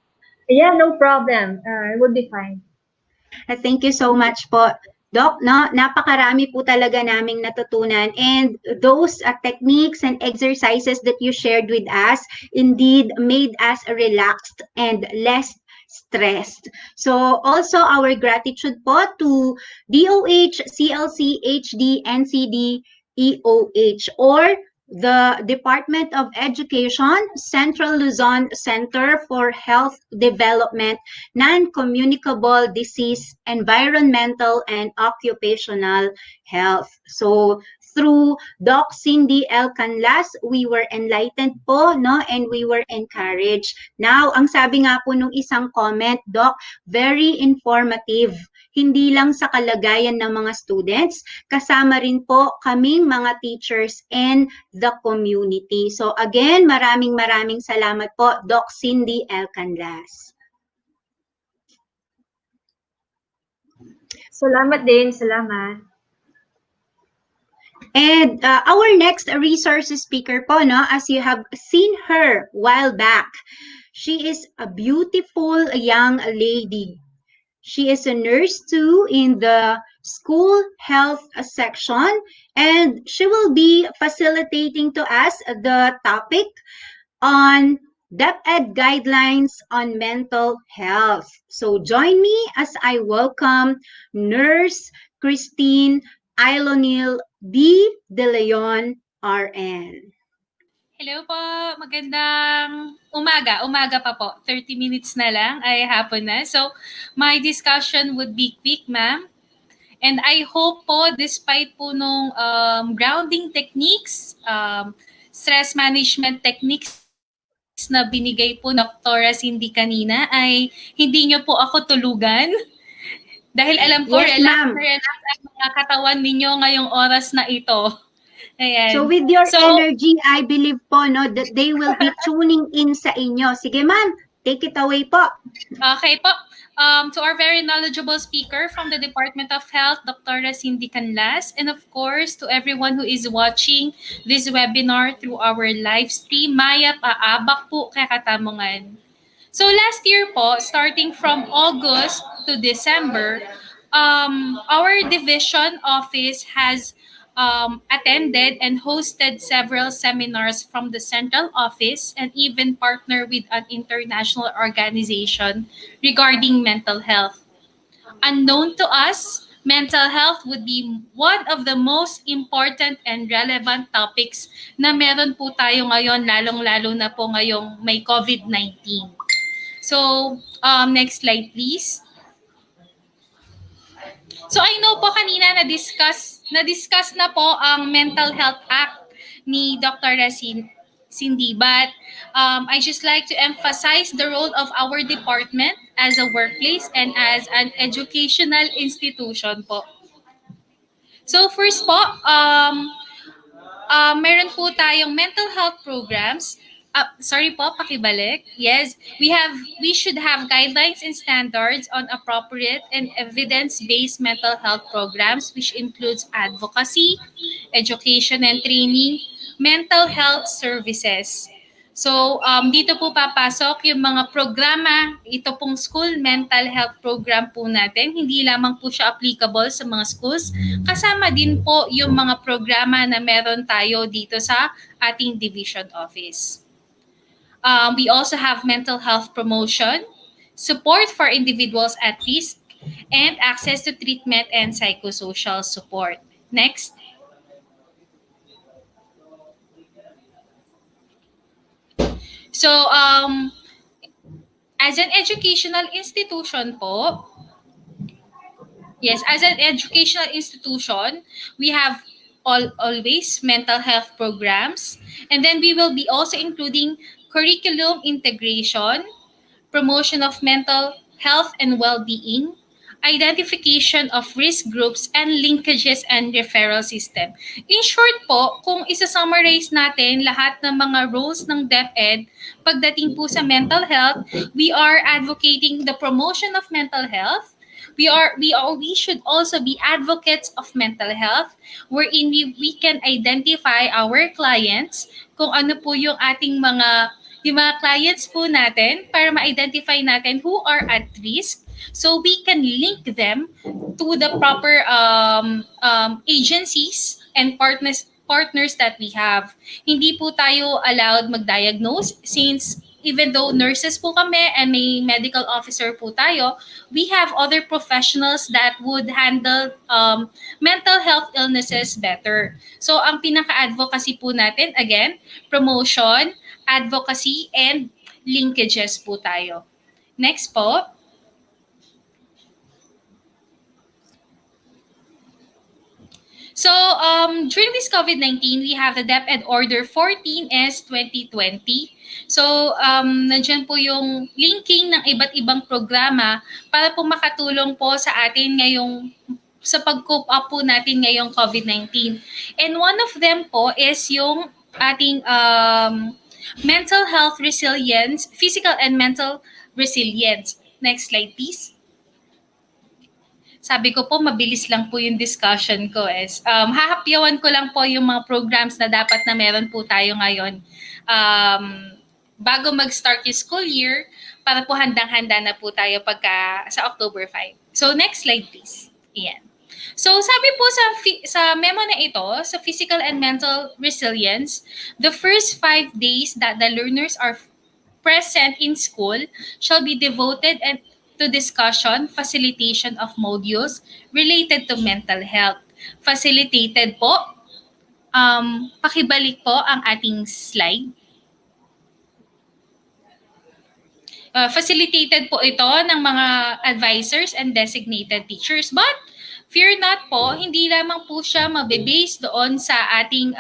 Yeah, no problem. It would be fine. Thank you so much po. Doc, no, napakarami po talaga naming natutunan, and those techniques and exercises that you shared with us indeed made us relaxed and less stressed. So also our gratitude po to DOH, CLC, HD, NCD, EOH, or the Department of Education, Central Luzon Center for Health Development, Non-Communicable Disease, Environmental and Occupational Health. So, through Doc Cindy L. Canlas, we were enlightened po, no? And we were encouraged. Now, ang sabi nga po nung isang comment, Doc, very informative. Hindi lang sa kalagayan ng mga students, kasama rin po kaming mga teachers and the community. So again, maraming salamat po, Doc Cindy L. Canlas. Salamat din, salamat. And our next resource speaker po, no, as you have seen her while back, she is a beautiful young lady. She is a nurse too in the school health section, and she will be facilitating to us the topic on DepEd guidelines on mental health. So join me as I welcome Nurse Christine Ilonil B. De Leon, RN. Hello po, magandang umaga pa po. 30 minutes na lang ay hapon na. So, my discussion would be quick, ma'am. And I hope po, despite po nung grounding techniques, stress management techniques na binigay po ni Dr. Cindy kanina, ay hindi nyo po ako tulugan. Dahil alam ko, Yes, relax ma'am. na relax ang mga katawan ninyo ngayong oras na ito. Ayan. So with your So, energy, I believe po no that they will be tuning in sa inyo. Sige ma'am, take it away po. okay po. To our very knowledgeable speaker from the Department of Health, Dr. Cindy Canlas, and of course, to everyone who is watching this webinar through our live stream, Maya paabak po kay katamongan. So last year po, starting from August to December, our division office has attended and hosted several seminars from the central office and even partner with an international organization regarding mental health. Unknown to us, mental health would be one of the most important and relevant topics na meron po tayo ngayon, lalong-lalo na po ngayong may COVID-19. So, next slide please. So I know po kanina na-discuss na po ang Mental Health Act ni Dr. Cindy, but I just like to emphasize the role of our department as a workplace and as an educational institution po. So first po, meron po tayong mental health programs. Sorry po, pakibalik. Yes, we should have guidelines and standards on appropriate and evidence-based mental health programs, which includes advocacy, education and training, mental health services. So, dito po papasok yung mga programa, ito pong school mental health program po natin. Hindi lamang po siya applicable sa mga schools. Kasama din po yung mga programa na meron tayo dito sa ating division office. We also have mental health promotion, support for individuals at risk, and access to treatment and psychosocial support. Next. So, as an educational institution po, as an educational institution, we have always mental health programs. And then we will be also including curriculum integration, promotion of mental health and well-being, identification of risk groups, and linkages and referral system. In short po, kung isa-summarize natin lahat ng mga roles ng DepEd pagdating po sa mental health, we are advocating the promotion of mental health. We should also be advocates of mental health wherein we can identify our clients kung ano po yung ating yung mga clients po natin para ma-identify natin who are at risk so we can link them to the proper agencies and partners that we have. Hindi po tayo allowed mag-diagnose since even though nurses po kami and may medical officer po tayo, we have other professionals that would handle mental health illnesses better. So ang pinaka-advocacy po natin, again, promotion, advocacy, and linkages po tayo. Next po. So, during this COVID-19, we have the DepEd Order 14S 2020. So, nandiyan po yung linking ng iba't ibang programa para po makatulong po sa atin ngayong sa pag-cope up po natin ngayong COVID-19. And one of them po is yung ating mental health resilience, physical and mental resilience. Next slide, please. Sabi ko po, mabilis lang po yung discussion ko. Hahapyawan ko lang po yung mga programs na dapat na meron po tayo ngayon bago mag-start yung school year para po handang-handa na po tayo pagka sa October 5. So, next slide please. Ayan. So, sabi po sa memo na ito, sa physical and mental resilience, the first 5 days that the learners are present in school shall be devoted to discussion, facilitation of modules related to mental health. Facilitated po, pakibalik po ang ating slide. Facilitated po ito ng mga advisors and designated teachers, but fear not po, hindi lamang po siya mabe-base doon sa ating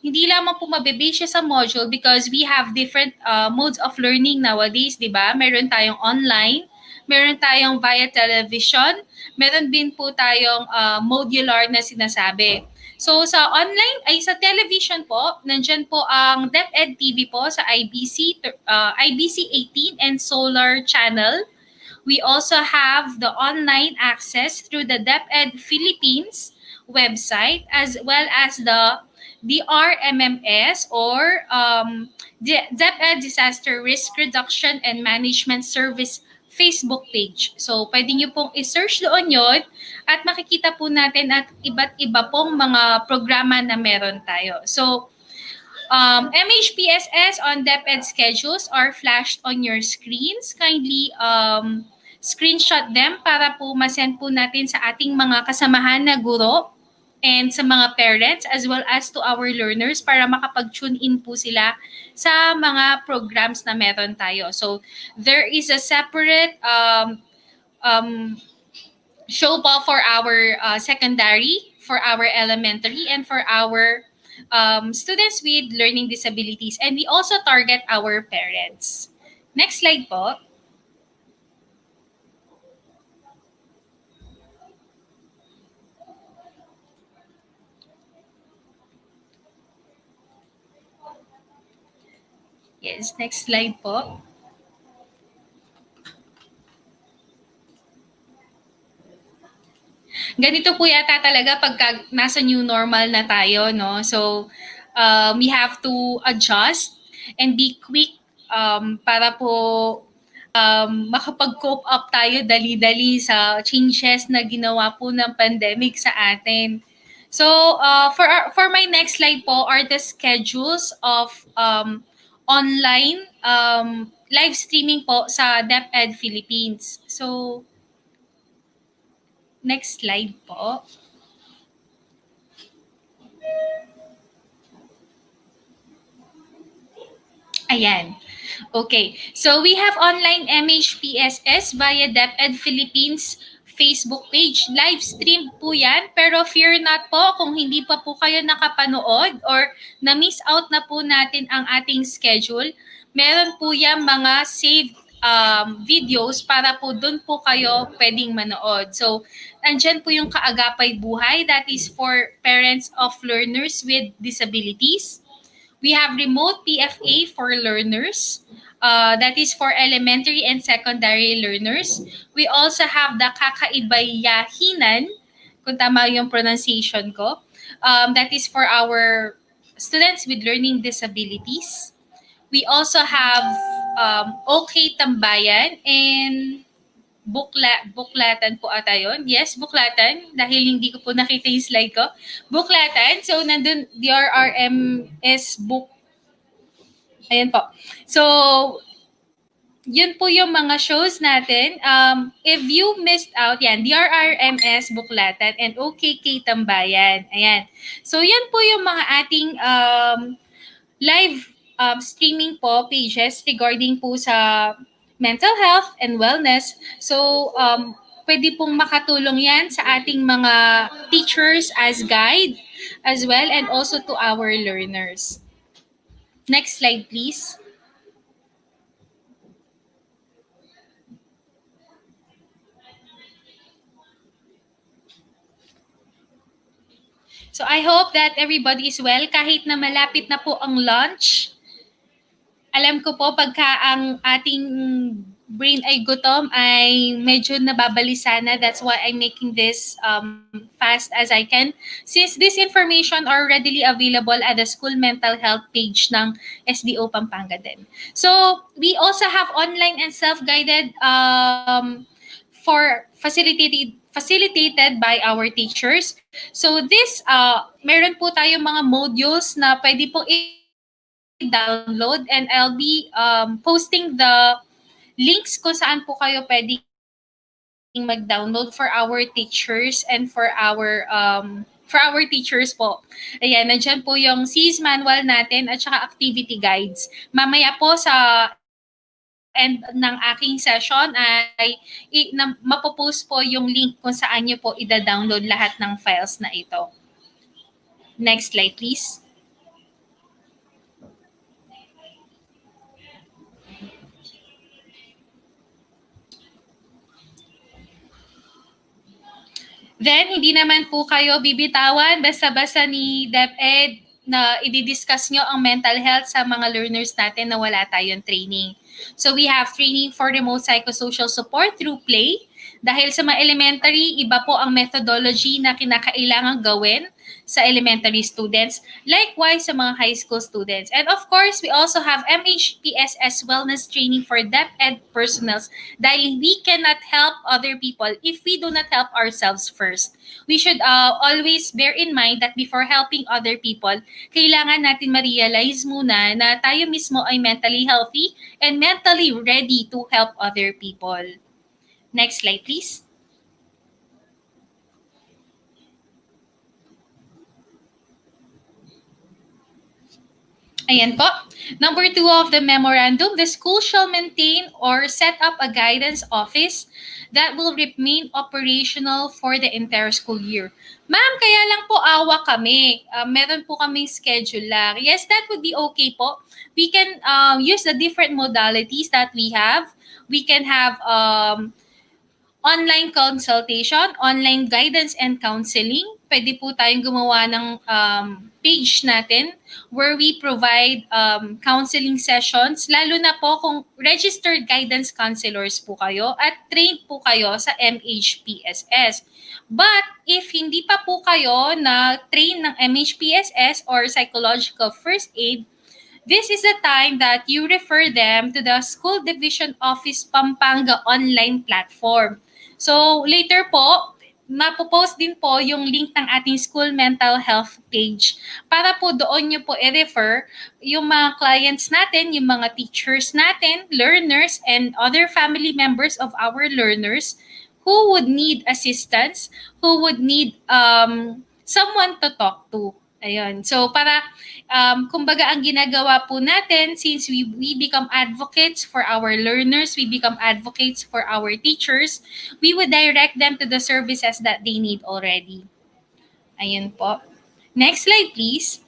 hindi lamang po mabe-base siya sa module because we have different modes of learning nowadays, di ba? Meron tayong online, meron tayong via television, meron din po tayong modular na sinasabi. So sa online ay sa television po, nandyan po ang DepEd TV po sa IBC 18 and Solar Channel. We also have the online access through the DepEd Philippines website as well as the DRMMS or DepEd Disaster Risk Reduction and Management Service Facebook page. So, pwede nyo pong i-search doon yon at makikita po natin at iba't iba pong mga programa na meron tayo. So, MHPSS on DepEd schedules are flashed on your screens. Kindly screenshot them para po masend po natin sa ating mga kasamahan na guro and sa mga parents as well as to our learners para makapag-tune in po sila sa mga programs na meron tayo. So, there is a separate show po for our secondary, for our elementary, and for our students with learning disabilities. And we also target our parents. Next slide po. Yes, next slide po. Ganito po yata talaga pagka nasa new normal na tayo, no? So, we have to adjust and be quick para po makapag-cope up tayo dali-dali sa changes na ginawa po ng pandemic sa atin. So, for my next slide po are the schedules of online live streaming po sa DepEd Philippines. So, next slide po. Ayan. Okay. So, we have online MHPSS via DepEd Philippines Facebook page. Live stream po yan. Pero fear not po kung hindi pa po kayo nakapanood or na-miss out na po natin ang ating schedule. Meron po yan mga saved videos para po doon po kayo pwedeng manood. So, andyan po yung Kaagapay Buhay. That is for parents of learners with disabilities. We have remote PFA for learners. That is for elementary and secondary learners. We also have the Kakaibayahinan, kung tama yung pronunciation ko. That is for our students with learning disabilities. We also have OK Tambayan and buklatan po ata yun. Yes, buklatan. Dahil hindi ko po nakita yung slide ko. Buklatan. So, nandun DRRMS book. Ayan po. So, yun po yung mga shows natin. If you missed out, yan, DRRMS buklatan and OKK Tambayan. Ayan. So, yan po yung mga ating live streaming po pages regarding po sa mental health and wellness. So, pwede pong makatulong yan sa ating mga teachers as guide as well and also to our learners. Next slide, please. So, I hope that everybody is well kahit na malapit na po ang lunch. Alam ko po pagka ang ating brain ay gutom ay medyo nababalisa na. That's why I'm making this fast as I can. Since this information are readily available at the school mental health page ng SDO Pampanga din. So, we also have online and self-guided for facilitated by our teachers. So, this, meron po tayong mga modules na pwede pong download and I'll be posting the links kung saan po kayo pwedeng mag-download for our teachers and for our teachers po. Ayan, nandiyan po yung SEAS manual natin at saka activity guides. Mamaya po sa end ng aking session ay mapopost po yung link kung saan nyo po ida-download lahat ng files na ito. Next slide, please. Then, hindi naman po kayo bibitawan basta-basta ni DepEd na i-discuss nyo ang mental health sa mga learners natin na wala tayong training. So, we have training for remote psychosocial support through play. Dahil sa mga elementary, iba po ang methodology na kinakailangan gawin sa elementary students. Likewise sa mga high school students. And of course, we also have MHPSS wellness training for DepEd personnels dahil we cannot help other people if we do not help ourselves first. We should always bear in mind that before helping other people, kailangan natin ma-realize muna na tayo mismo ay mentally healthy and mentally ready to help other people. Next slide, please. Ayan po. Number 2 of the memorandum, the school shall maintain or set up a guidance office that will remain operational for the entire school year. Ma'am, kaya lang po awa kami. Meron po kaming schedule lang. Yes, that would be okay po. We can use the different modalities that we have. We can have online consultation, online guidance and counseling. Pwede po tayong gumawa ng page natin where we provide counseling sessions, lalo na po kung registered guidance counselors po kayo at trained po kayo sa MHPSS. But if hindi pa po kayo na train ng MHPSS or psychological first aid, this is the time that you refer them to the School Division Office Pampanga online platform. So later po, mapopost din po yung link ng ating school mental health page para po doon nyo po i-refer yung mga clients natin, yung mga teachers natin, learners, and other family members of our learners who would need assistance, who would need someone to talk to. Ayun. So para kumbaga ang ginagawa po natin, since we become advocates for our learners, we become advocates for our teachers, we would direct them to the services that they need already. Ayun po. Next slide, please.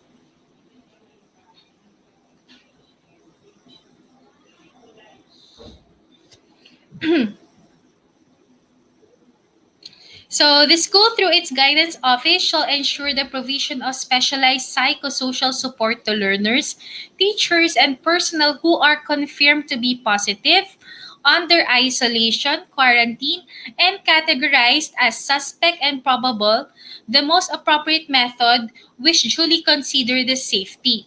So, the school, through its guidance office, shall ensure the provision of specialized psychosocial support to learners, teachers, and personnel who are confirmed to be positive, under isolation, quarantine, and categorized as suspect and probable, the most appropriate method which duly consider the safety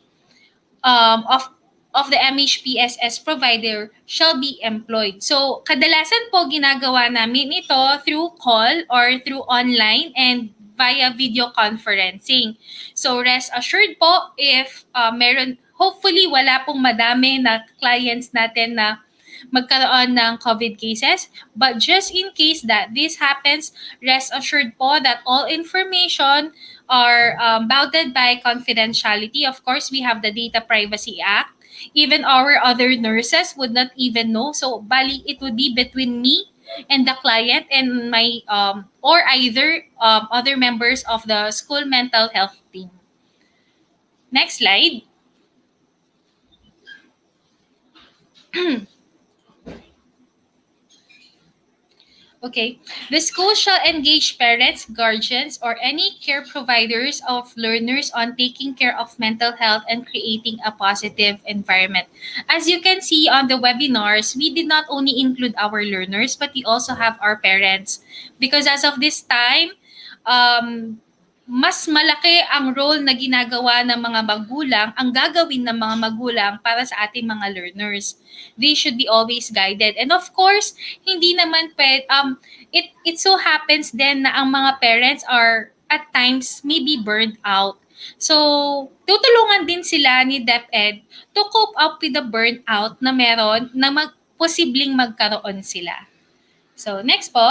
of the MHPSS provider shall be employed. So, kadalasan po ginagawa namin ito through call or through online and via video conferencing. So, rest assured po if hopefully wala pong madami na clients natin na magkaroon ng COVID cases. But just in case that this happens, rest assured po that all information are bounded by confidentiality. Of course, we have the Data Privacy Act. Even our other nurses would not even know. So, bali, it would be between me and the client and my or either other members of the school mental health team. Next slide. Okay. The school shall engage parents, guardians, or any care providers of learners on taking care of mental health and creating a positive environment. As you can see on the webinars, we did not only include our learners, but we also have our parents. Because as of this time, mas malaki ang role na ginagawa ng mga magulang, ang gagawin ng mga magulang para sa ating mga learners. They should be always guided. And of course, hindi naman it so happens then na ang mga parents are at times maybe burned out. So, tutulungan din sila ni DepEd to cope up with the burnout na meron na posibleng magkaroon sila. So, next po.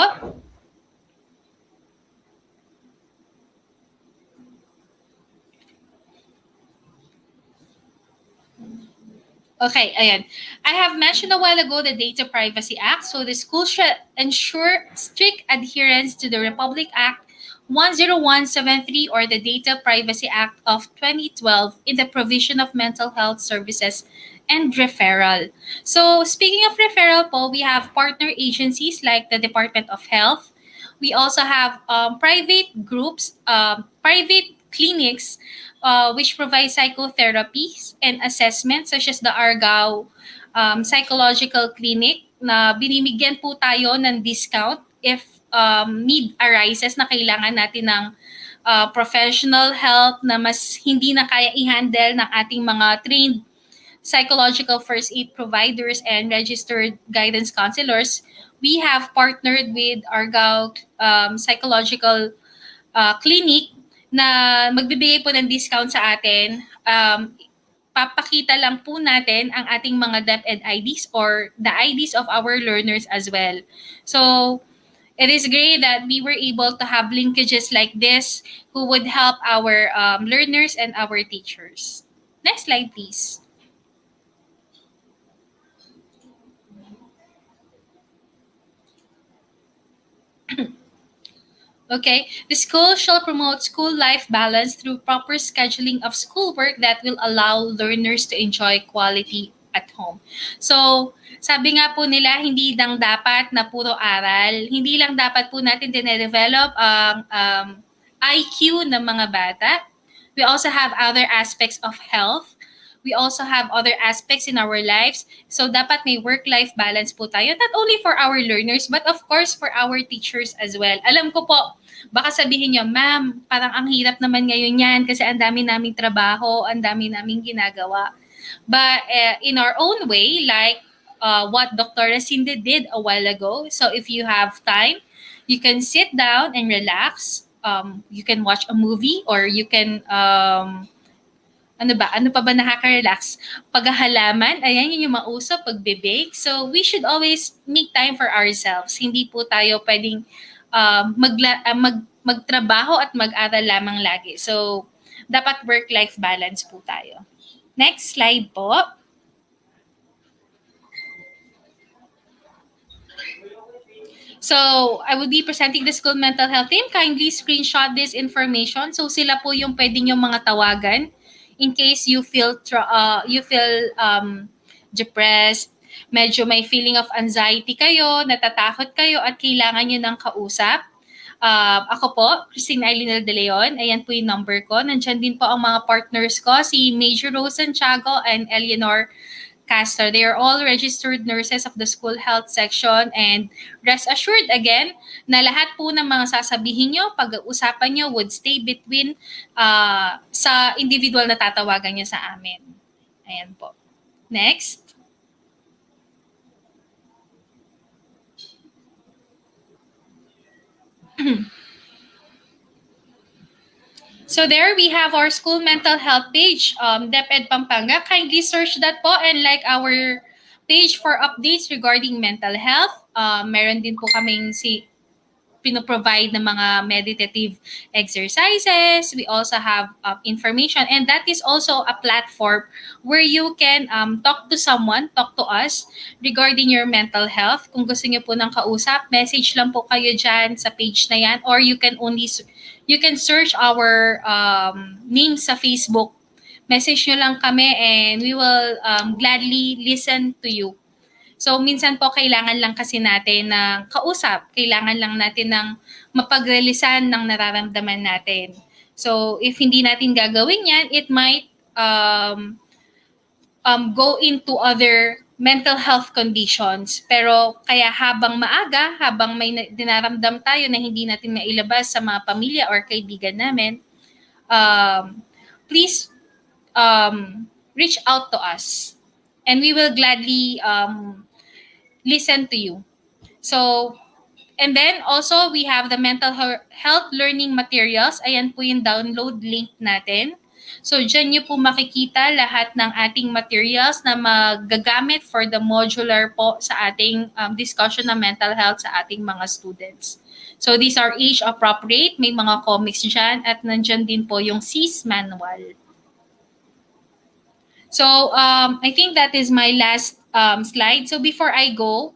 Okay, ayan. I have mentioned a while ago the Data Privacy Act. So the school should ensure strict adherence to the Republic Act 10173 or the Data Privacy Act of 2012 in the provision of mental health services and referral. So speaking of referral po, we have partner agencies like the Department of Health. We also have private groups, private clinics which provide psychotherapies and assessments such as the Argao Psychological Clinic na binibigyan po tayo ng discount if need arises na kailangan natin ng professional help na mas hindi na kaya i-handle ng ating mga trained psychological first aid providers and registered guidance counselors. We have partnered with Argao Psychological Clinic na magbibigay po ng discount sa atin. Papakita lang po natin ang ating mga DepEd IDs or the IDs of our learners as well. So, it is great that we were able to have linkages like this who would help our learners and our teachers. Next slide, please. Okay, the school shall promote school life balance through proper scheduling of schoolwork that will allow learners to enjoy quality at home. So, sabi nga po nila, hindi lang dapat na puro aral, hindi lang dapat po natin dinedevelop ang IQ ng mga bata. We also have other aspects of health. We also have other aspects in our lives. So, dapat may work-life balance po tayo. Not only for our learners, but of course for our teachers as well. Alam ko po, baka sabihin nyo, ma'am, parang ang hirap naman ngayon yan kasi ang dami naming trabaho, ang dami naming ginagawa. But in our own way, like what Dr. Cindy did a while ago, so if you have time, you can sit down and relax. You can watch a movie or you can ano pa ba nakaka-relax? Paghahalaman, ayan yun yung mauso, pagbe-bake. So, we should always make time for ourselves. Hindi po tayo pwedeng magtrabaho at mag-aral lamang lagi. So, dapat work-life balance po tayo. Next slide po. So, I will be presenting the school mental health team. Kindly screenshot this information. So, sila po yung pwede yung mga tawagan in case you feel depressed, medyo may feeling of anxiety kayo, natatakot kayo at kailangan nyo ng kausap. Ako po, Christine Eileen De Leon. Ayan po yung number ko. Nandyan din po ang mga partners ko, si Major Rose Santiago and Eleanor Castor. They are all registered nurses of the school health section, and rest assured again na lahat po ng mga sasabihin nyo, pag-uusapan nyo would stay between sa individual na tatawagan nyo sa amin. Ayan po. Next. So there we have our school mental health page, DepEd Pampanga. Kindly search that po and like our page for updates regarding mental health. Meron din po kaming pinoprovide ng mga meditative exercises. We also have information, and that is also a platform where you can talk to someone, talk to us regarding your mental health. Kung gusto niyo po ng kausap, message lang po kayo dyan sa page na yan, or you can search our name sa Facebook. Message nyo lang kami and we will gladly listen to you. So, minsan po kailangan lang kasi natin ng kausap. Kailangan lang natin ng mapag-releasan ng nararamdaman natin. So, if hindi natin gagawin yan, it might go into other mental health conditions. Pero kaya habang maaga, habang may dinaramdam tayo na hindi natin mailabas sa mga pamilya or kaibigan namin, please reach out to us. And we will gladly listen to you. So, and then also we have the mental health learning materials. Ayan po yung download link natin. So, dyan nyo po makikita lahat ng ating materials na magagamit for the modular po sa ating discussion ng mental health sa ating mga students. So, these are age appropriate. May mga comics dyan at nandyan din po yung CIS manual. So I think that is my last slide. So before ko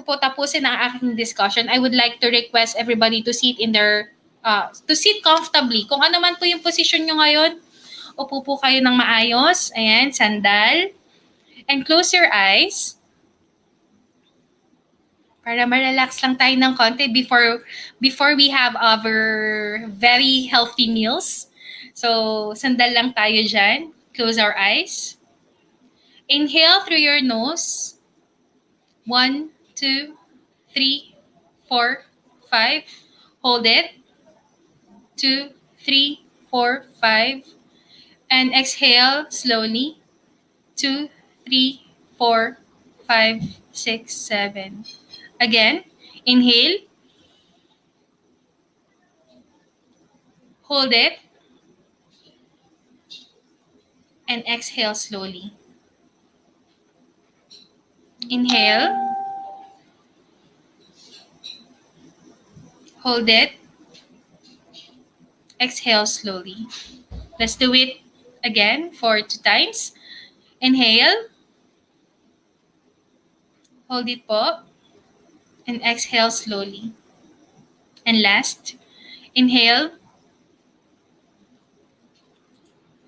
po tapusin ang aking discussion, I would like to request everybody to sit in their to sit comfortably. Kung ano man po yung position nyo ngayon, upo po kayo ng maayos. Ayan, sandal. And close your eyes. Para ma-relax lang tayo ng konti before we have our very healthy meals. So, sandal lang tayo dyan. Close our eyes. Inhale through your nose. 1, 2, 3, 4, 5. Hold it. 2, 3, 4, 5. And exhale slowly. 2, 3, 4, 5, 6, 7. Again, inhale. Hold it. And exhale slowly. Inhale. Hold it. Exhale slowly. Let's do it again for 2 times. Inhale. Hold it po. And exhale slowly. And last, inhale.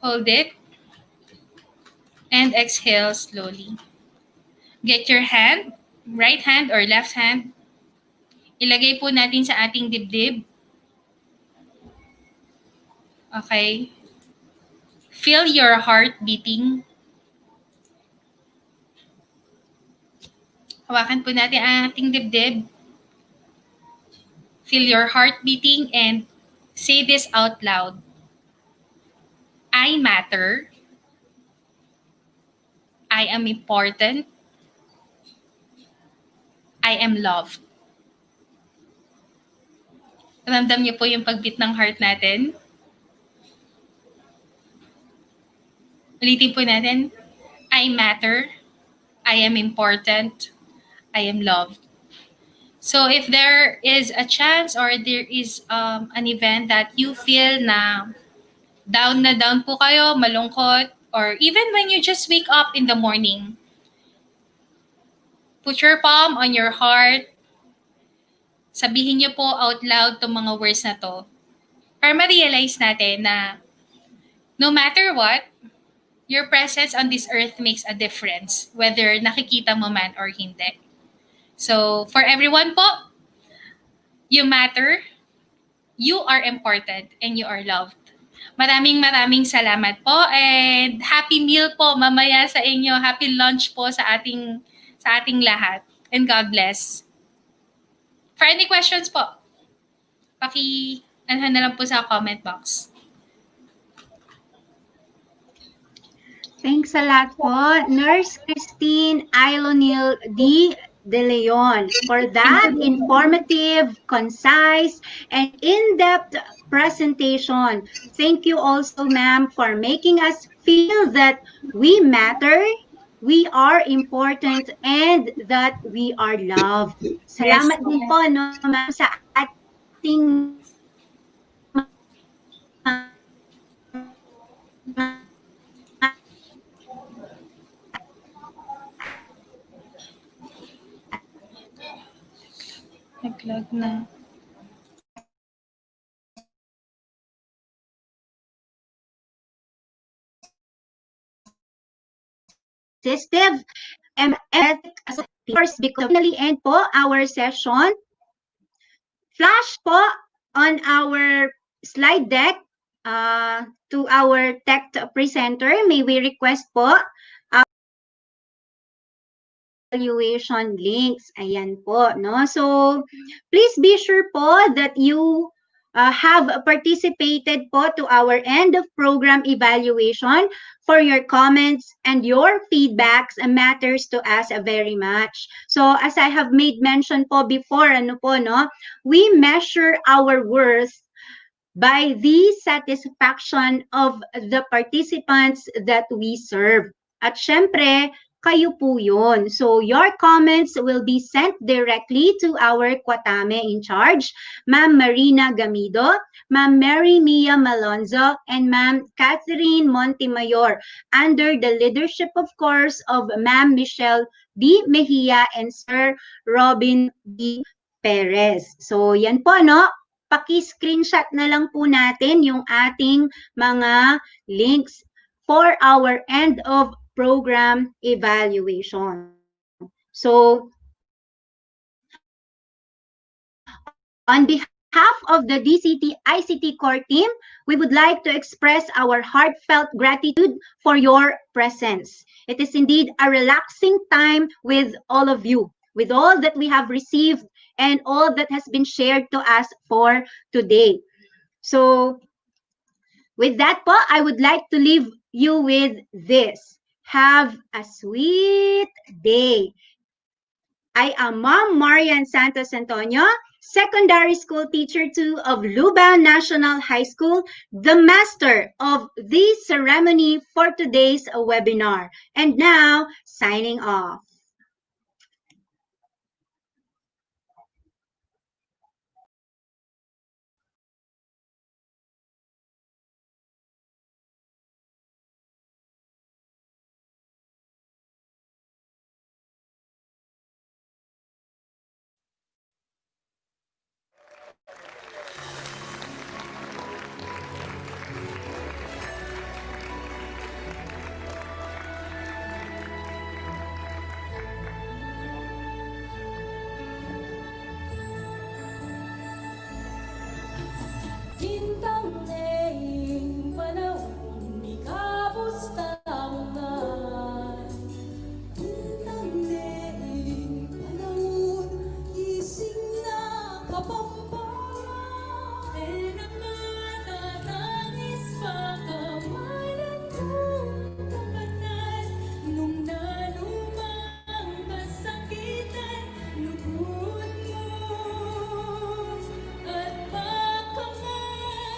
Hold it. And exhale slowly. Get your hand, right hand or left hand. Ilagay po natin sa ating dibdib. Okay. Feel your heart beating. Hawakan po natin ang ating dibdib. Feel your heart beating and say this out loud. I matter. I am important. I am loved. Ramdam niyo po yung pagbeat ng heart natin. Ulitin po natin. I matter. I am important. I am loved. So if there is a chance or there is an event that you feel na down po kayo, malungkot, or even when you just wake up in the morning, put your palm on your heart. Sabihin niyo po out loud itong mga words na to. Para ma-realize natin na no matter what, your presence on this earth makes a difference, whether nakikita mo man or hindi. So, for everyone po, you matter, you are important, and you are loved. Maraming salamat po and happy meal po mamaya sa inyo. Happy lunch po sa ating lahat. And God bless. For any questions po, ano na lang po sa comment box. Thanks a lot po, Nurse Christine Ailonil D. De Leon, for that informative, concise, and in-depth presentation. Thank you also, ma'am, for making us feel that we matter, we are important, and that we are loved. Salamat din po, no, ma'am, sa ating Nag-lag na. Assistive and ethic as a course because finally end po our session. Flash po on our slide deck to our tech presenter. May we request po evaluation links. Ayan po, no? So, please be sure po that you have participated po to our end of program evaluation. For your comments and your feedbacks matters to us very much. So, as I have made mention po before, ano po, no? We measure our worth by the satisfaction of the participants that we serve. At syempre, kayo po yun. So your comments will be sent directly to our Kwatame in charge, Ma'am Marina Gamido, Ma'am Mary Mia Malonzo, and Ma'am Catherine Montemayor, under the leadership, of course, of Ma'am Michelle B. Mejia and Sir Robin B. Perez. So yan po, no? Paki-screenshot na lang po natin yung ating mga links for our end of program evaluation. So, on behalf of the DCT ICT core team, we would like to express our heartfelt gratitude for your presence. It is indeed a relaxing time with all of you, with all that we have received and all that has been shared to us for today. So, with that po, I would like to leave you with this. Have a sweet day. I am Ma'am Marian Santos Antonio, secondary school teacher 2 of Lubao National High School, the master of the ceremony for today's webinar. And now, signing off. Bintang neing panahon, ikamusta mo nga? Bintang neing panahon, gising na kapamba. E naman natangis pa kamalan kong kapanan, nung nanumang kasakitan, lugod mo. At baka man